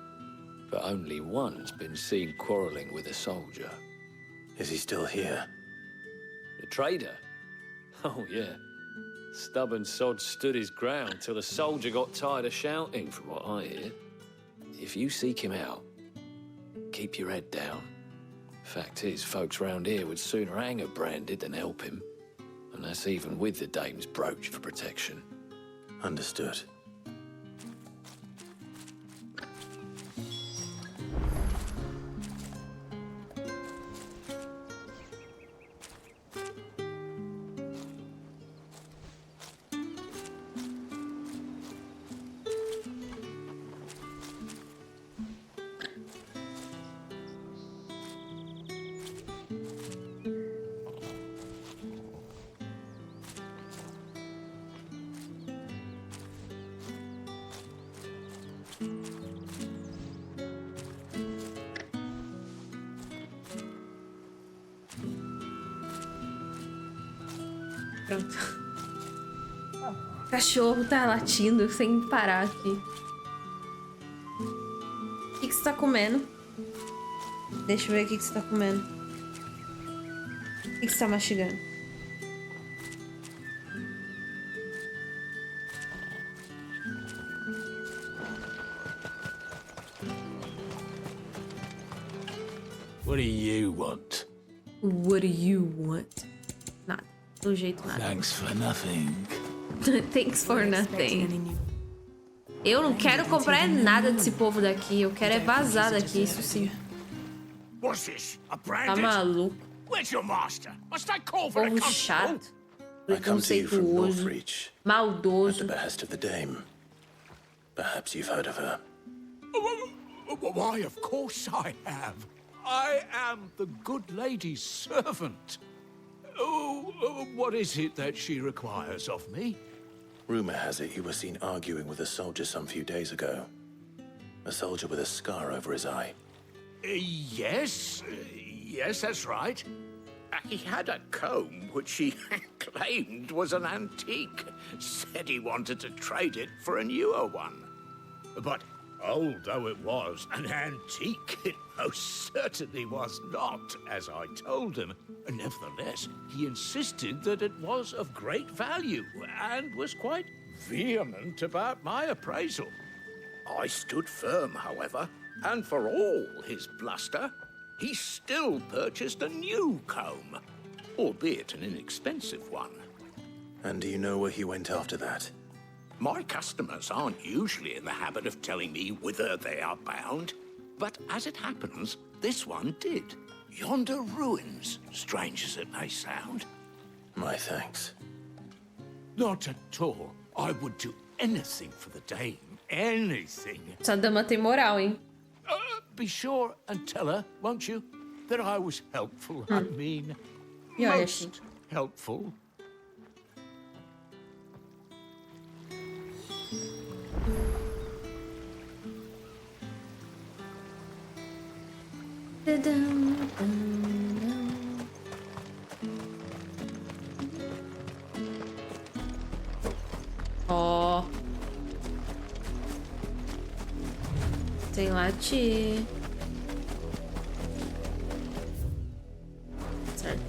but only one's been seen quarreling with a soldier.
Is he still here?
The trader? Oh, yeah. Stubborn sod stood his ground till the soldier got tired of shouting, from what I hear. If you seek him out, keep your head down. Fact is, folks round here would sooner hang a branded than help him. And that's even with the dame's brooch for protection.
Understood.
Pronto. O cachorro tá latindo sem parar aqui. O que você tá comendo? Deixa eu ver o que você tá comendo. O que você tá mastigando?
What do you want?
What do you want? Nada. Do jeito nada.
Thanks for nothing.
Thanks for nothing. Eu não quero comprar nada desse povo daqui. Eu quero é vazar daqui, isso sim.
What's this? A
Tá
branded?
maluco.
Where's your master? Must I call for a
Povo
constable?
chato.
I come to you from
Preconceituoso.
Northreach, at
Maldoso.
the behest of the dame. Perhaps you've heard of her.
Why, of course I have. I am the good lady's servant. Oh, what is it that she requires of me?
Rumor has it you were seen arguing with a soldier some few days ago. A soldier with a scar over his eye.
Yes, that's right. He had a comb which he claimed was an antique. Said he wanted to trade it for a newer one. But old though it was, an antique it most certainly was not, as I told him. Nevertheless, he insisted that it was of great value and was quite vehement about my appraisal. I stood firm, however, and for all his bluster, he still purchased a new comb, albeit an inexpensive one.
And do you know where he went after that?
My customers aren't usually in the habit of telling me whither they are bound. But as it happens, this one did. Yonder ruins, strange as it may sound.
My thanks.
Not at all. I would do anything for the dame. Anything.
Essa dama tem moral, hein?
Be sure and tell her, won't you, that I was helpful. I mean, most helpful.
Ó. Tem latir. Certo.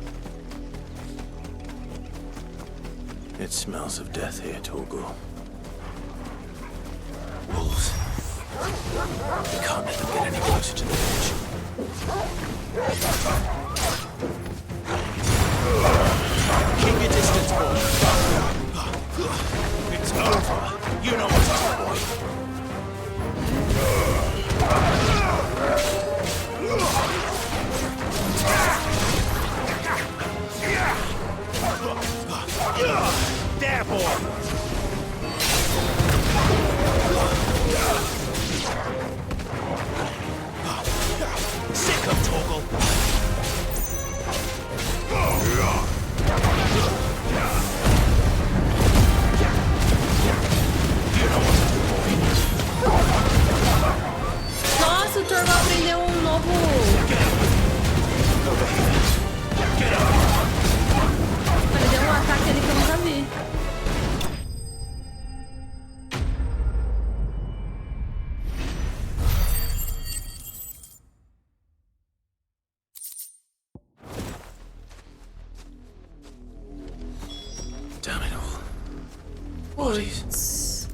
It smells of death here, Torgal. Wolves. We can't let them get any closer to the village.
Keep your distance, boy. It's over. You know what's up, boy. There, boy. Sick of Torgal.
Nossa, o Torgal aprendeu novo. Ele deu ataque ali que eu nunca vi.
Damn it all.
Putz.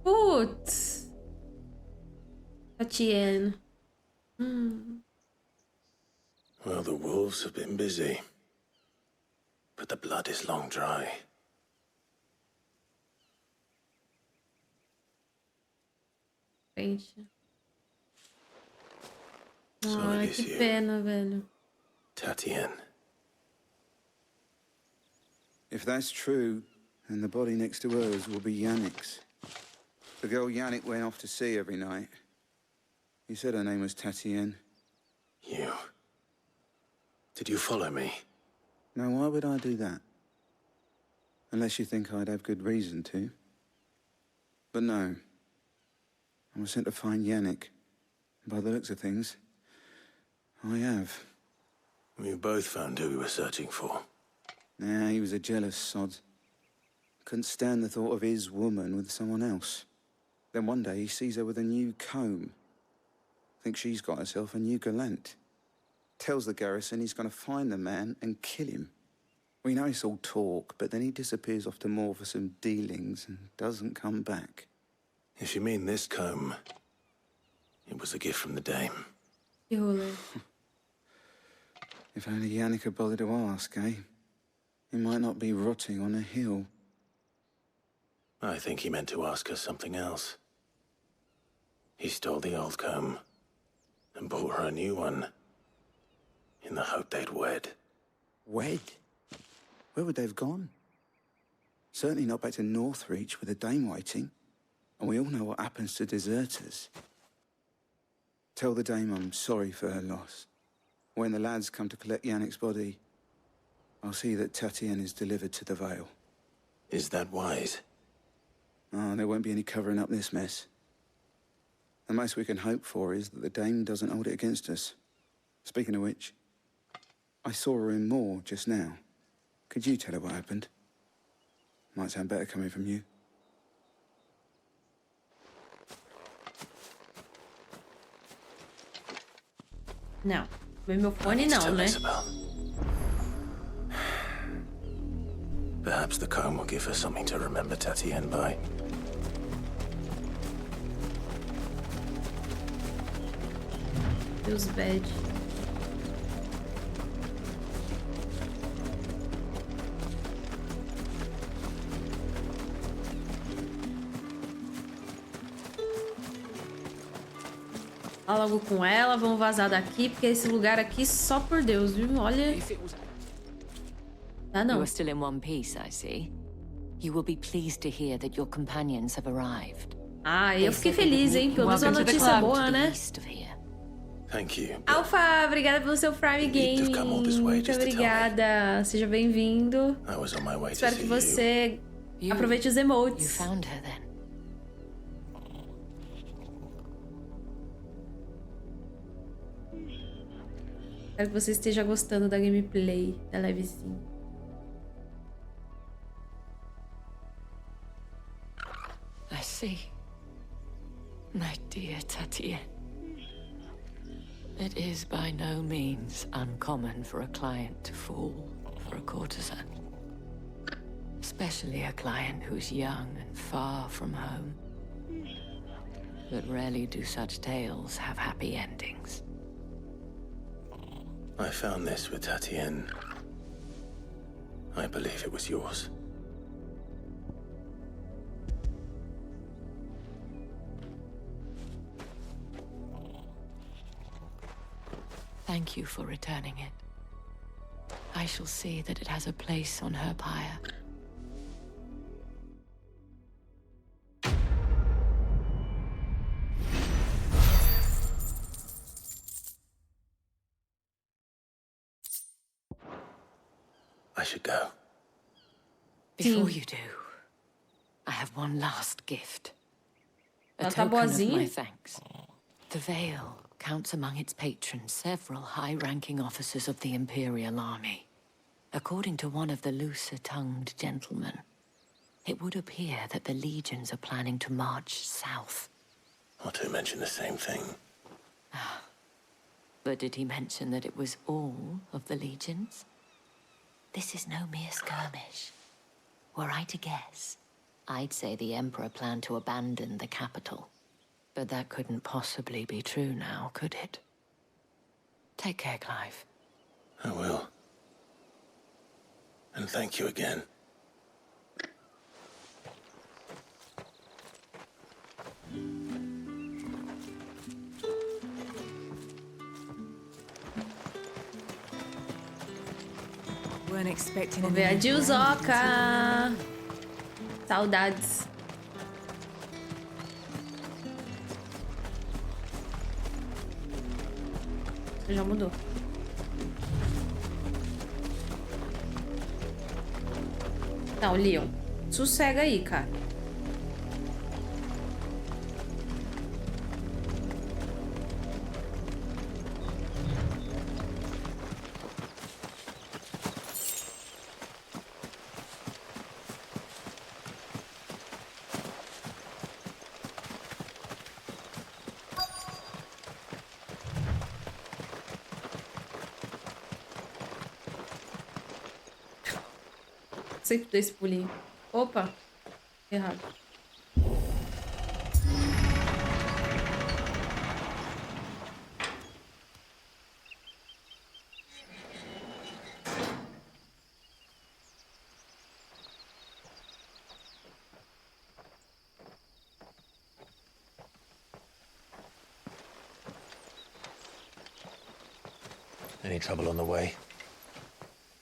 Putz. Etienne.
Well, the wolves have been busy. But the blood is long dry.
Gente.
So
Ai,
it is
que
you,
pena, velho.
Tatien.
If that's true, then the body next to hers will be Yannick's. The girl Yannick went off to sea every night. He said her name was Tatien.
You. Did you follow me?
Now, why would I do that? Unless you think I'd have good reason to. But no. I was sent to find Yannick. By the looks of things, I have.
We both found who we were searching for.
Nah, he was a jealous sod. Couldn't stand the thought of his woman with someone else. Then one day he sees her with a new comb. Thinks she's got herself a new gallant. Tells the garrison he's going to find the man and kill him. We know it's all talk, but then he disappears off to Moor for some dealings and doesn't come back.
If you mean this comb, it was a gift from the dame.
If only Yannick had bothered to ask, eh? He might not be rotting on a hill.
I think he meant to ask her something else. He stole the old comb and bought her a new one in the hope they'd wed.
Wed? Where would they have gone? Certainly not back to Northreach with a dame waiting. And we all know what happens to deserters. Tell the dame I'm sorry for her loss. When the lads come to collect Yannick's body, I'll see that Tatien is delivered to the Vale.
Is that wise?
Oh, there won't be any covering up this mess. The most we can hope for is that the dame doesn't hold it against us. Speaking of which, I saw her in Moor just now. Could you tell her what happened? Might sound better coming from you.
Não. Meu fone não, né?
Perhaps the comb will give her something to remember Tatien by.
Feels bad. Falar logo com ela, vamos vazar daqui, porque esse lugar aqui, só por Deus, viu? Olha... Ah, não.
You are still in one piece, I see. You will be pleased to hear that your companions have arrived.
Ah, eu fiquei feliz, hein? Pelo menos uma notícia boa, né?
Thank you.
Alfa, obrigada pelo seu Prime Game. Muito obrigada. Seja bem-vindo. Espero que você aproveite os emotes.
You found her then.
Espero que você esteja gostando da gameplay, da levezinha.
I see. My dear Tatá. It is by no means uncommon for a client to fall for a courtesan. Especially a client who's young and far from home. But rarely do such tales have happy endings.
I found this with Tatá. I believe it was yours.
Thank you for returning it. I shall see that it has a place on her pyre.
I should go.
Before you do, I have one last gift. A
Ela tá
token of
boazinha?
my thanks. The Veil counts among its patrons several high-ranking officers of the Imperial Army. According to one of the looser-tongued gentlemen, it would appear that the legions are planning to march south.
Otto mentioned the same thing.
But did he mention that it was all of the legions? This is no mere skirmish. Were I to guess, I'd say the Emperor planned to abandon the capital. But that couldn't possibly be true now, could it? Take care, Clive.
I will. And thank you again.
Weren't expecting
Vamos ver a Dilzoca. Saudades. Já mudou. Não, Leon. Sossega aí, cara. Sempre dou esse pulinho. Opa! Errado.
Any trouble on the way?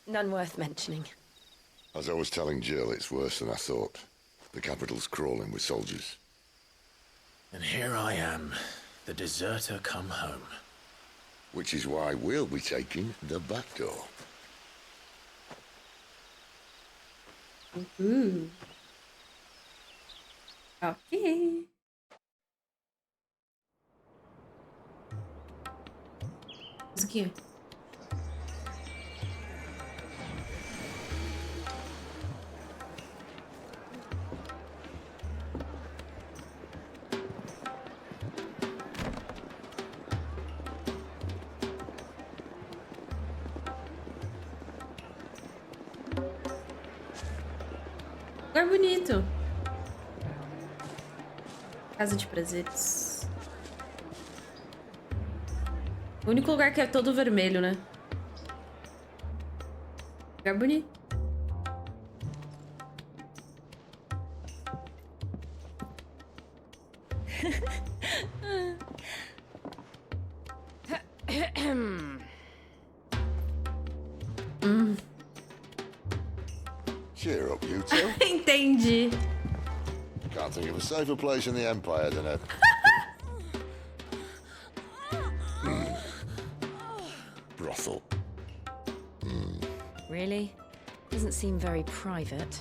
None worth mentioning.
As I was telling Jill, it's worse than I thought. The capital's crawling with soldiers.
And here I am, the deserter come home.
Which is why we'll be taking the back door.
Ooh. Ok. Musiquinha. Lugar bonito. Casa de prazeres. O único lugar que é todo vermelho, né? Lugar bonito.
Cheer up, you two.
Entendi.
Can't think of a safer place in the Empire than it. Brothel.
Really? Doesn't seem very private.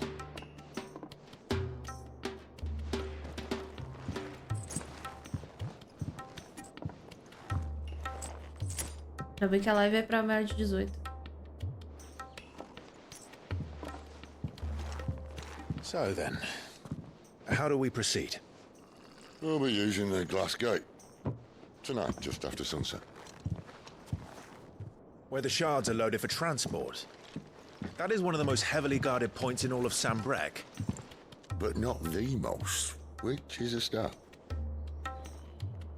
Já bem que a live é pra maior de 18.
So then, how do we proceed?
We'll be using the glass gate. Tonight, just after sunset.
Where the shards are loaded for transport. That is one of the most heavily guarded points in all of Sambrek.
But not the most, which is a start.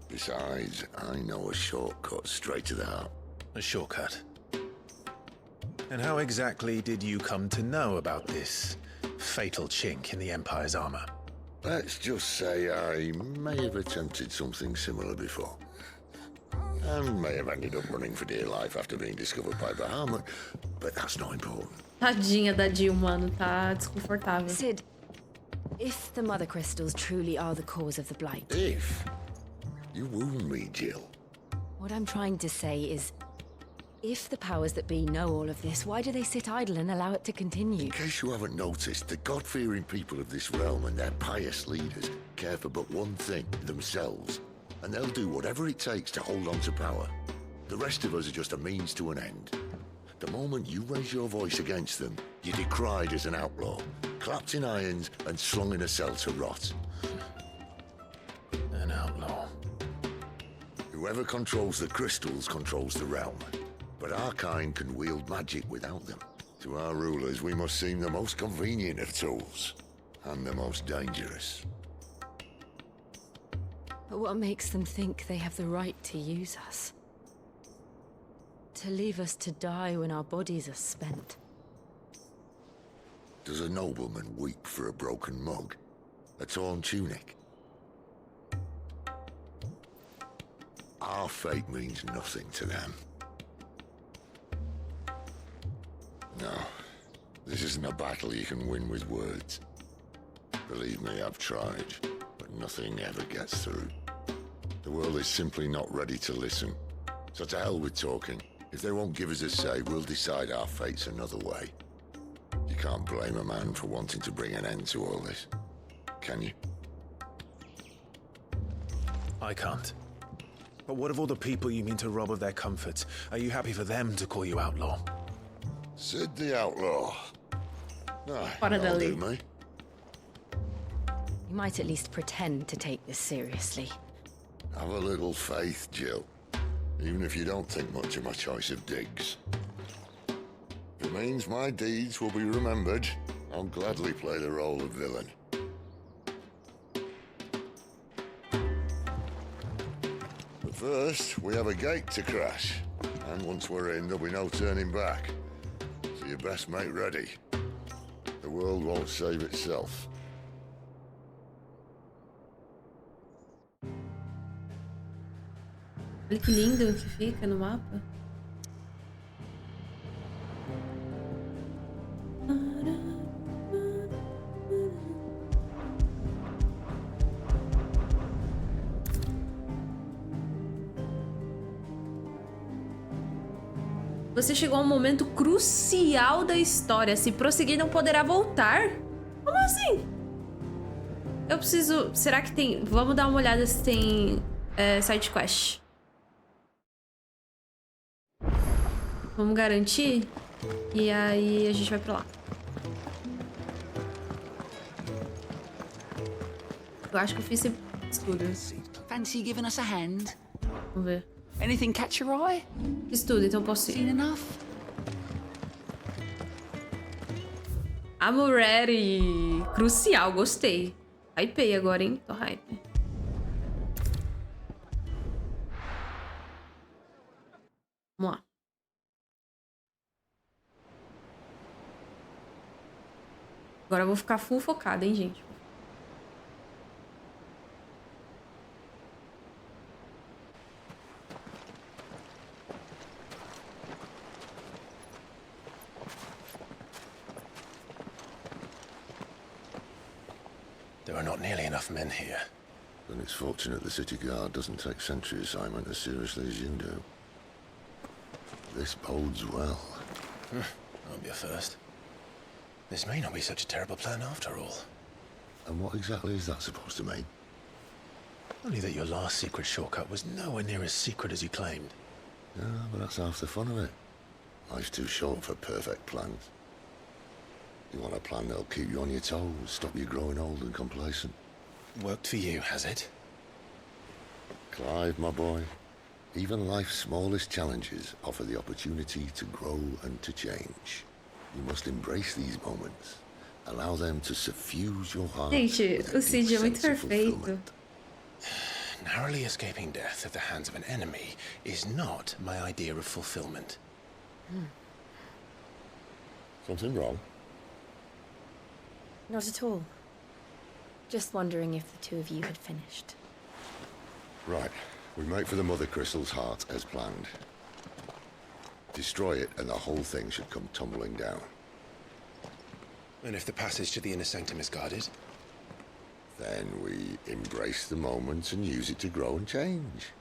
Besides, I know a shortcut straight to the heart.
A shortcut? And how exactly did you come to know about this fatal chink in the Empire's armor?
Let's just say I may have attempted something similar before. And may have ended up running for dear life after being discovered by Bahamut, but that's not important.
Tadinha da Jill, mano. Tá desconfortável.
Sid, if the mother crystals truly are the cause of the blight...
If? You wound me, Jill.
What I'm trying to say is, if the powers that be know all of this, why do they sit idle and allow it to continue?
In case you haven't noticed, the God-fearing people of this realm and their pious leaders care for but one thing, themselves. And they'll do whatever it takes to hold on to power. The rest of us are just a means to an end. The moment you raise your voice against them, you're decried as an outlaw, clapped in irons and slung in a cell to rot.
An outlaw.
Whoever controls the crystals controls the realm. But our kind can wield magic without them. To our rulers, we must seem the most convenient of tools, and the most dangerous.
But what makes them think they have the right to use us? To leave us to die when our bodies are spent?
Does a nobleman weep for a broken mug? A torn tunic? Our fate means nothing to them. No, this isn't a battle you can win with words. Believe me, I've tried, but nothing ever gets through. The world is simply not ready to listen. So to hell with talking. If they won't give us a say, we'll decide our fates another way. You can't blame a man for wanting to bring an end to all this, can you?
I can't. But what of all the people you mean to rob of their comforts? Are you happy for them to call you outlaw?
Sid the outlaw. No,
Fora
that'll
dali.
do me.
You might at least pretend to take this seriously.
Have a little faith, Jill. Even if you don't think much of my choice of digs. If it means my deeds will be remembered, I'll gladly play the role of villain. But first, we have a gate to crash. And once we're in, there'll be no turning back. So you best make ready. The world won't save itself.
Olha que lindo que fica no mapa. Você chegou a um momento crucial da história. Se prosseguir, não poderá voltar? Como assim? Eu preciso... Será que tem... Vamos dar uma olhada se tem side quest. Vamos garantir. E aí a gente vai pra lá. Eu acho que eu fiz esse estudo.
Fancy giving us a hand?
Vamos ver.
Anything catch your eye?
Estudo, então posso ir.
Seen enough?
I'm ready. Crucial, gostei. Hypei agora, hein? Tô hype. Vamos lá. Agora eu vou ficar full focada, hein, gente?
There are not nearly enough men here.
Then it's fortunate the city guard doesn't take sentry assignment as seriously as you do. This bodes well.
I'll be a first. This may not be such a terrible plan after all.
And what exactly is that supposed to mean?
Only that your last secret shortcut was nowhere near as secret as you claimed.
Yeah, but that's half the fun of it. Life's too short for perfect plans. You want a plan that'll keep you on your toes, stop you growing old and complacent.
Worked for you, has it?
Clive, my boy, even life's smallest challenges offer the opportunity to grow and to change. You must embrace these moments. Allow them to suffuse your heart.
Gente, o Cid é muito perfeito.
Narrowly escaping death at the hands of an enemy is not my idea of fulfillment.
Something wrong?
Not at all. Just wondering if the two of you had finished.
Right. We make for the Mother Crystal's heart as planned. Destroy it and the whole thing should come tumbling down.
And if the passage to the inner sanctum is guarded?
Then we embrace the moment and use it to grow and change.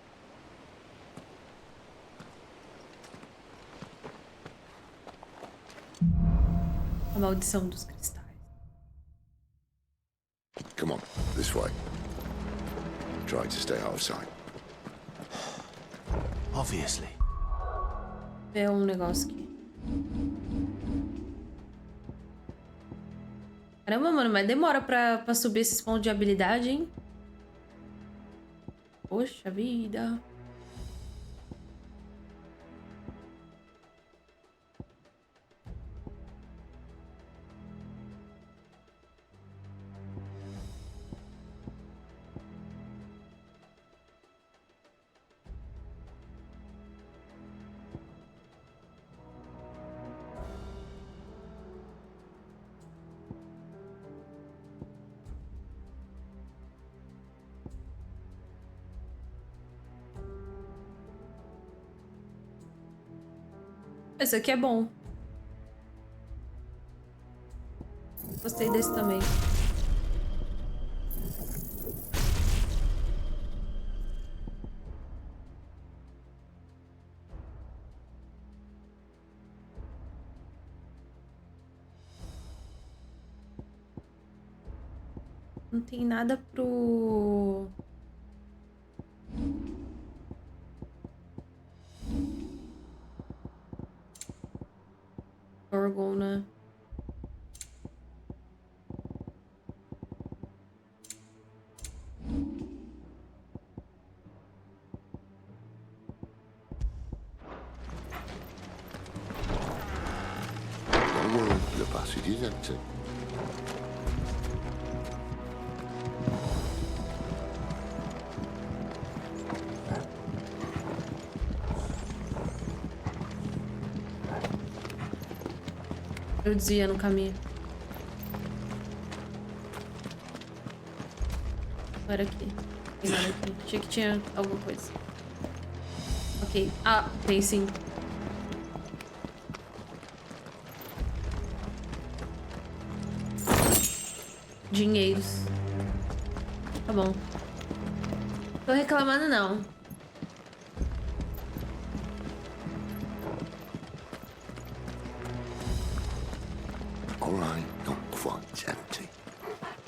A maldição dos cristais.
Come on, this way. Try to stay out of sight.
Obviously.
Vê negócio aqui. Caramba, mano, mas demora pra subir esses pontos de habilidade, hein? Poxa vida. Esse aqui é bom. Gostei desse também. Não tem nada pro... Orgona.
The passage is empty.
Eu desvia no caminho. Não era aqui. Não era aqui. Achei que tinha alguma coisa. Ok. Ah, tem sim. Dinheiros. Tá bom. Tô reclamando não.
Alright, not quite empty.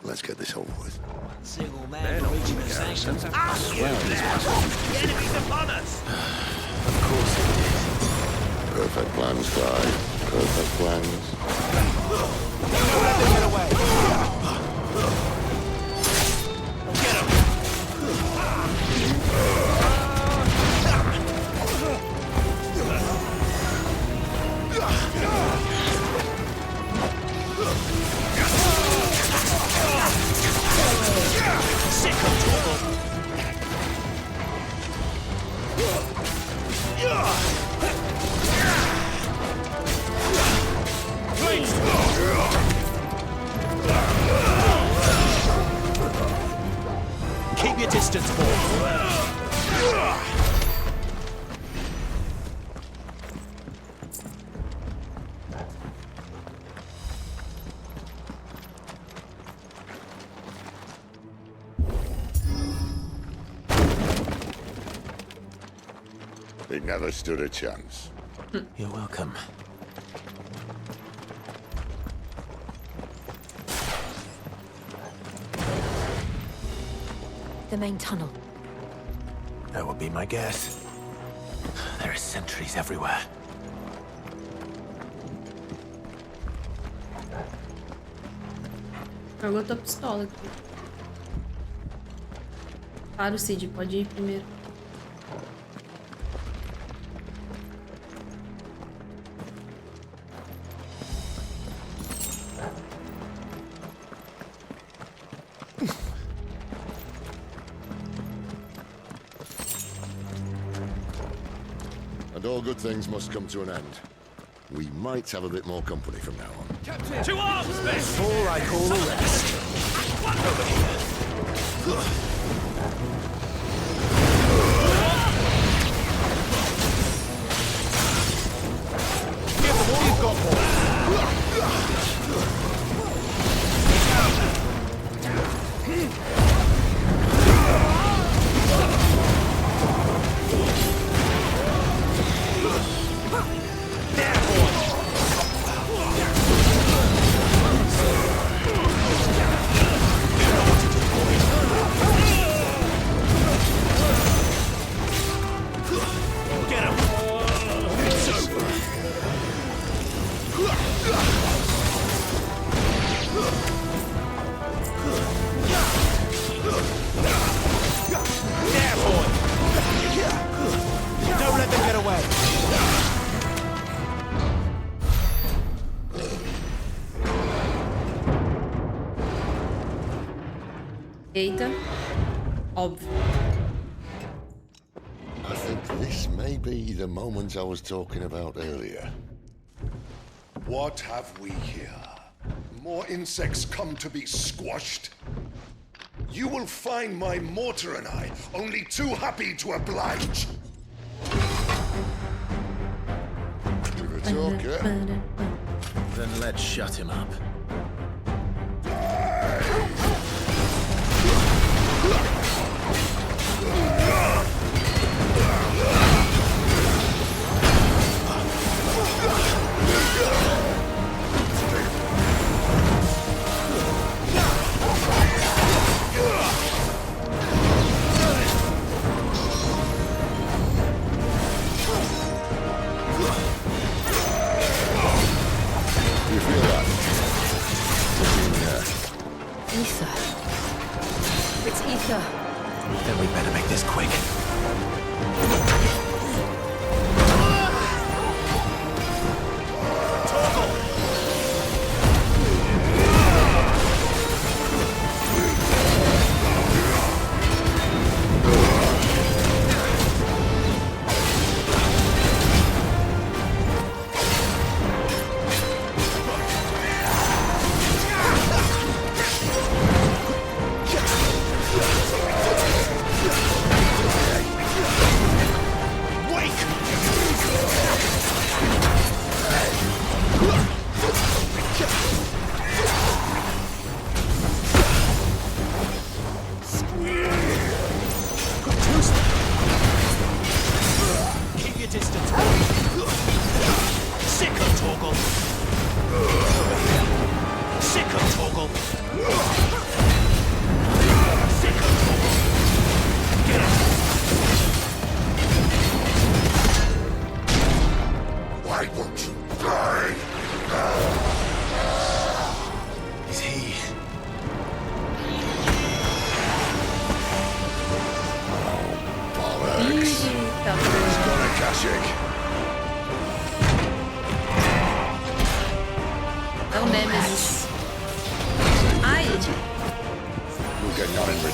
Let's get this over with.
Single man reaching the sanctum. I swear this the enemy's upon us!
Of course it is.
Perfect plans, Clive. Perfect plans.
Don't let them get away! Get him! Keep your distance, boy.
It never stood a chance.
You're welcome.
The main tunnel.
That would be my guess. There are sentries everywhere.
Jogou tua pistola aqui. Para o Cid, pode ir primeiro.
And all good things must come to an end. We might have a bit more company from now on.
Captain!
To arms, men! Before I call the rest. Over here. Give them all you've got,
Eita. Óbvio.
I think this may be the moment I was talking about earlier.
What have we here? More insects come to be squashed? You will find my mortar and I only too happy to oblige.
Give a talker.
Then let's shut him up. Then we better make this quick.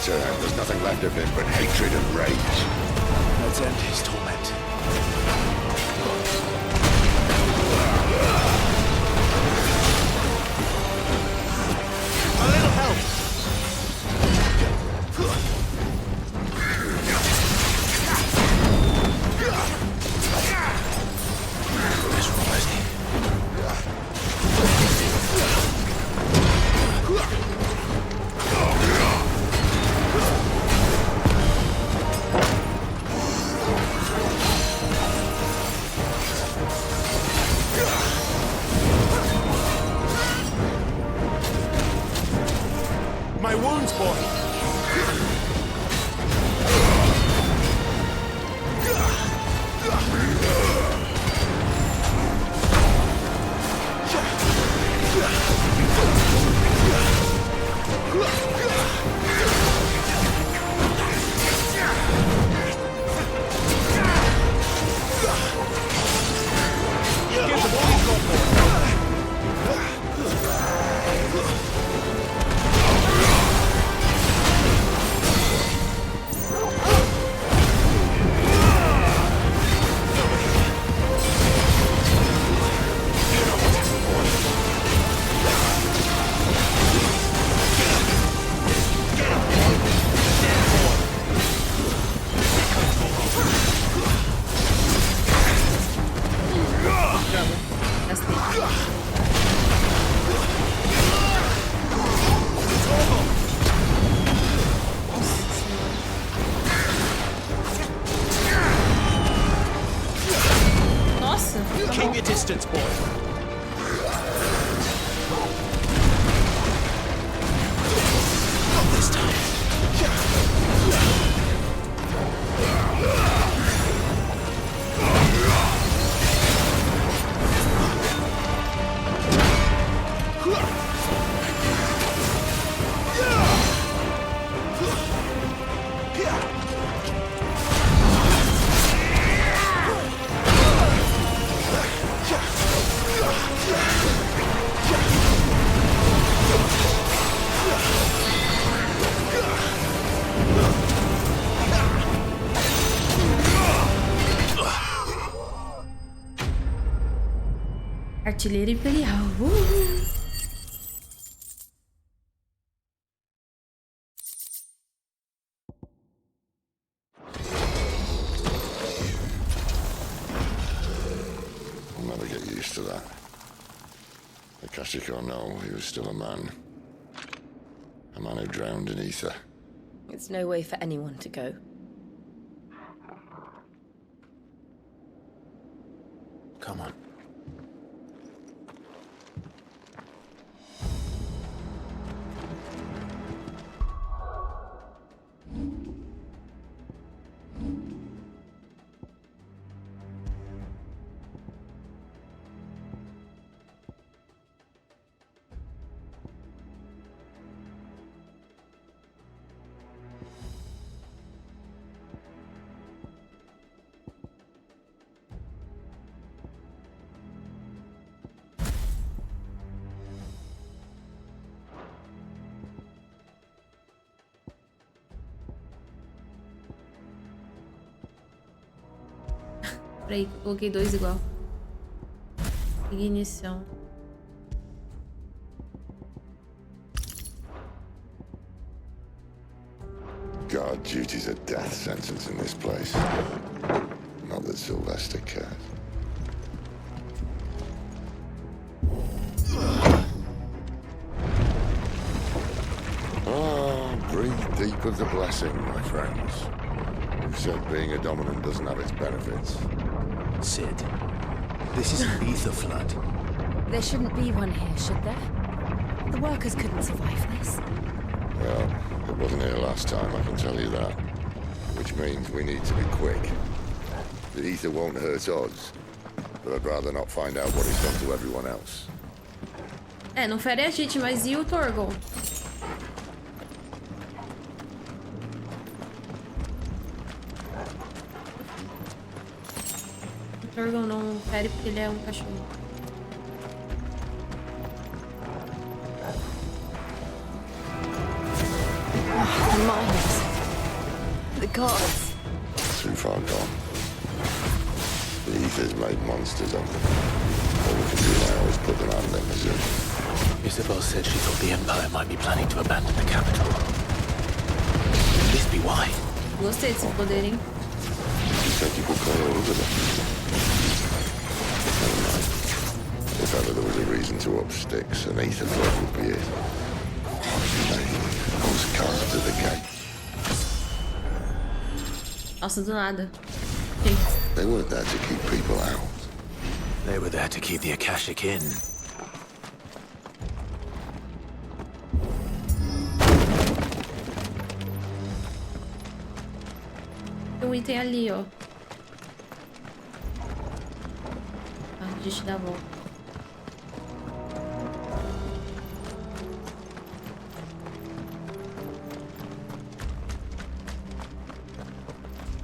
There's nothing left of him but hatred and rage.
Let's end his torment. A little help! distance, boy. Not this time.
Artilheiro Imperial.
I'll never get used to that. Akashic or no, he was still a man. A man who drowned in ether.
It's no way for anyone to go.
Come on.
Peraí, coloquei dois igual. Ignição.
Guard duty's a death sentence in this place. Not that Sylvester cares. Oh, breathe deep of the blessing, my friends. Who said being a dominant doesn't have its benefits?
Sid, this is an ether flood.
There shouldn't be one here, should there? The workers couldn't survive this.
Well, it wasn't here last time, I can tell you that. Which means we need to be quick. The ether won't hurt us, but I'd rather not find out what it's done to everyone else.
É, não fere a gente, mas e o Torgon? O Torgon não fere porque ele é um cachorro.
The miners. The gods.
Too far gone. The ether's made monsters of them. All we can do now is put them out of their misery.
Isabel said she thought the Empire might be planning to abandon the capital. Could this be why?
Gostei desse poder, hein?
She said you could call over them. Never mind. If ever there was a reason to up sticks, an ether flood would be it. Those cards at the gate.
Nossa, do nada.
They weren't there to keep people out.
They were there to keep the Akashic in.
Tem um item ali, ó. Ah, deixa eu dar a volta.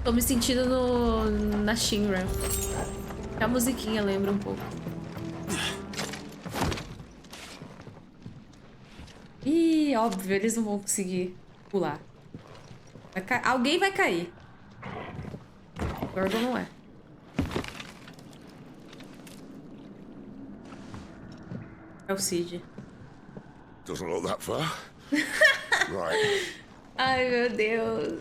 Tô me sentindo na Shinra. A musiquinha lembra um pouco. Ih, óbvio, eles não vão conseguir pular. Alguém vai cair. O Gorgon não é. É o Cid.
Doesn't look that far. Right.
Ai, meu Deus.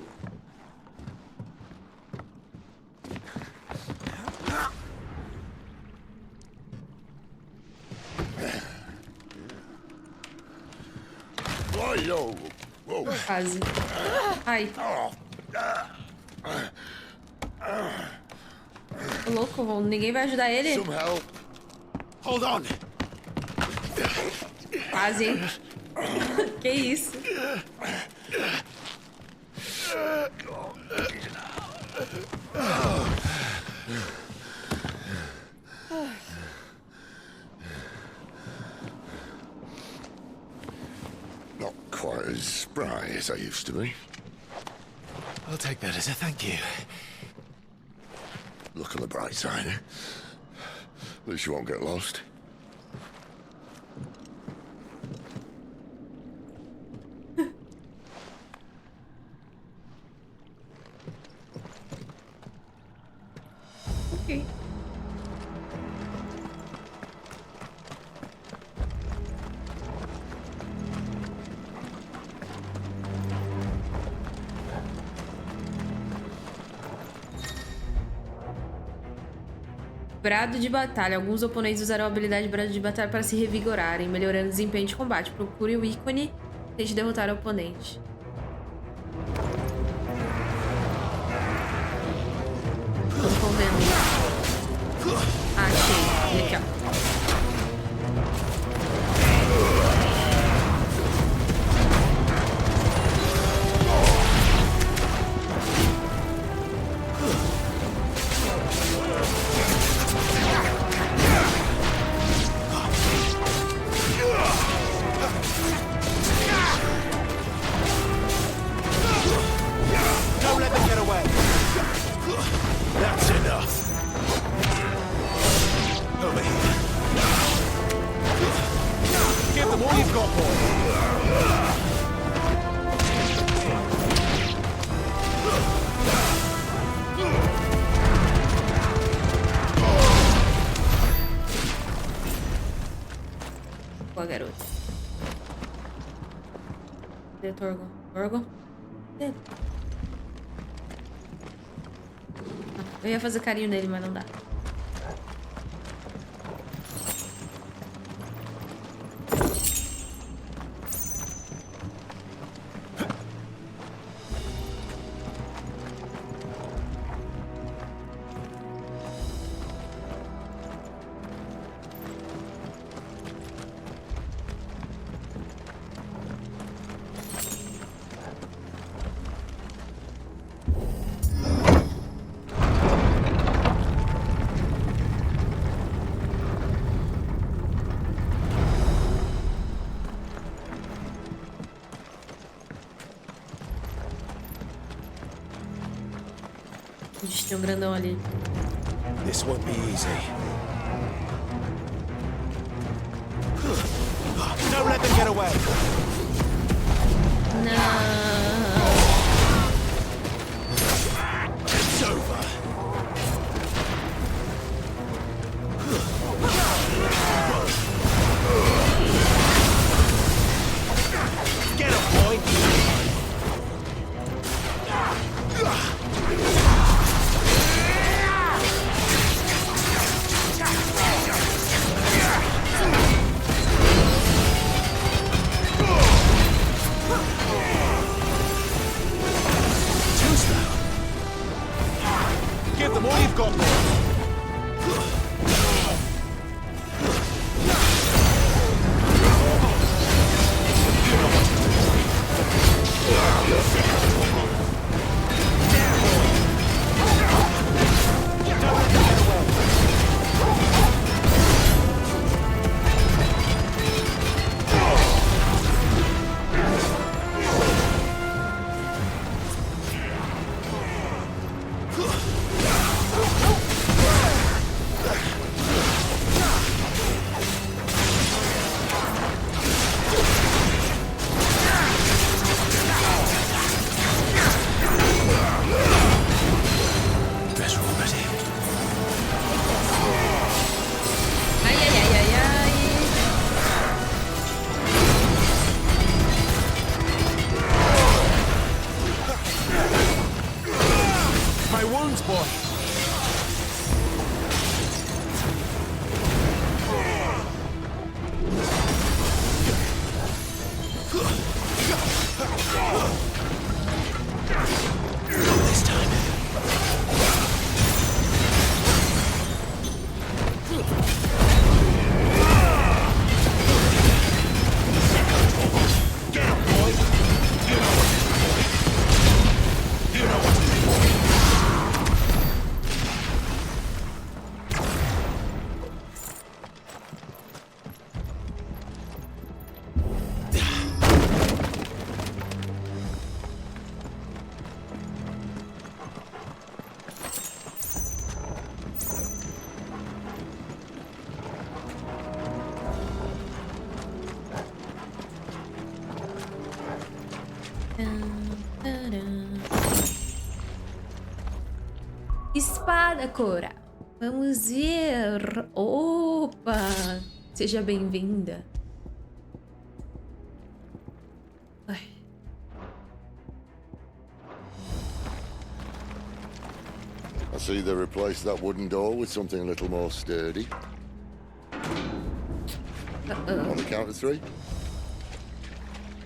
Quase. Ai. Ô, louco, ninguém vai ajudar ele?
Some help.
Hold on.
Quase, hein? Que isso?
Not quite as spry as I used to be.
I'll take that as a thank you.
Look on the bright side, eh? At least you won't get lost.
Ok. Brado de batalha. Alguns oponentes usarão a habilidade Brado de batalha para se revigorarem, melhorando o desempenho de combate. Procure o ícone e tente derrotar o oponente. Tô escondendo. Ah, achei. Ele aqui, ó.
Don't let them get away. That's enough. Over here. Give them all you've got, boy.
Boa, garoto. Cadê o Torgon? Torgon? Cadê? Eu ia fazer carinho nele, mas não dá. A gente tem um grandão ali.
This won't be easy. Don't let them get away.
Não.
It's over. Get a point. Give them all you've got, boy. My wounds, boy. This time.
Espada Cora. Vamos ver. Opa! Seja bem-vinda.
I see they replaced that wooden door with something a little more sturdy. On the count of 3.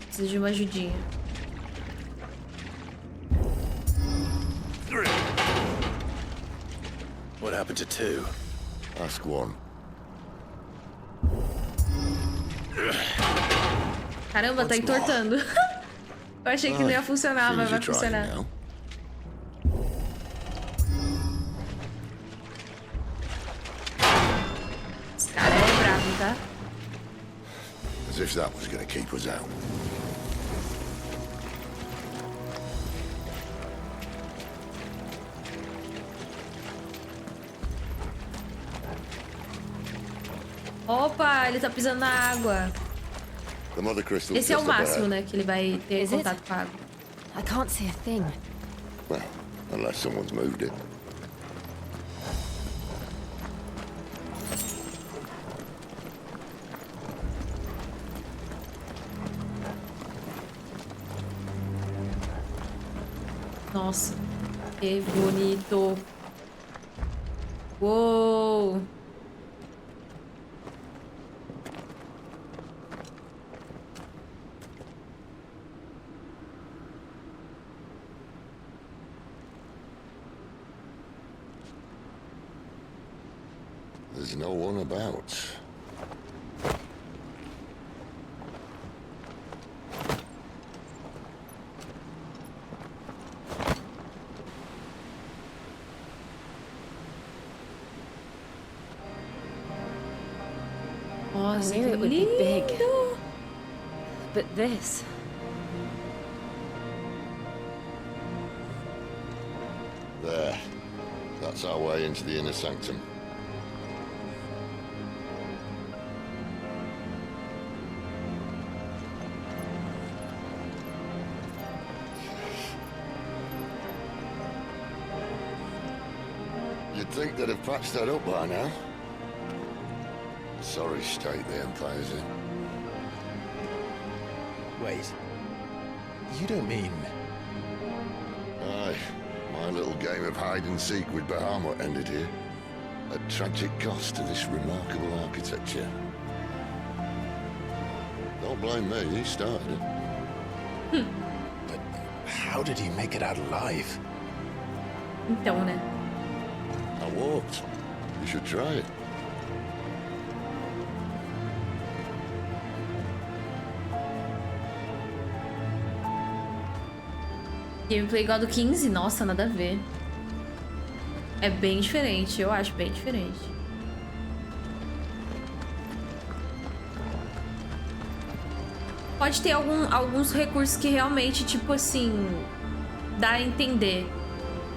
Preciso de uma ajudinha.
3. What happened to 2?
Ask 1.
Caramba, tá entortando. Eu achei que não ia funcionar, mas vai funcionar. Esse cara é bravo, tá?
As if that was gonna keep us out.
Opa, ele tá pisando na água. Esse é o máximo, né, que ele vai ter contato com a água.
I can't see a thing.
Well, unless someone's moved it.
Nossa, que bonito. Uou.
There's no one about.
Nossa,
I knew it would be big. But this...
There. That's our way into the inner sanctum. You'd think they'd have patched that up by now. Sorry state the Empire's in.
Wait. You don't mean...
Aye. My little game of hide-and-seek with Bahamut ended here. At tragic cost to this remarkable architecture. Don't blame me, he started it.
But how did he make it out alive?
Então, né?
I walked. You should try it.
Gameplay igual do 15? Nossa, nada a ver. É bem diferente, eu acho bem diferente. Pode ter alguns recursos que realmente, tipo assim, dá a entender.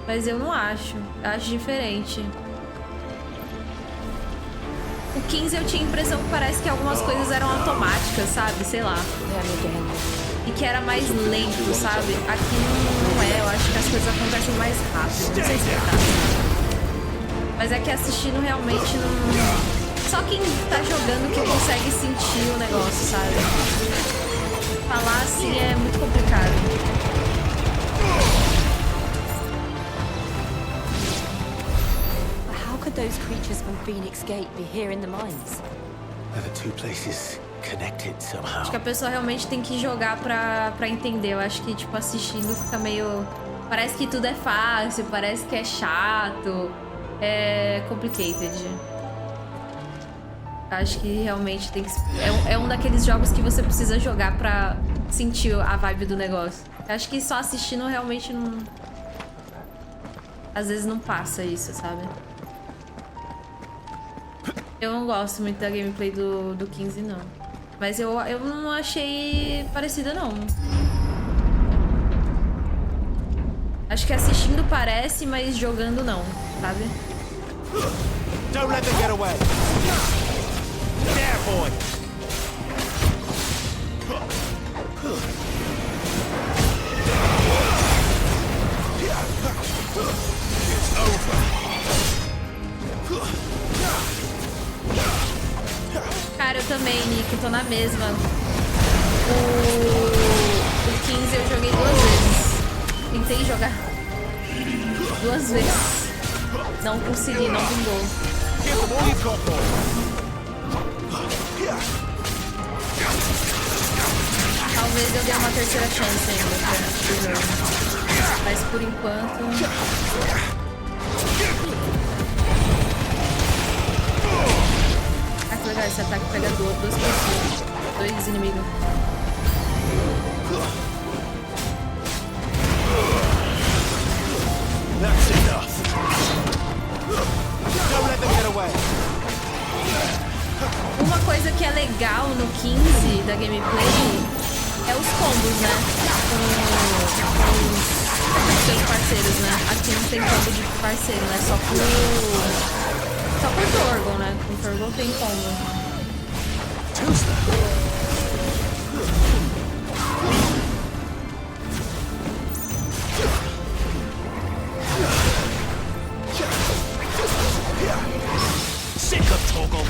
Mas eu não acho. Eu acho diferente. O 15 eu tinha a impressão que parece que algumas coisas eram automáticas, sabe? Sei lá. E que era mais lento, sabe? Aqui não é, eu acho que as coisas acontecem mais rápido, não sei explicar. Mas é que assistindo realmente não... Só quem tá jogando que consegue sentir o negócio, sabe? Falar assim é muito complicado.
How could those creatures from Phoenix Gate be here in the mines?
Are the two places connected somehow?
Acho que a pessoa realmente tem que jogar pra entender. Eu acho que, tipo, assistindo fica meio... Parece que tudo é fácil, parece que é chato. É complicated. Acho que realmente tem que... É um daqueles jogos que você precisa jogar pra sentir a vibe do negócio. Acho que só assistindo realmente não... Às vezes não passa isso, sabe? Eu não gosto muito da gameplay do 15, não. Mas eu não achei parecida, não. Acho que assistindo parece, mas jogando não, sabe?
Don't let them get away! There, boy! It's over!
tô na mesma. O 15 eu joguei 2 vezes. Tentei jogar 2 vezes. Não consegui, não vingou. Talvez eu dê uma terceira chance ainda pro jogo. Mas por enquanto... Ah, que legal, esse ataque pega 2 pessoas. 2 inimigos.
That's enough. Don't let them get away.
Uma coisa que é legal no 15 da gameplay é os combos, né? Com os seus parceiros, né? Aqui não tem combo de parceiro, né? Só com o Torgon, né? Com o Torgon tem combo.
Sick of Torgon.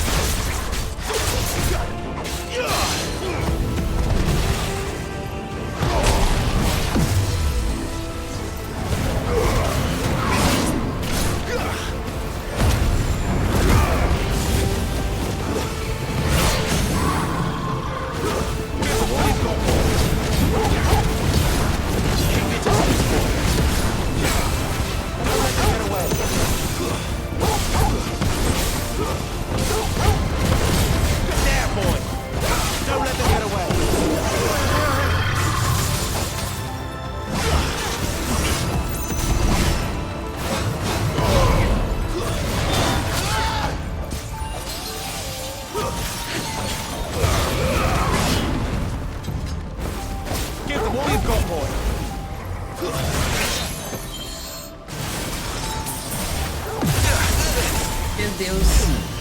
Meu Deus.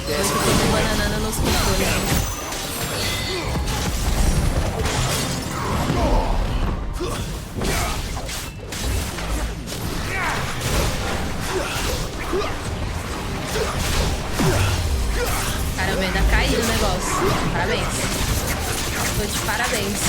Eu tô com banana nos controles. Caramba, ainda caiu o negócio. Parabéns. Tô de parabéns.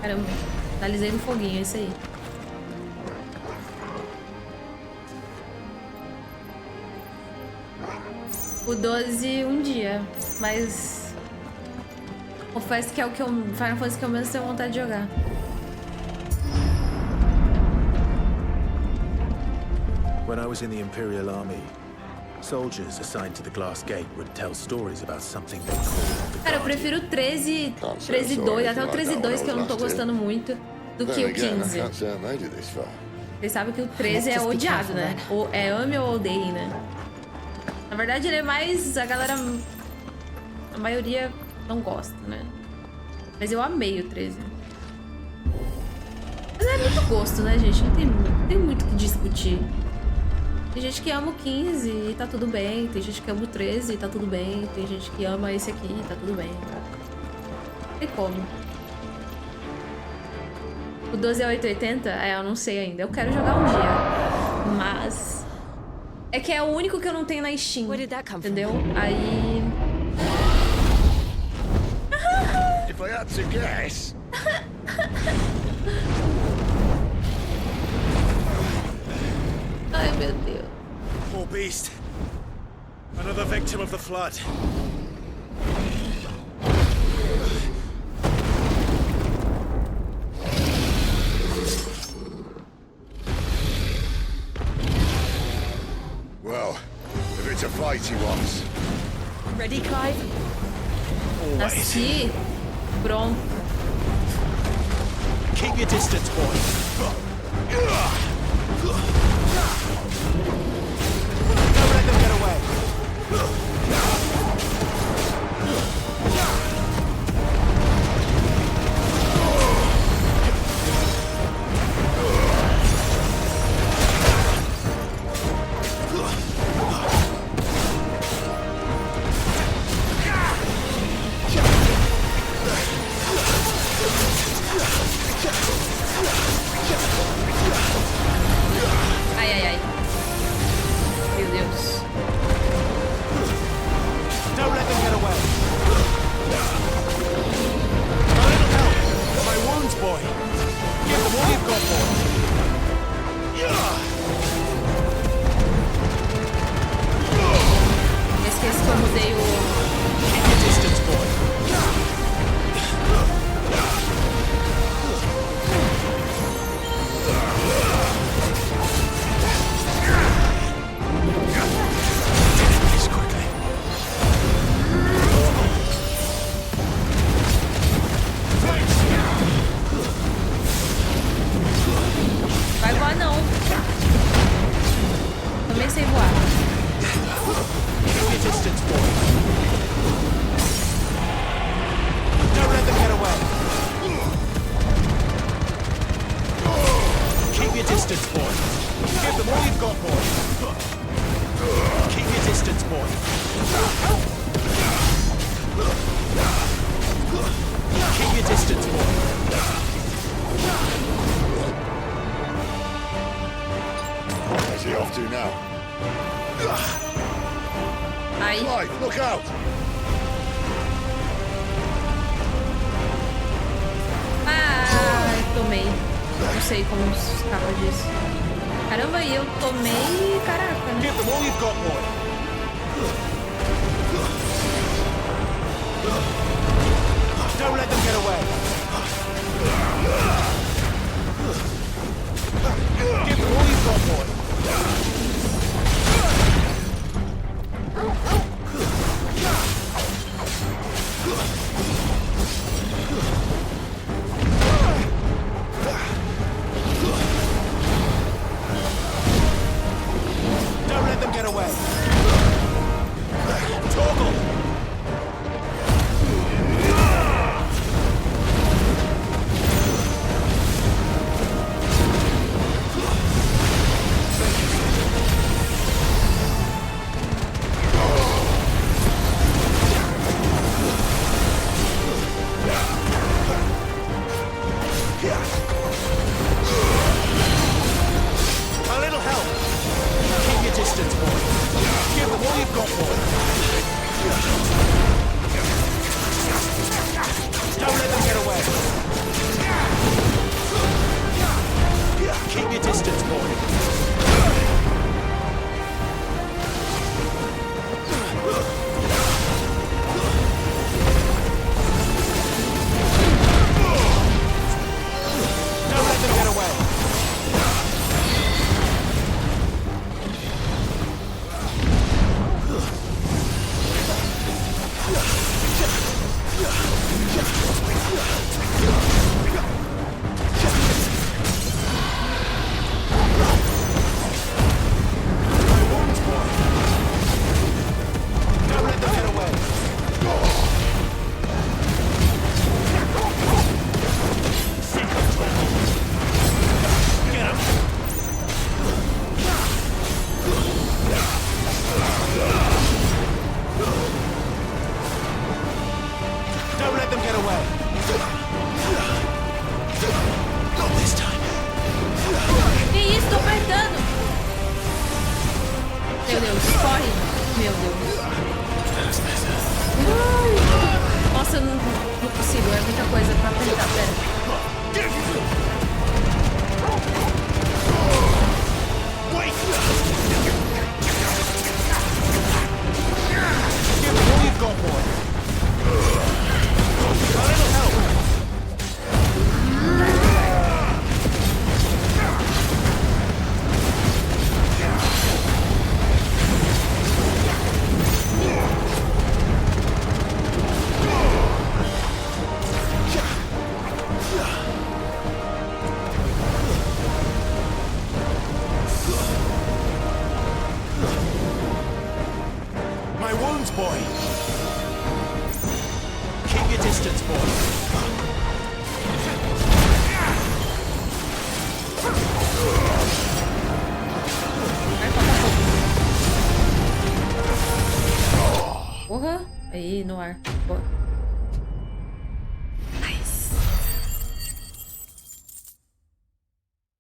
Caramba, finalizei no foguinho, é isso aí. O 12 um dia, mas confesso que é o que Final Fantasy que eu menos tenho vontade de jogar.
When I was in the Imperial Army, soldiers assigned to the Glass Gate would tell stories about something they called the
Cara, eu prefiro o 13, 13-2, até o 13-2 que eu não tô gostando muito, do que o 15. Vocês sabem que o 13 é odiado, né? Ou é ame ou odeie, né? Na verdade, ele é mais... A galera... A maioria não gosta, né? Mas eu amei o 13. Mas é muito gosto, né, gente? Não tem muito o que discutir. Tem gente que ama o 15 e tá tudo bem. Tem gente que ama o 13 e tá tudo bem. Tem gente que ama esse aqui e tá tudo bem. Não tem como. O 12 é 880? É, eu não sei ainda. Eu quero jogar um dia. Mas... É que é o único que eu não tenho na Steam. Entendeu? Aí...
If I had to guess.
Ai, meu Deus.
Poor beast. Another victim of the flood.
Well, if it's a fight he wants.
Ready, Clive?
Nasci. Pronto.
Keep your distance, boy. Don't let them get away.
Look out!
Ah, tomei. Não sei como escapa disso. Caramba, e eu tomei... Caraca, né?
Give them all you've got, boy. Don't let them get away. Give them all you've got, boy. Don't let them get away. Toggle. A little help. Keep your distance, boy. Give them all you've got, boy. Don't let them get away. Keep your distance, boy. Don't let them get away. Don't let them get away. Get him. Don't let them get away. Not this time.
Que isso? Tô apertando. Meu Deus, corre. Meu Deus. Ai. Nossa, eu não consigo. É muita coisa pra apertar. Pera.
Give them all you've got, boy. A little help. My wounds, boy. Keep your distance, boy.
Porra. Aí, no ar. Boa. Nice.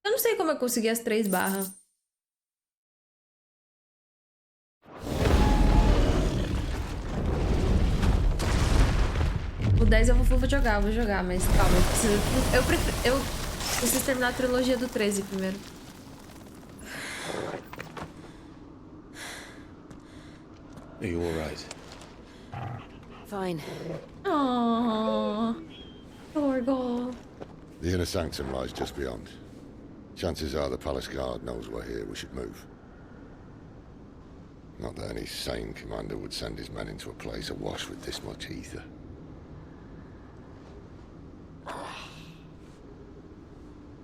Eu não sei como eu consegui as 3 barras. O 10 eu vou jogar, mas calma, eu preciso terminar a trilogia do 13 primeiro.
Are you all right?
Fine.
Aww. Torgal.
The inner sanctum lies just beyond. Chances are the palace guard knows we're here. We should move. Not that any sane commander would send his men into a place awash with this much ether.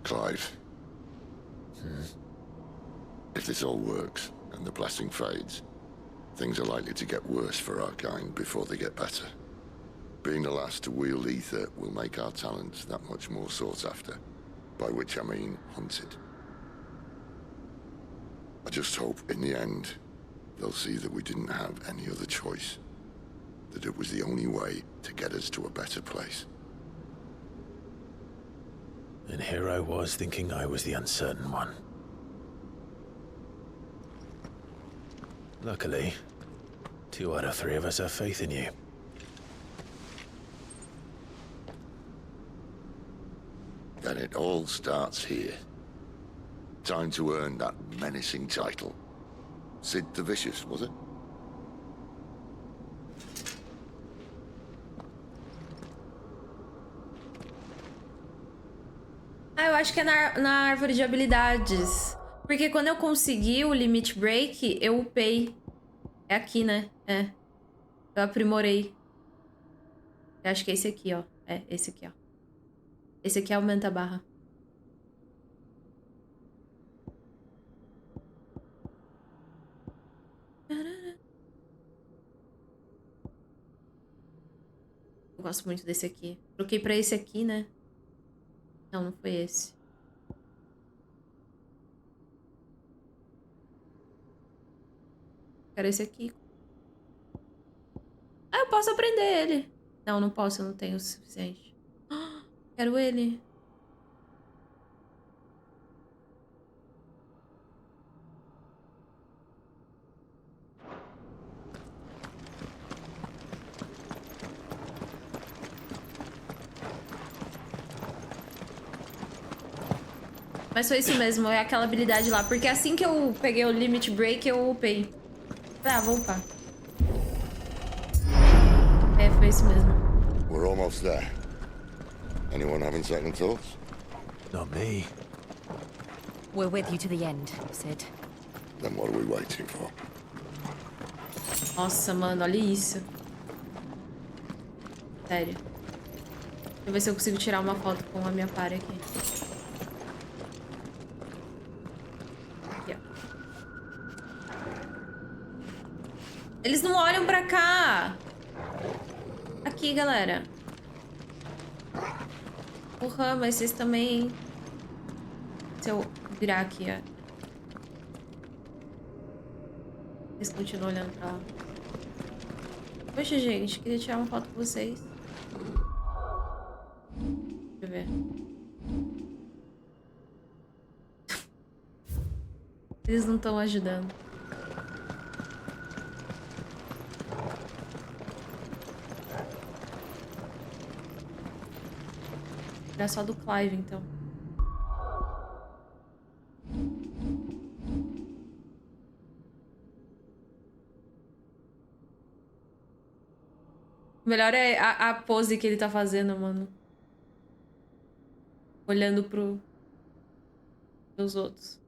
Clive. If this all works, and the blessing fades, things are likely to get worse for our kind before they get better. Being the last to wield ether will make our talents that much more sought after, by which I mean hunted. I just hope, in the end, they'll see that we didn't have any other choice, that it was the only way to get us to a better place.
And here I was thinking I was the uncertain one.
Luckily, 2 out of 3 of us have faith in you.
Then it all starts here. Time to earn that menacing title. Sid the Vicious, was it?
Ah, eu acho que é na árvore de habilidades. Porque quando eu consegui o Limit Break, eu upei. É aqui, né? É. Eu aprimorei. Eu acho que é esse aqui, ó. É, esse aqui, ó. Esse aqui aumenta a barra. Eu gosto muito desse aqui. Troquei pra esse aqui, né? Não, não foi esse. Quero esse aqui. Ah, eu posso aprender ele. Não, não posso, eu não tenho o suficiente. Quero ele. Mas foi isso mesmo, é aquela habilidade lá. Porque assim que eu peguei o Limit Break, eu upei. Ah, vou upar. É, foi isso mesmo.
We're almost there. Anyone having second thoughts?
Not me.
We're with you to the end, Sid.
Then what are we waiting for?
Nossa, mano, olha isso. Sério. Deixa eu ver se eu consigo tirar uma foto com a minha pare aqui. Aqui, ó. Eles não olham pra cá. Aqui, galera. Porra, mas vocês também... Se eu virar aqui, ó. Eles continuam olhando pra lá. Poxa, gente, queria tirar uma foto com vocês. Deixa eu ver. Eles não estão ajudando. Era só do Clive, então. O melhor é a pose que ele tá fazendo, mano. Olhando pros outros.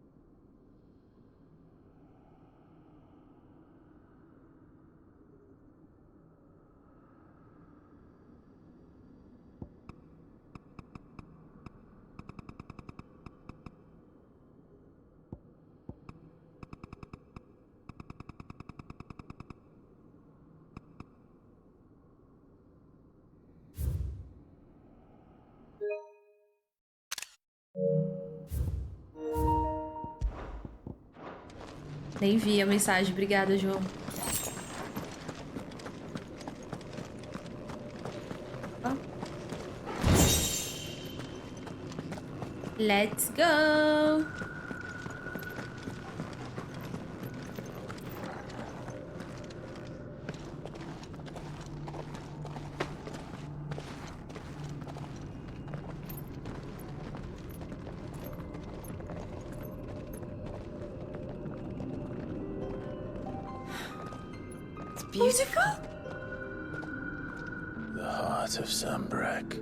Nem vi a mensagem. Obrigada, João. Ó. Let's go!
Beautiful.
The heart of Sunbreak.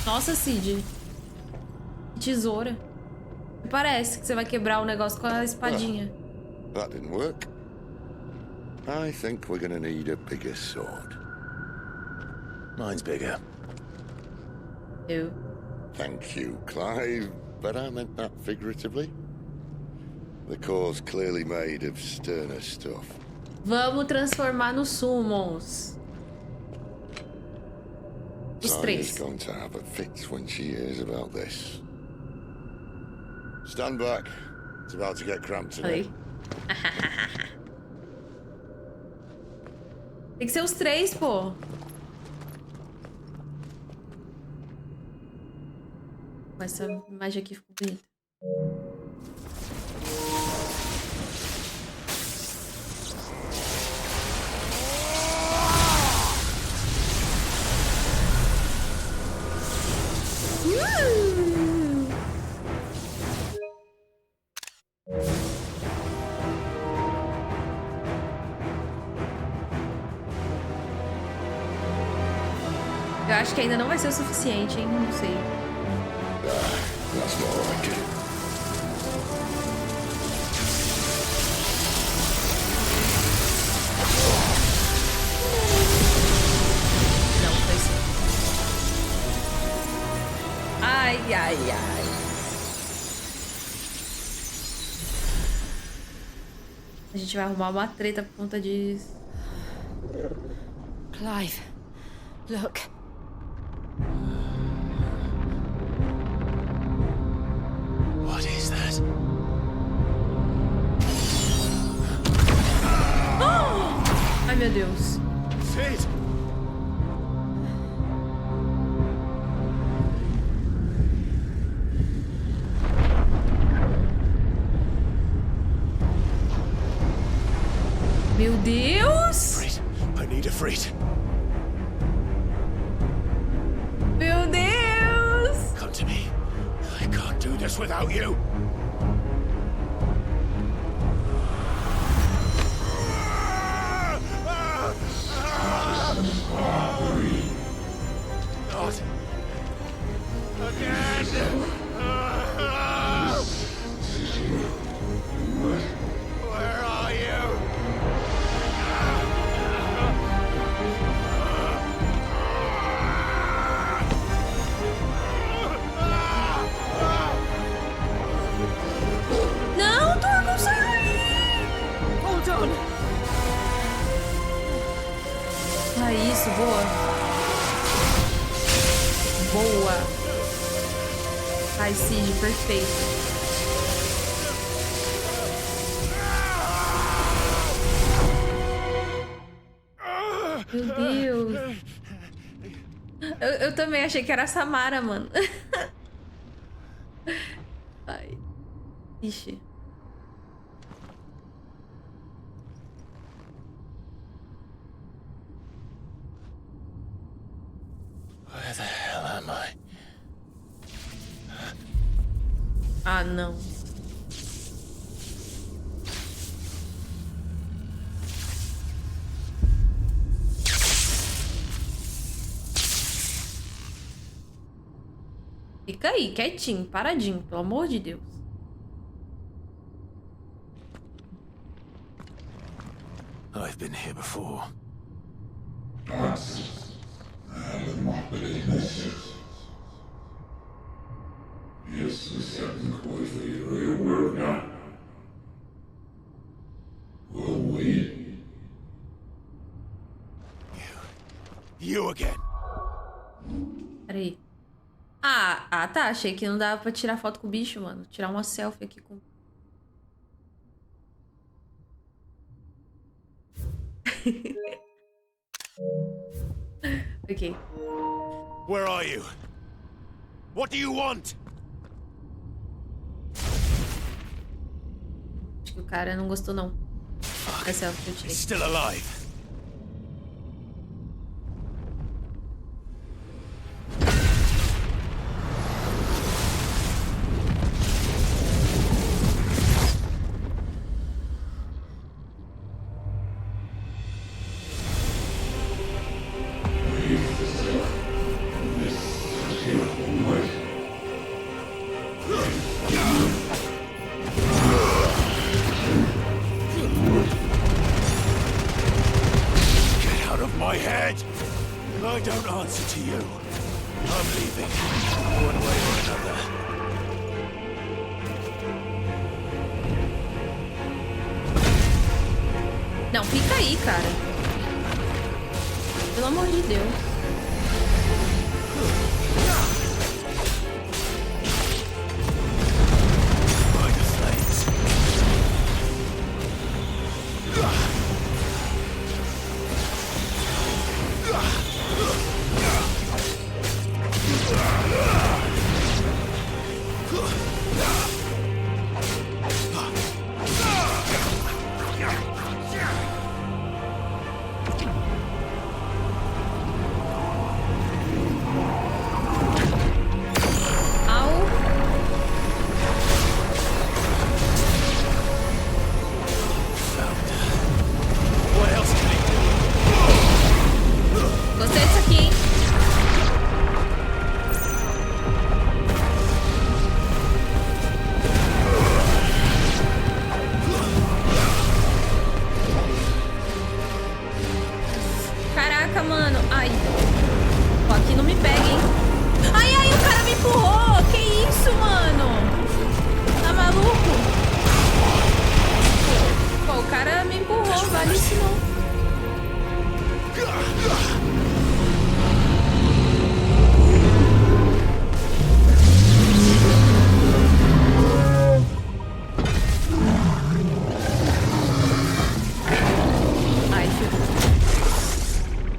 Nossa, Cid. Que tesoura. Parece que você vai quebrar o negócio com a espadinha.
That didn't work. I think we're gonna need a bigger sword.
Mine's bigger.
Eu.
Thank you, Clive, but I meant that figuratively. The core's clearly made of sterner stuff.
Vamos transformar nos summons. Os
Tanya's
três.
going to have a fit when she hears about this. Stand back. It's about to get cramped in here.
Tem que ser os três, pô. Essa imagem aqui ficou bonita. Eu acho que ainda não vai ser o suficiente, hein? Não sei.
That's more like it.
Não, foi sim. Ai, ai, ai. A gente vai arrumar uma treta por conta disso.
Clive, look.
What is that?
Ai, meu Deus.
Sid!
Meu Deus!
Frit, I need a Frit.
Meu Deus!
Come to me. I can't do this without you. Not again. Where are you?
Não, Torgon, sai daí!
Hold on!
Ah, isso, boa. Boa. Ai, Cid, perfeito. Meu Deus. Eu também achei que era a Samara, mano. Ai. Ixi.
Where the hell am I?
Ah, não. Fica aí, quietinho, paradinho, pelo amor de Deus.
I've been here before.
You again.
Peraí. Ah, tá. Achei que não dava pra tirar foto com o bicho, mano. Tirar uma selfie aqui com... Ok.
Where are you? What do you want?
Acho que o cara não gostou, não. Da selfie que eu tirei.
He's still alive. I don't answer to you. I'm leaving, one way or another.
Não, fica aí, cara. Pelo amor de Deus.
By the flames.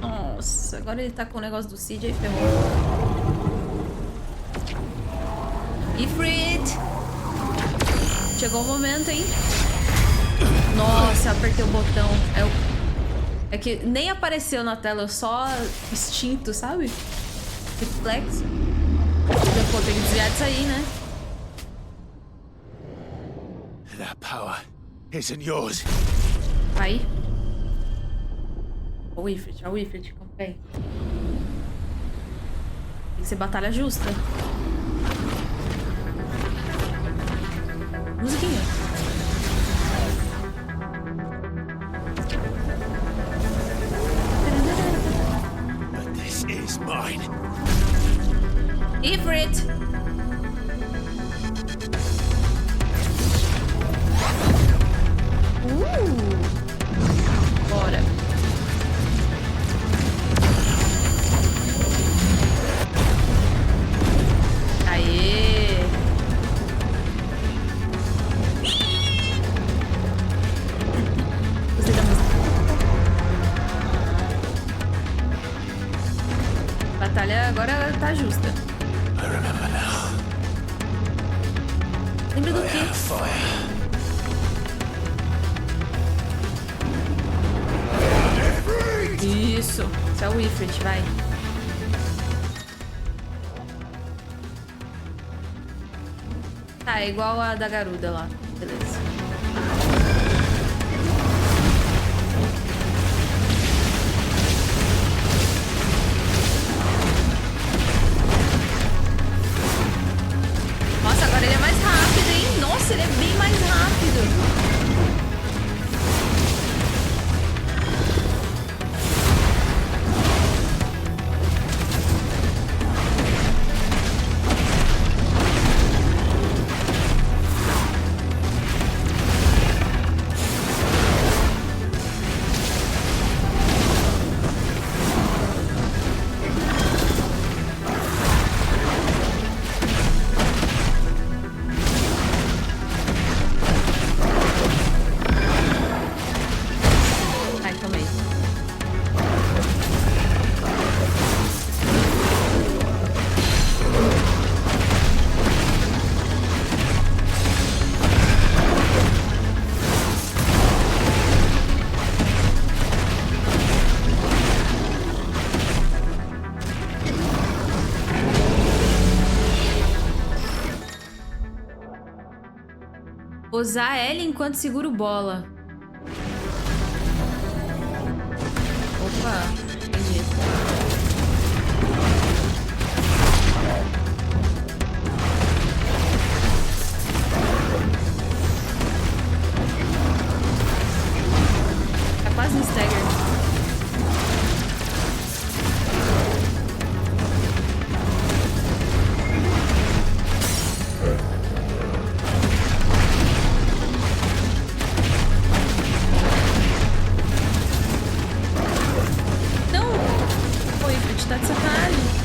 Nossa, agora ele tá com o negócio do Cid aí, ferrou. Ifrit! Chegou o momento, hein? Nossa, apertei o botão. É que nem apareceu na tela, eu só instinto, sabe? Reflexo. Pô, tem que desviar disso aí, né?
That power isn't yours.
Aí. Ó o Ifrit, calma aí. Tem que ser batalha justa. Musiquinha.
But this is mine.
Ifrit! Bora. Aê! Gostei da música. Batalha agora tá justa.
I remember now.
Lembra do quê?
Fire.
Isso. Esse é o Ifrit, vai. Tá, é igual a da garuda lá. Beleza. Nossa, agora ele é mais rápido, hein? Nossa, ele é bem mais rápido. Usar L enquanto seguro bola. Opa, entendi. Tá quase no stagger. Tá de sacanagem.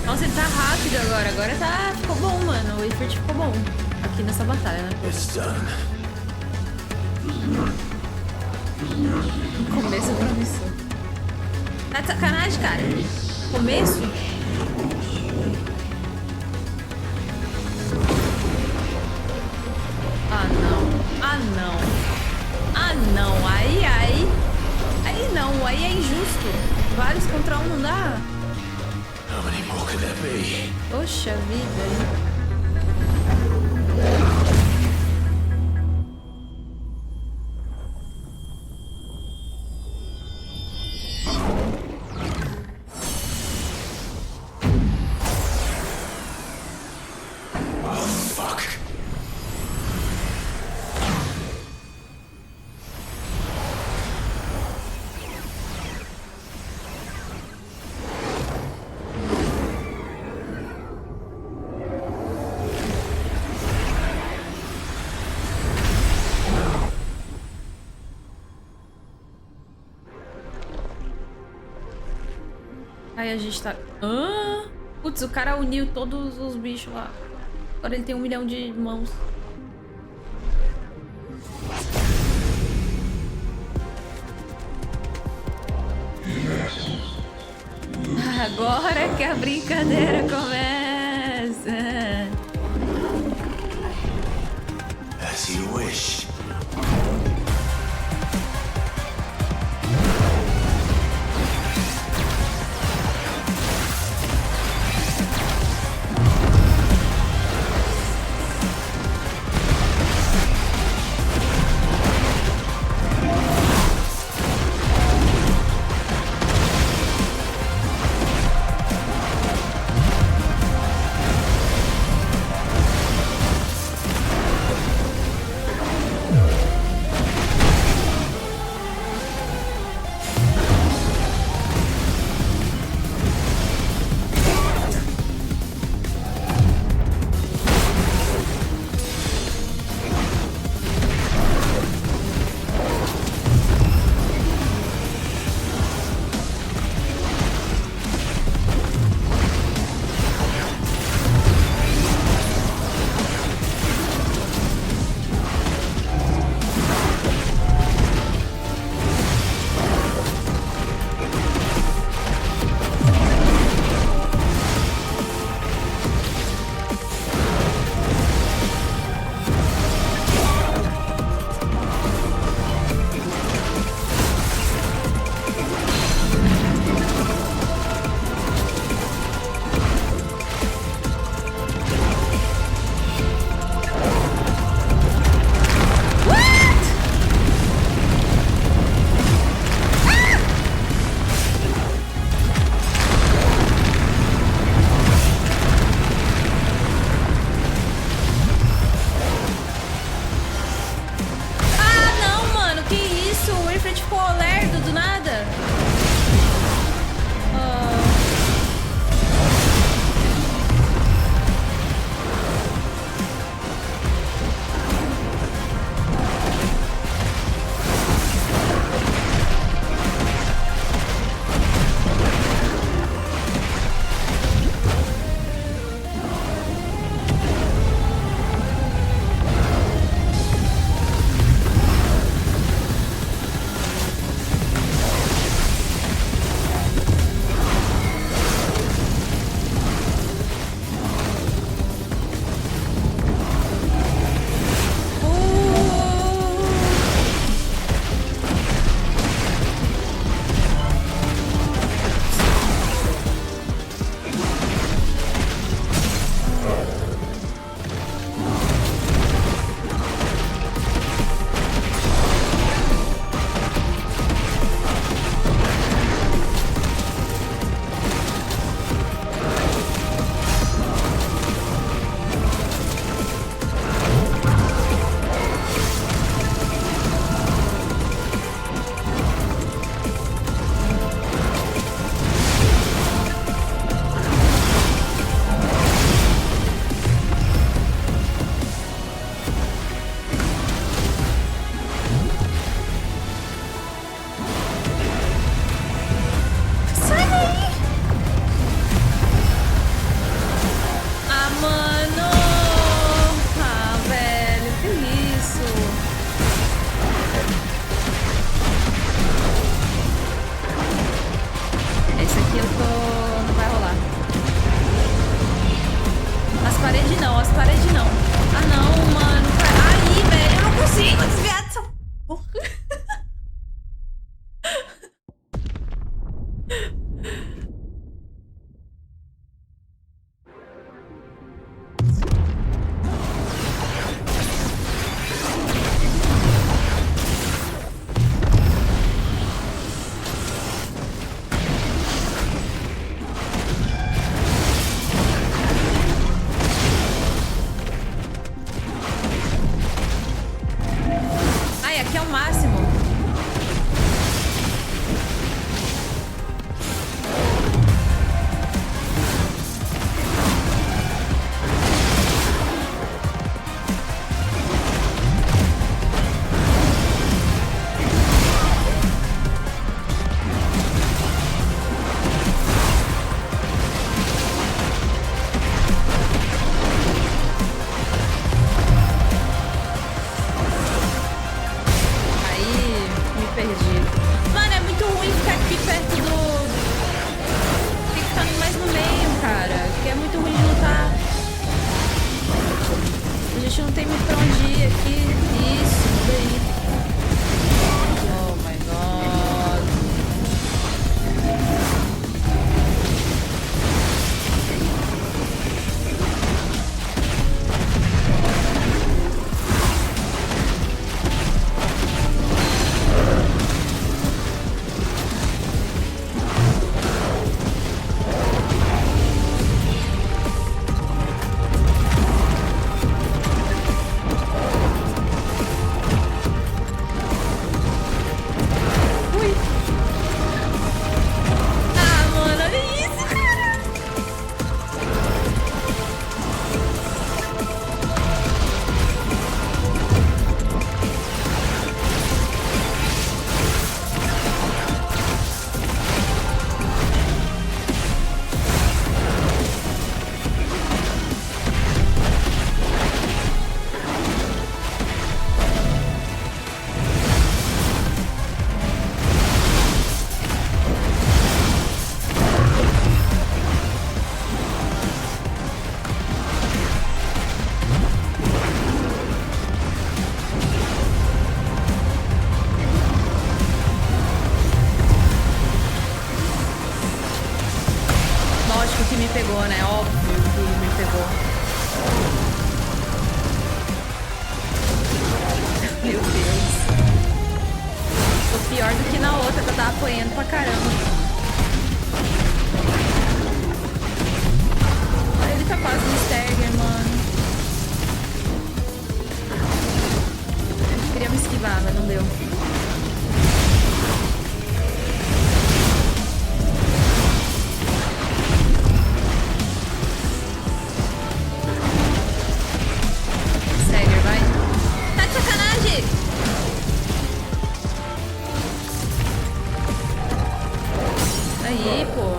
Nossa, ele tá rápido agora. Agora tá... ficou bom, mano. O Ifrit ficou bom aqui nessa batalha, né? Começo da missão. Tá de sacanagem, cara. Começo? Ah, não. Ah, não. Ah, não. Aí não. Aí é injusto. Vários contra um não dá.
How many more could there be?
Poxa vida, hein? Aí a gente tá... Putz, o cara uniu todos os bichos lá. Agora ele tem 1 milhão de mãos. Agora que a brincadeira começa.
As you wish.
apanhando pra caramba. Ele tá quase no stagger, mano. Eu queria me esquivar, mas não deu. Stagger, vai. Tá de sacanagem! Aí, pô.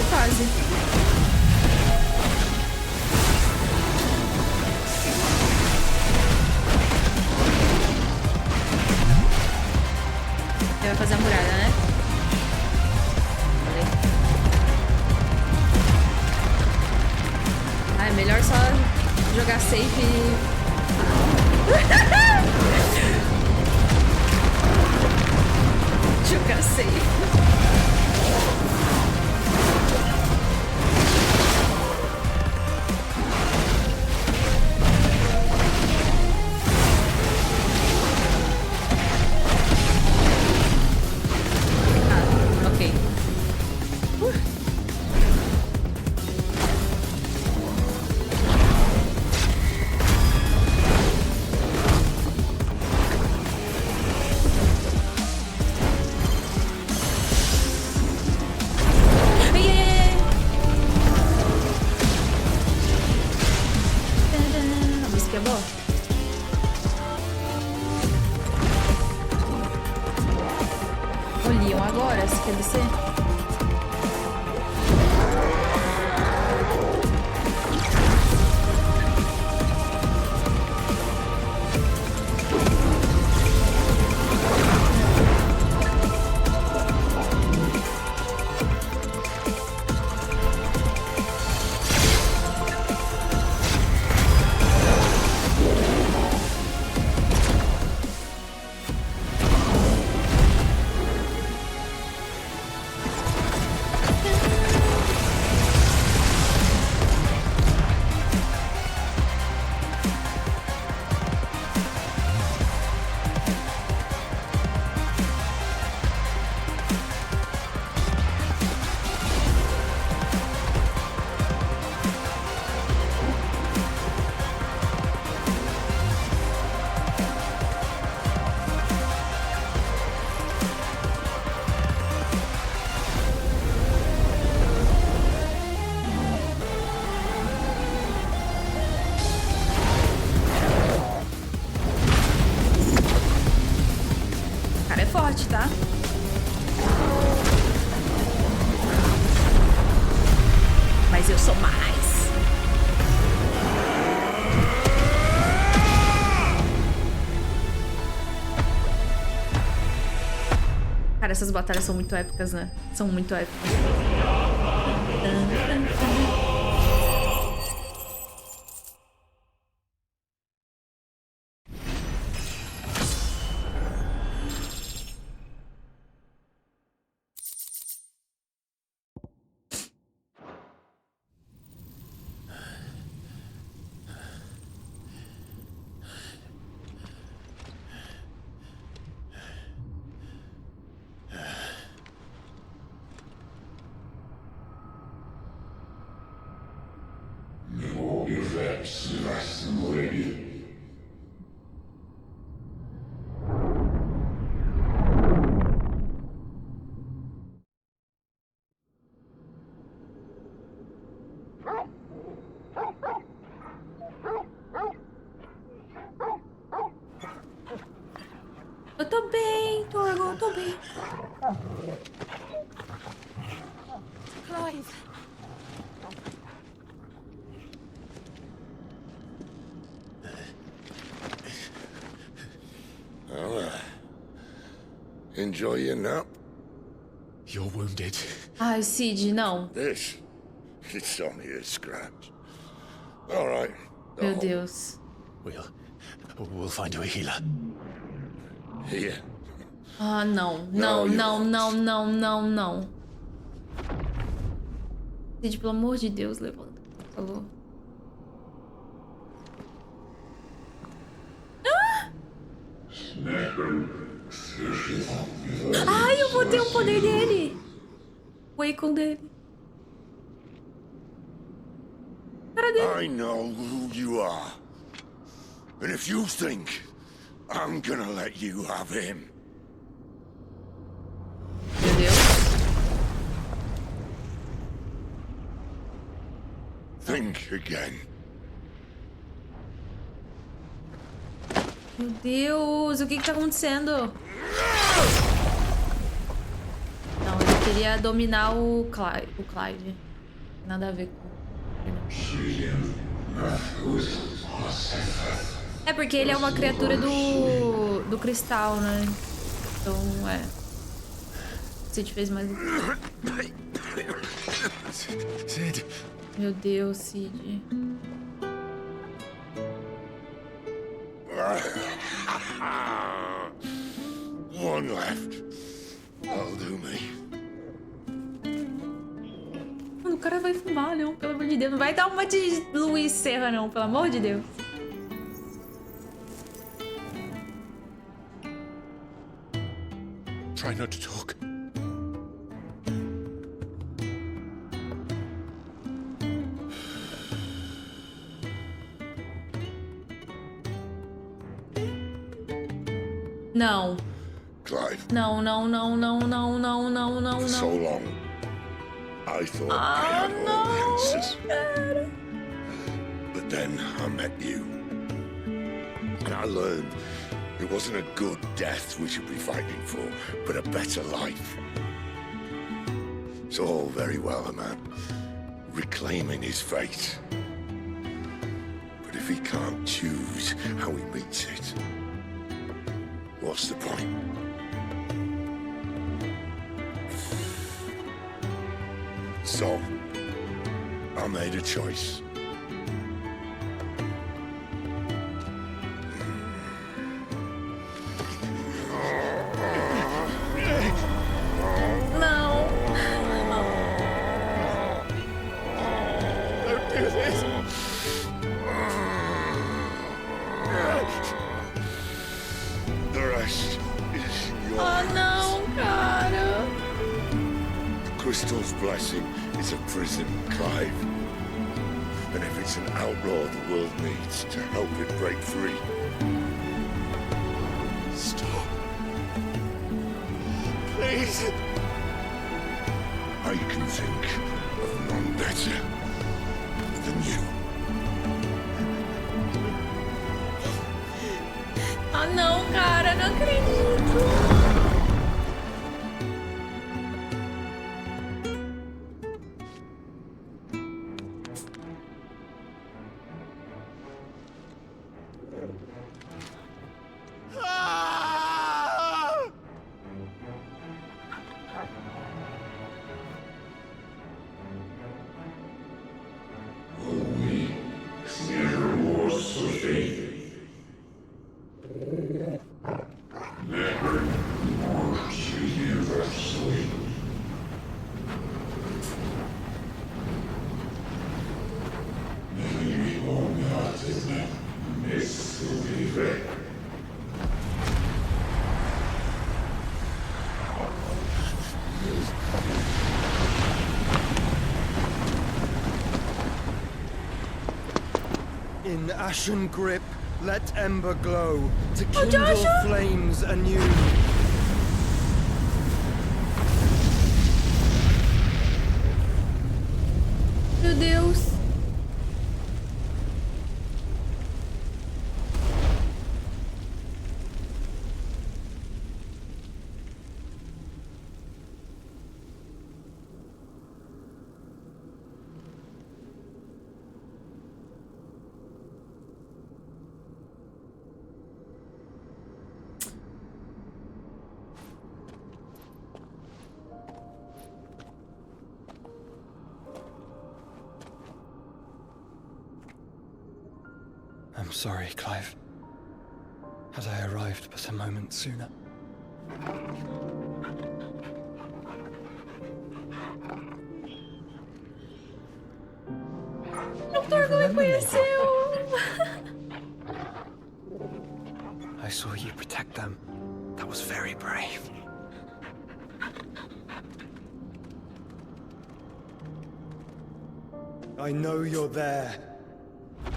Quase. Ele vai fazer a muralha, né? Falei. Ah, é melhor só jogar safe e... jogar safe. Agora, se quer descer? Forte, tá? Mas eu sou mais. Cara, essas batalhas são muito épicas, né? São muito épicas. Eu tô bem, Torgo, eu tô bem.
Clive.
Well, enjoy your nap.
You're wounded.
Ai, Cid, não.
This? It's only a scratch. All right.
Meu Deus.
We'll find you a healer.
Here.
Ah, não. Não, não, não, não, não, não. Cid, pelo amor de Deus, levanta, por favor. Ai, eu vou ter o poder dele. O icon dele. Cara dele.
I know who you are. And if you think I'm gonna let you have him.
Meu Deus.
Think again.
Meu Deus, o que tá acontecendo? Não, ele queria dominar o Clyde. Nada a ver com... É porque ele é uma criatura do cristal, né? Então, é. Cid fez mais um.
Cid.
Meu Deus, Cid.
One left. That'll do me.
Mano, o cara vai fumar, não, pelo amor de Deus. Não vai dar uma de Luiz Serra, não, pelo amor de Deus.
Try not to talk.
Não.
Clive.
Não, não, não, não, não, não, não, não,
For so
não.
long, I thought I had all the answers. But then I met you. And I learned it wasn't a good death we should be fighting for, but a better life. It's all very well, a man reclaiming his fate. But if he can't choose how he meets it, what's the point? So, I made a choice.
Não.
Don't do this. The rest is yours.
Ah, não, cara.
Crystal's blessing is a prison, Clive. And if it's an outlaw the world needs to help it break free. Stop. Please. I can think of none better than you.
Ah, não, cara, não acredito.
In ashen grip, let ember glow to kindle flames anew.
Meu Deus.
I'm sorry, Clive. Had I arrived but a moment sooner.
Doutor não me conheceu!
I saw you protect them. That was very brave. I know you're there,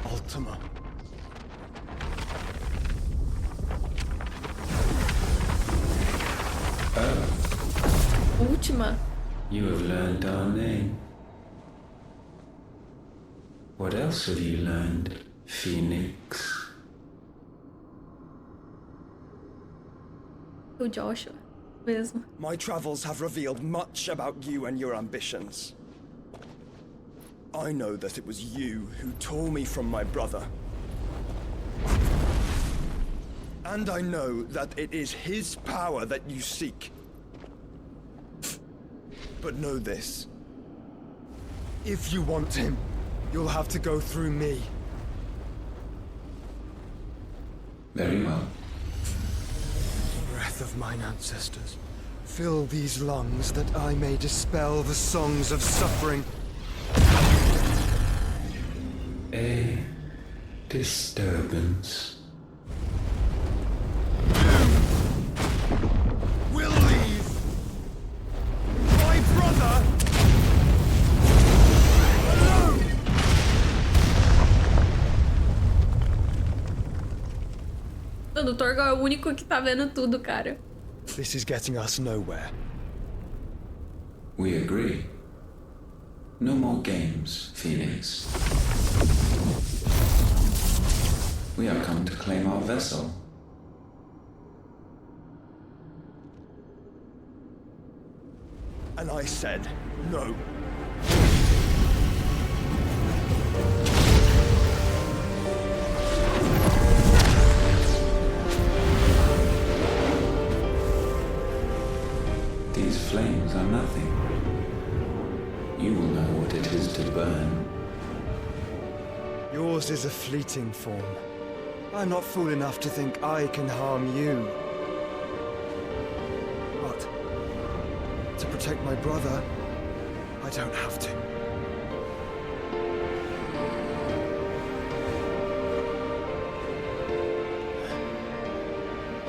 Ultima.
Última.
You have learned our name. What else have you learned, Phoenix?
O Joshua, mesmo.
My travels have revealed much about you and your ambitions. I know that it was you who tore me from my brother. And I know that it is his power that you seek. But know this. If you want him, you'll have to go through me.
Very well.
Breath of mine ancestors, fill these lungs that I may dispel the songs of suffering.
A disturbance.
We'll leave. My brother alone.
O Dr. Gol é o único que tá vendo tudo, cara.
This is getting us nowhere.
We agree. No more games, Phoenix. We are come to claim our vessel.
And I said no.
These flames are nothing. You will know what it is to burn.
Yours is a fleeting form. I'm not fool enough to think I can harm you. But to protect my brother, I don't have to.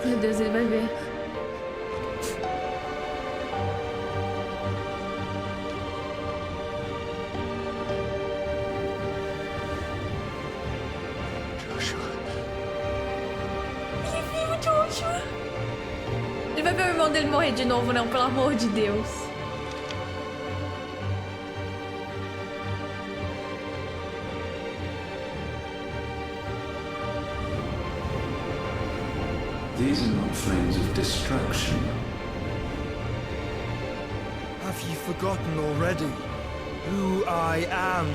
Meu Deus, ele vai ver. Ele vai ver o irmão dele morrer de novo, não, pelo amor de Deus.
These are not flames of destruction.
Have you forgotten already who I am?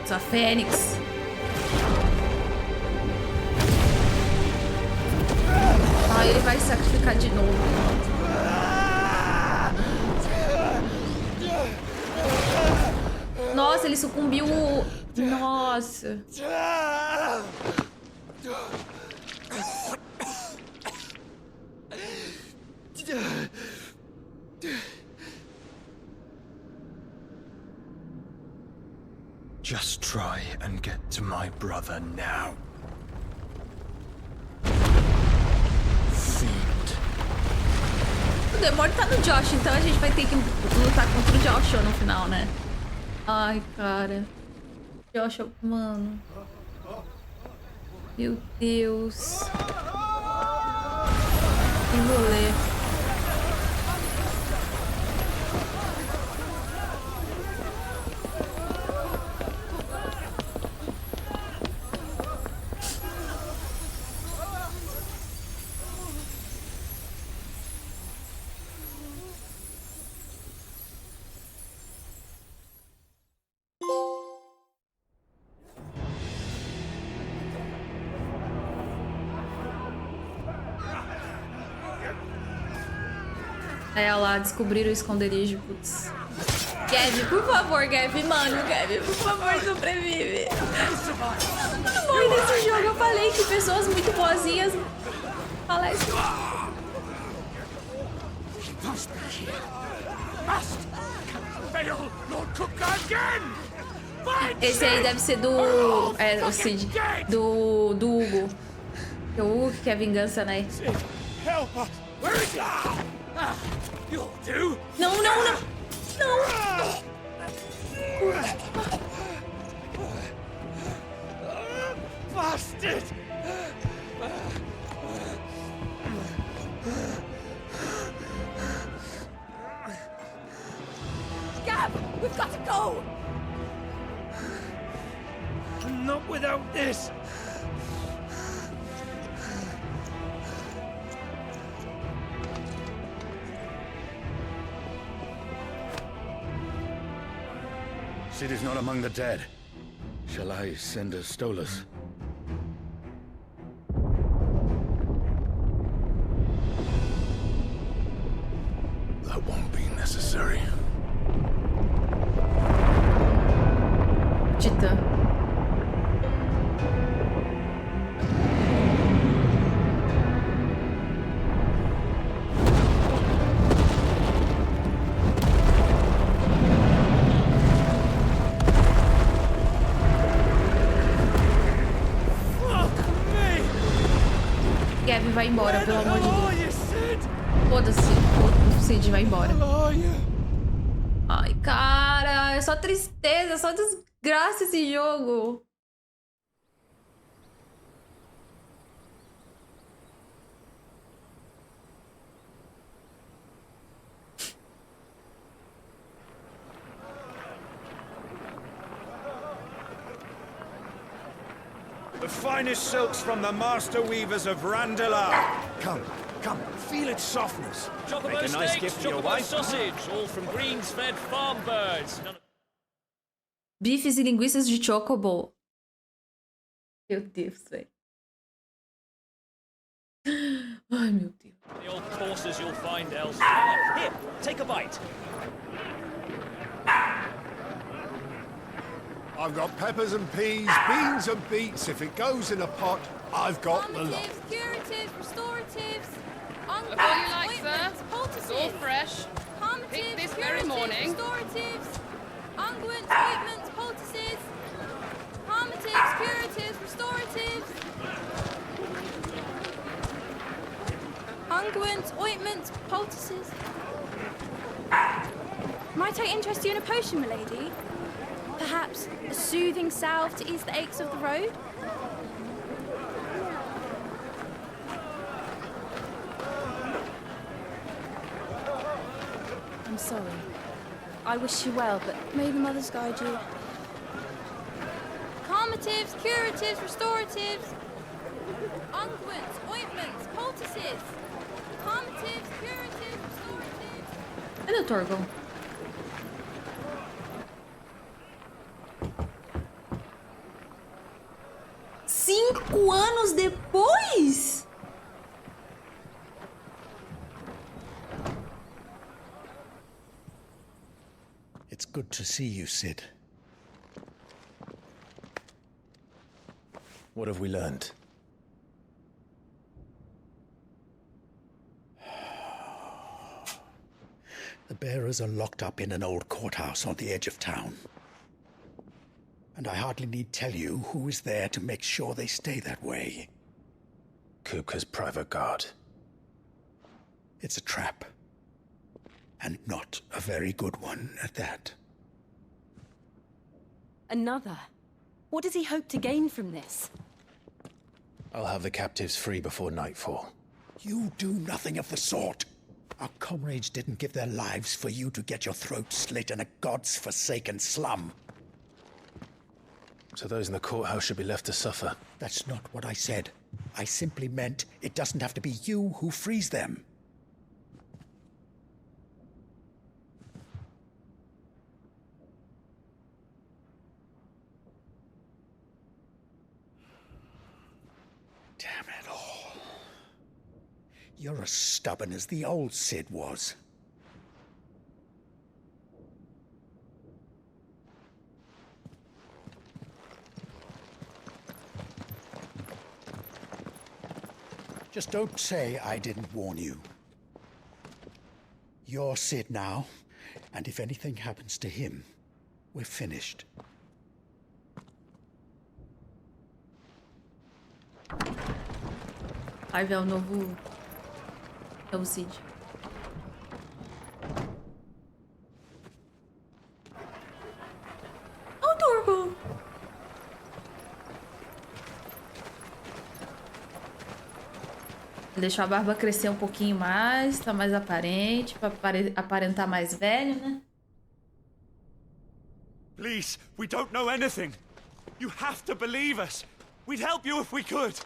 Sou a Fênix. Ah, ele vai se sacrificar de novo. Nossa, ele sucumbiu. Nossa.
Just try and get to my brother now. Fiend.
O demônio tá no Josh, então a gente vai ter que lutar contra o Joshua no final, né? Ai, cara. Joshua, mano. Meu Deus. Que rolê. É, lá, descobriram o esconderijo, putz. Gabi, por favor, Gabi, mano, Gabi, por favor, sobrevive. Todo mundo morre nesse jogo. Eu falei que pessoas muito boazinhas falecem. Esse aí deve ser do... É, o Cid. Do Hugo. É o Hugo que quer vingança, né? Não, não, não! Não!
Bastard!
Gab, we've got to go!
Not without this!
Sid is not among the dead. Shall I send a Stolas?
That won't be necessary.
Titã. Gabi, vai embora, pelo amor de Deus. Foda-se. O Cid vai embora. Ai, cara. É só tristeza, é só desgraça esse jogo.
The finest silks from the master weavers of Randalar. Come, come, feel its softness.
Chocobo
Make a nice
steaks,
gift for your
chocobo
wife.
sausage, all from greens-fed farm birds.
Bifes e linguiças de chocobo. Meu Deus, velho. Ai, meu Deus.
The old courses you'll find elsewhere. Here, take a bite.
I've got peppers and peas, beans and beets. If it goes in a pot, I've got the lot.
Curatives, restoratives,
Look all you like, sir. It's all fresh. Picked this very morning.
Restoratives, unguents, ointments, poultices, palmatives, curatives, restoratives, unguents, ointments, poultices.
Might I interest you in a potion, milady? Perhaps a soothing salve to ease the aches of the road? I'm sorry. I wish you well, but may the mothers guide you.
Calmatives, curatives, restoratives, unguents, ointments, poultices, calmatives, curatives, restoratives.
Cadê o Torgon? 5 anos depois?
It's good to see you, Sid.
What have we learned?
The bearers are locked up in an old courthouse on the edge of town. And I hardly need tell you who is there to make sure they stay that way.
Kupka's private guard.
It's a trap. And not a very good one at that.
Another? What does he hope to gain from this?
I'll have the captives free before nightfall.
You do nothing of the sort. Our comrades didn't give their lives for you to get your throat slit in a god's forsaken slum.
So those in the courthouse should be left to suffer.
That's not what I said. I simply meant it doesn't have to be you who frees them. Damn it all. You're as stubborn as the old Sid was.
Just don't say I didn't warn you. You're Sid now, and if anything happens to him, we're finished.
Vai ver o novo Cid. Oh, Turbo! Deixou a barba crescer um pouquinho mais, tá mais aparente, pra aparentar mais velho, né?
Please, we don't know anything. You have to believe us. We'd help you if we could.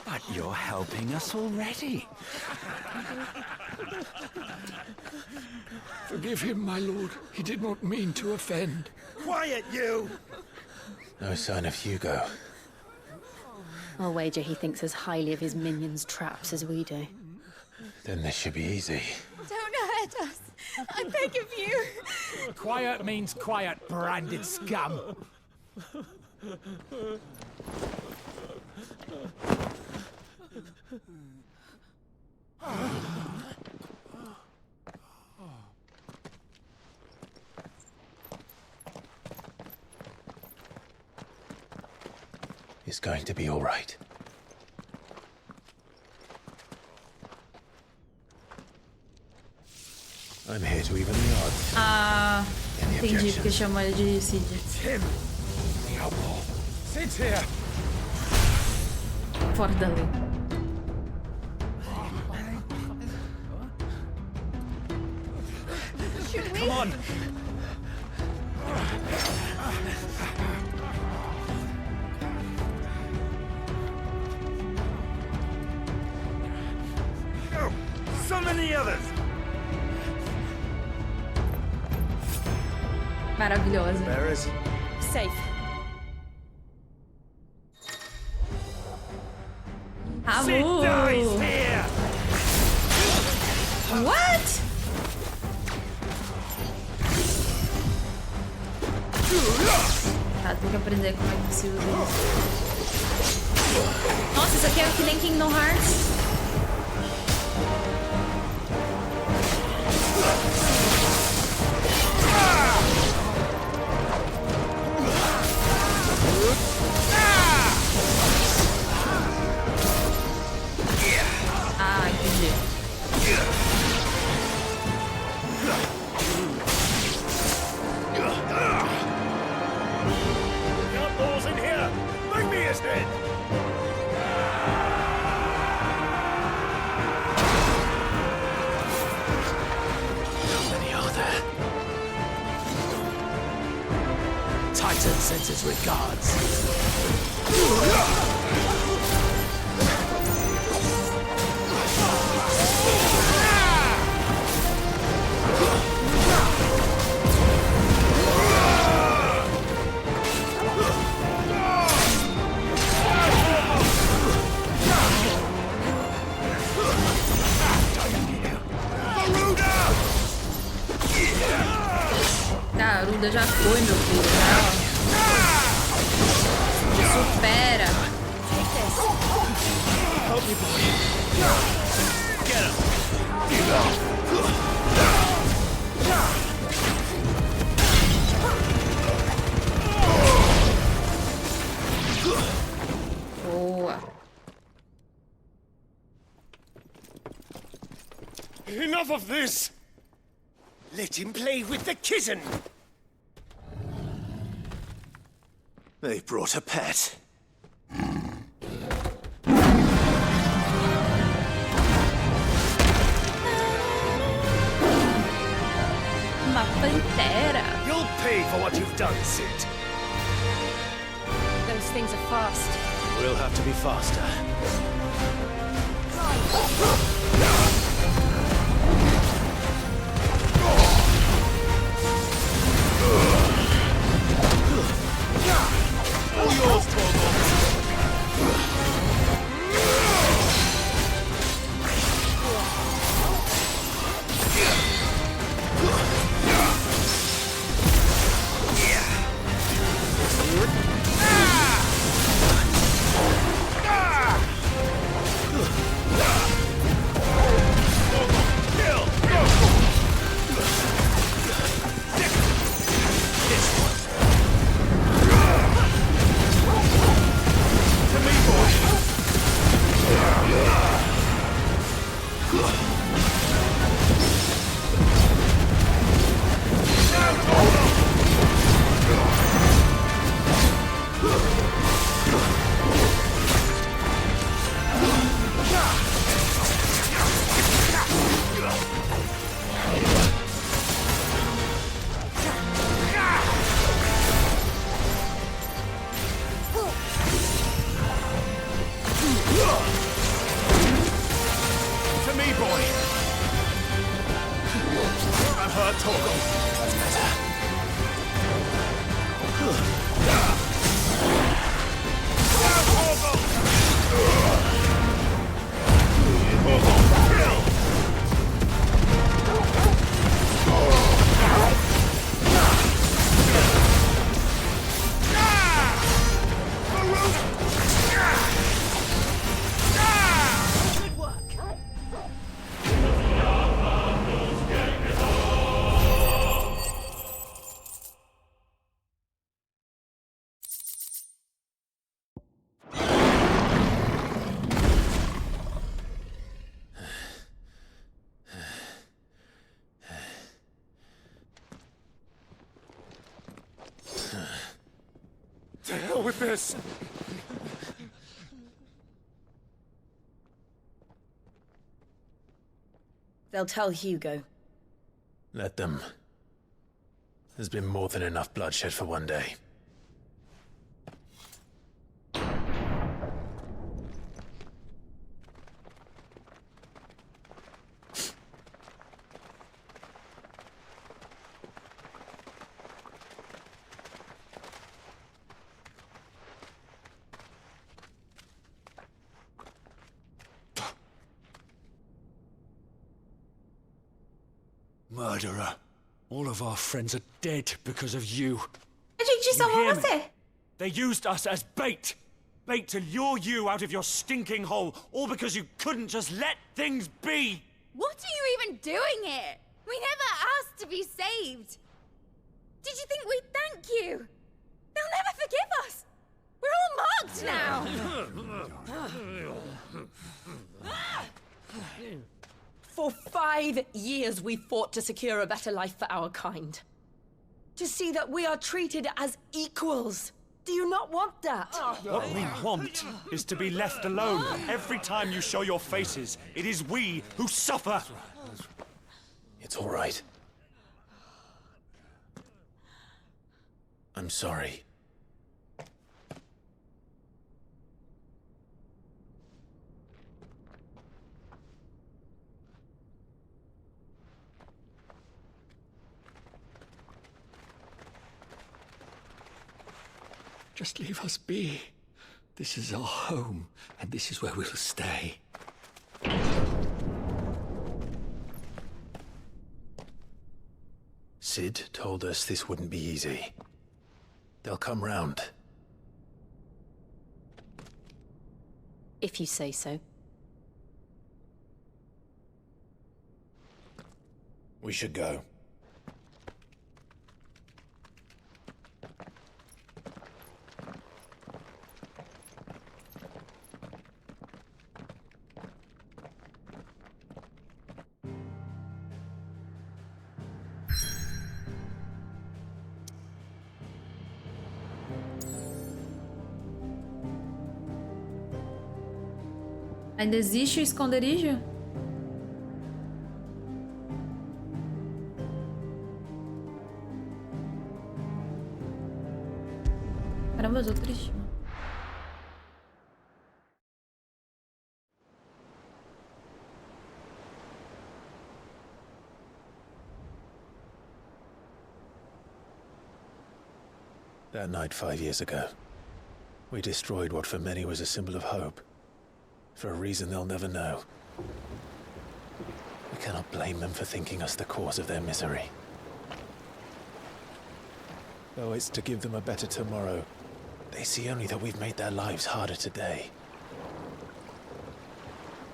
But you're helping us already.
Forgive him, my lord. He did not mean to offend.
Quiet, you!
No sign of Hugo.
I'll wager he thinks as highly of his minions' traps as we do.
Then this should be easy.
Don't hurt us. I beg of you.
Quiet means quiet, branded scum.
It's going to be all right. I'm here to even the odds.
Ah, entendi porque chamou ele de Cid.
Tim, the outlaw. Sid's here.
Fora da lei.
Come on.
Go! Summon the others!
Maravilhosa.
Bearers.
Safe.
Sid dies here!
What? Tá, tem que aprender como é que se usa isso. Nossa, isso aqui é que nem Kingdom Hearts. Ah, entendi.
Outlaws in here! Bring me his head!
How many are there? Titan sends his regards.
Garuda já foi, meu filho. Já, ó. Supera.
Help me, boy. Get him!
Boa.
Enough of this! Let him play with the kitten!
They brought a pet.
Uma pantera.
You'll pay for what you've done, Sid.
Those things are fast.
We'll have to be faster.
All yours, Torvald! To hell with this!
They'll tell Hugo.
Let them. There's been more than enough bloodshed for one day.
Murderer. All of our friends are dead because of you.
A gente só
hear
você.
me? They used us as bait. Bait to lure you out of your stinking hole, all because you couldn't just let things be.
What are you even doing here? We never asked to be saved. Did you think we'd thank you? They'll never forgive us. We're all marked now.
For 5 years we fought to secure a better life for our kind. To see that we are treated as equals. Do you not want that?
What we want is to be left alone. Every time you show your faces, it is we who suffer.
It's all right. I'm sorry.
Just leave us be. This is our home, and this is where we'll stay.
Sid told us this wouldn't be easy. They'll come round.
If you say so.
We should go.
Ainda existe o esconderijo? Caramba, eu tô triste.
That night 5 years ago, we destroyed what for many was a symbol of hope. For a reason they'll never know. We cannot blame them for thinking us the cause of their misery. Though it's to give them a better tomorrow, they see only that we've made their lives harder today.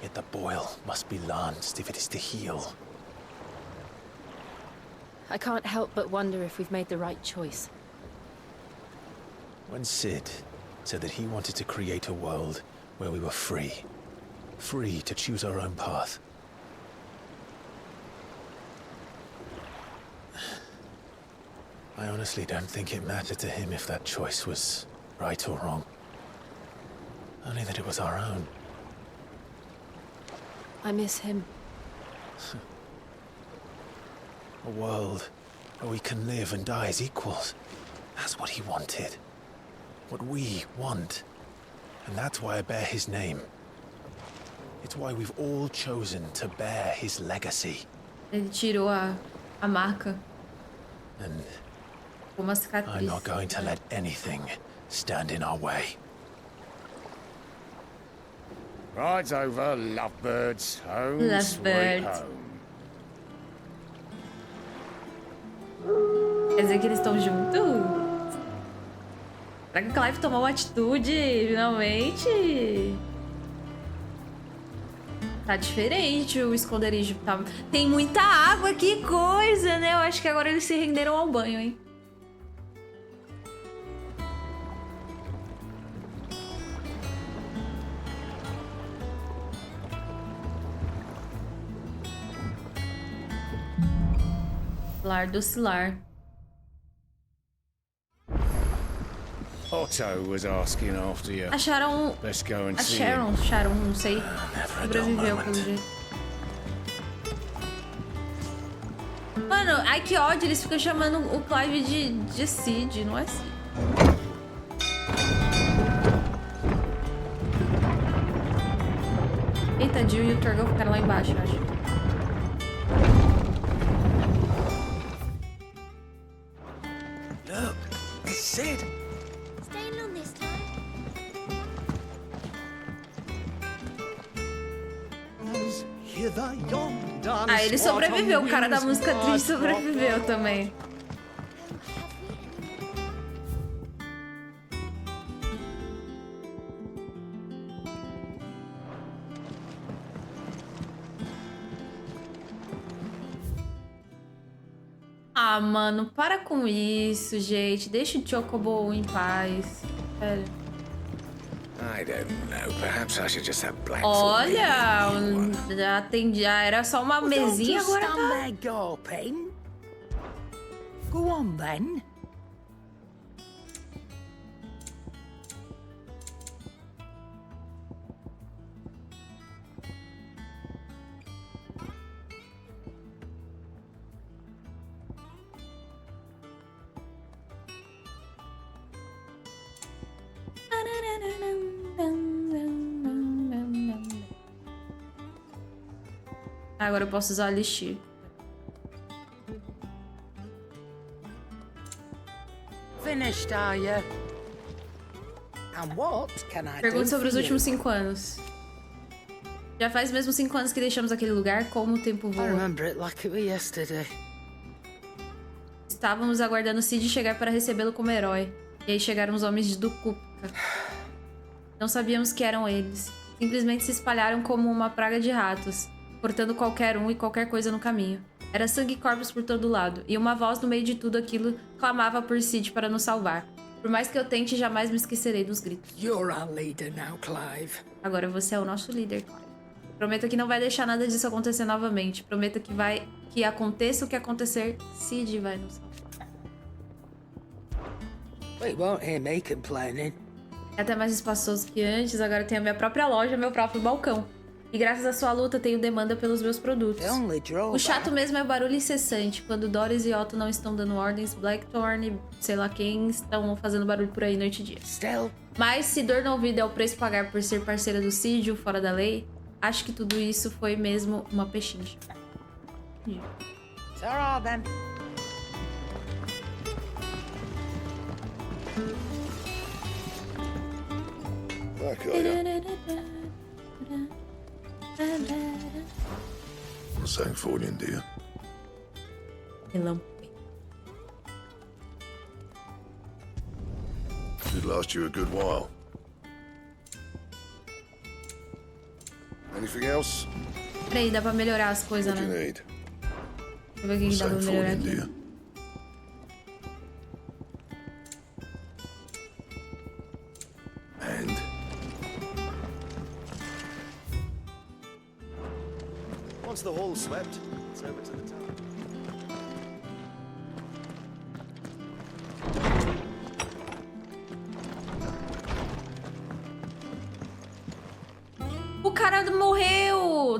Yet the boil must be lanced if it is to heal.
I can't help but wonder if we've made the right choice.
When Sid said that he wanted to create a world where we were free. Free to choose our own path. I honestly don't think it mattered to him if that choice was right or wrong. Only that it was our own.
I miss him.
A world where we can live and die as equals. That's what he wanted. What we want. And that's why I bear his name. It's why we've all chosen to bear his legacy.
Ele tirou a marca.
And
Uma cicatriz.
I'm not going to let anything stand in our way.
Rides over, lovebirds. Home, sweet home.
Quer dizer que eles estão juntos? Será que o Clive tomou uma atitude, finalmente? Tá diferente o esconderijo. Tá... Tem muita água, que coisa, né? Eu acho que agora eles se renderam ao banho, hein? Lar docilar.
Otto was asking after you.
Acharam
Let's go and
a
see him.
Sharon, não sei. Sobreviveu pelo jeito. Mano, ai que ódio, eles ficam chamando o Clive de Cid, não é Cid. Eita, Jill e o Torgal ficaram lá embaixo, eu acho.
Look, it's Sid.
Staying on this time.
Ah, ele sobreviveu. O cara da música triste sobreviveu também. Ah, mano, para com isso, gente. Deixa o Chocobo em paz. Sério.
I don't know. Perhaps I should just have black.
Olha, já era só uma mesinha, agora tá...
there gawping. Go on then.
Agora eu posso usar o Elixir.
Finished, are you? And what can I
Pergunta
do
sobre os
for
últimos
you?
5 anos. Já faz mesmo 5 anos que deixamos aquele lugar, como o tempo
I
voa.
remember it like it were yesterday.
Estávamos aguardando Cid chegar para recebê-lo como herói. E aí chegaram os homens de Dukupka. Não sabíamos que eram eles. Simplesmente se espalharam como uma praga de ratos, cortando qualquer um e qualquer coisa no caminho. Era sangue e corpos por todo lado, e uma voz no meio de tudo aquilo clamava por Cid para nos salvar. Por mais que eu tente, jamais me esquecerei dos gritos.
You're our leader now, Clive.
Agora você é o nosso líder, Clive. Prometa que não vai deixar nada disso acontecer novamente. Prometa que aconteça o que acontecer, Cid vai nos salvar.
We won't hear me complaining.
É até mais espaçoso que antes, agora tenho a minha própria loja, meu próprio balcão. E graças à sua luta tenho demanda pelos meus produtos. O chato mesmo é o barulho incessante. Quando Doris e Otto não estão dando ordens, Blackthorn e sei lá quem estão fazendo barulho por aí noite e dia. Mas se dor no ouvido é o preço a pagar por ser parceira do Cid, fora da lei, acho que tudo isso foi mesmo uma pechincha.
So all then.
What's that for you, dear? Should last you a good while. Anything else?
Peraí, dá pra melhorar as coisas,
What do you
né?
need?
Deixa eu ver o que dá pra
What's that for
melhorar
you,
aqui.
dear? And
Once the hall's swept, it's over to the tower.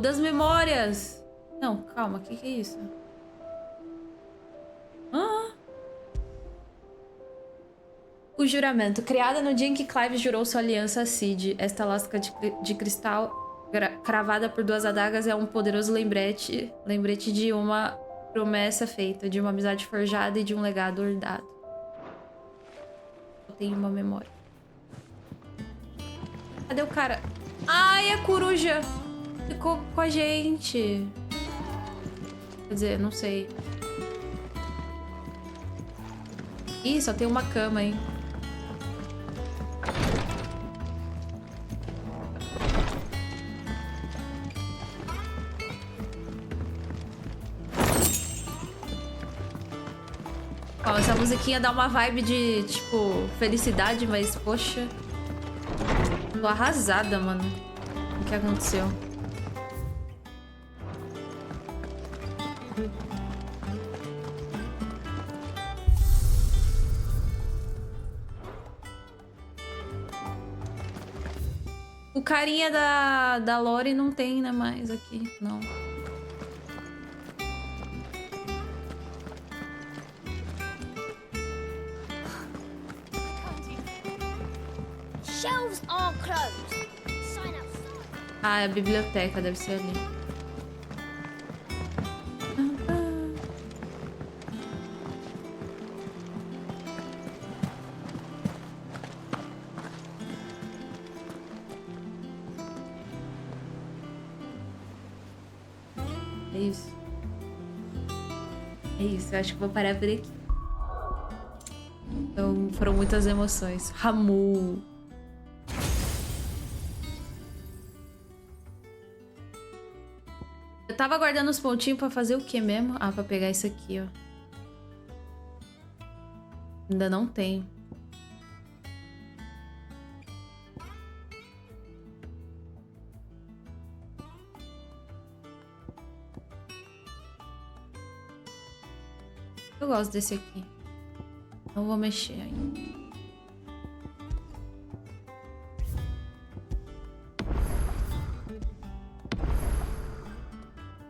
das memórias. Não, calma, o que é isso? O juramento. Criada no dia em que Clive jurou sua aliança a Cid. Esta lasca de cristal cravada por 2 adagas é um poderoso lembrete de uma promessa feita, de uma amizade forjada e de um legado herdado. Eu tenho uma memória. Cadê o cara? Ai, a coruja ficou com a gente. Quer dizer, não sei. Ih, só tem uma cama, hein? Ó, essa musiquinha dá uma vibe de, tipo, felicidade, mas, poxa. Tô arrasada, mano. O que aconteceu? O carinha da Lori não tem, né, mais aqui. Não.
Shelves are closed. Sign up.
Ah, é a biblioteca, deve ser ali. É isso. É isso, eu acho que vou parar por aqui. Então, foram muitas emoções. Ramu. Eu tava guardando os pontinhos pra fazer o que mesmo? Ah, pra pegar isso aqui, ó. Ainda não tenho. Eu gosto desse aqui. Não vou mexer ainda.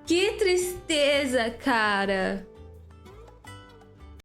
Que tristeza, cara.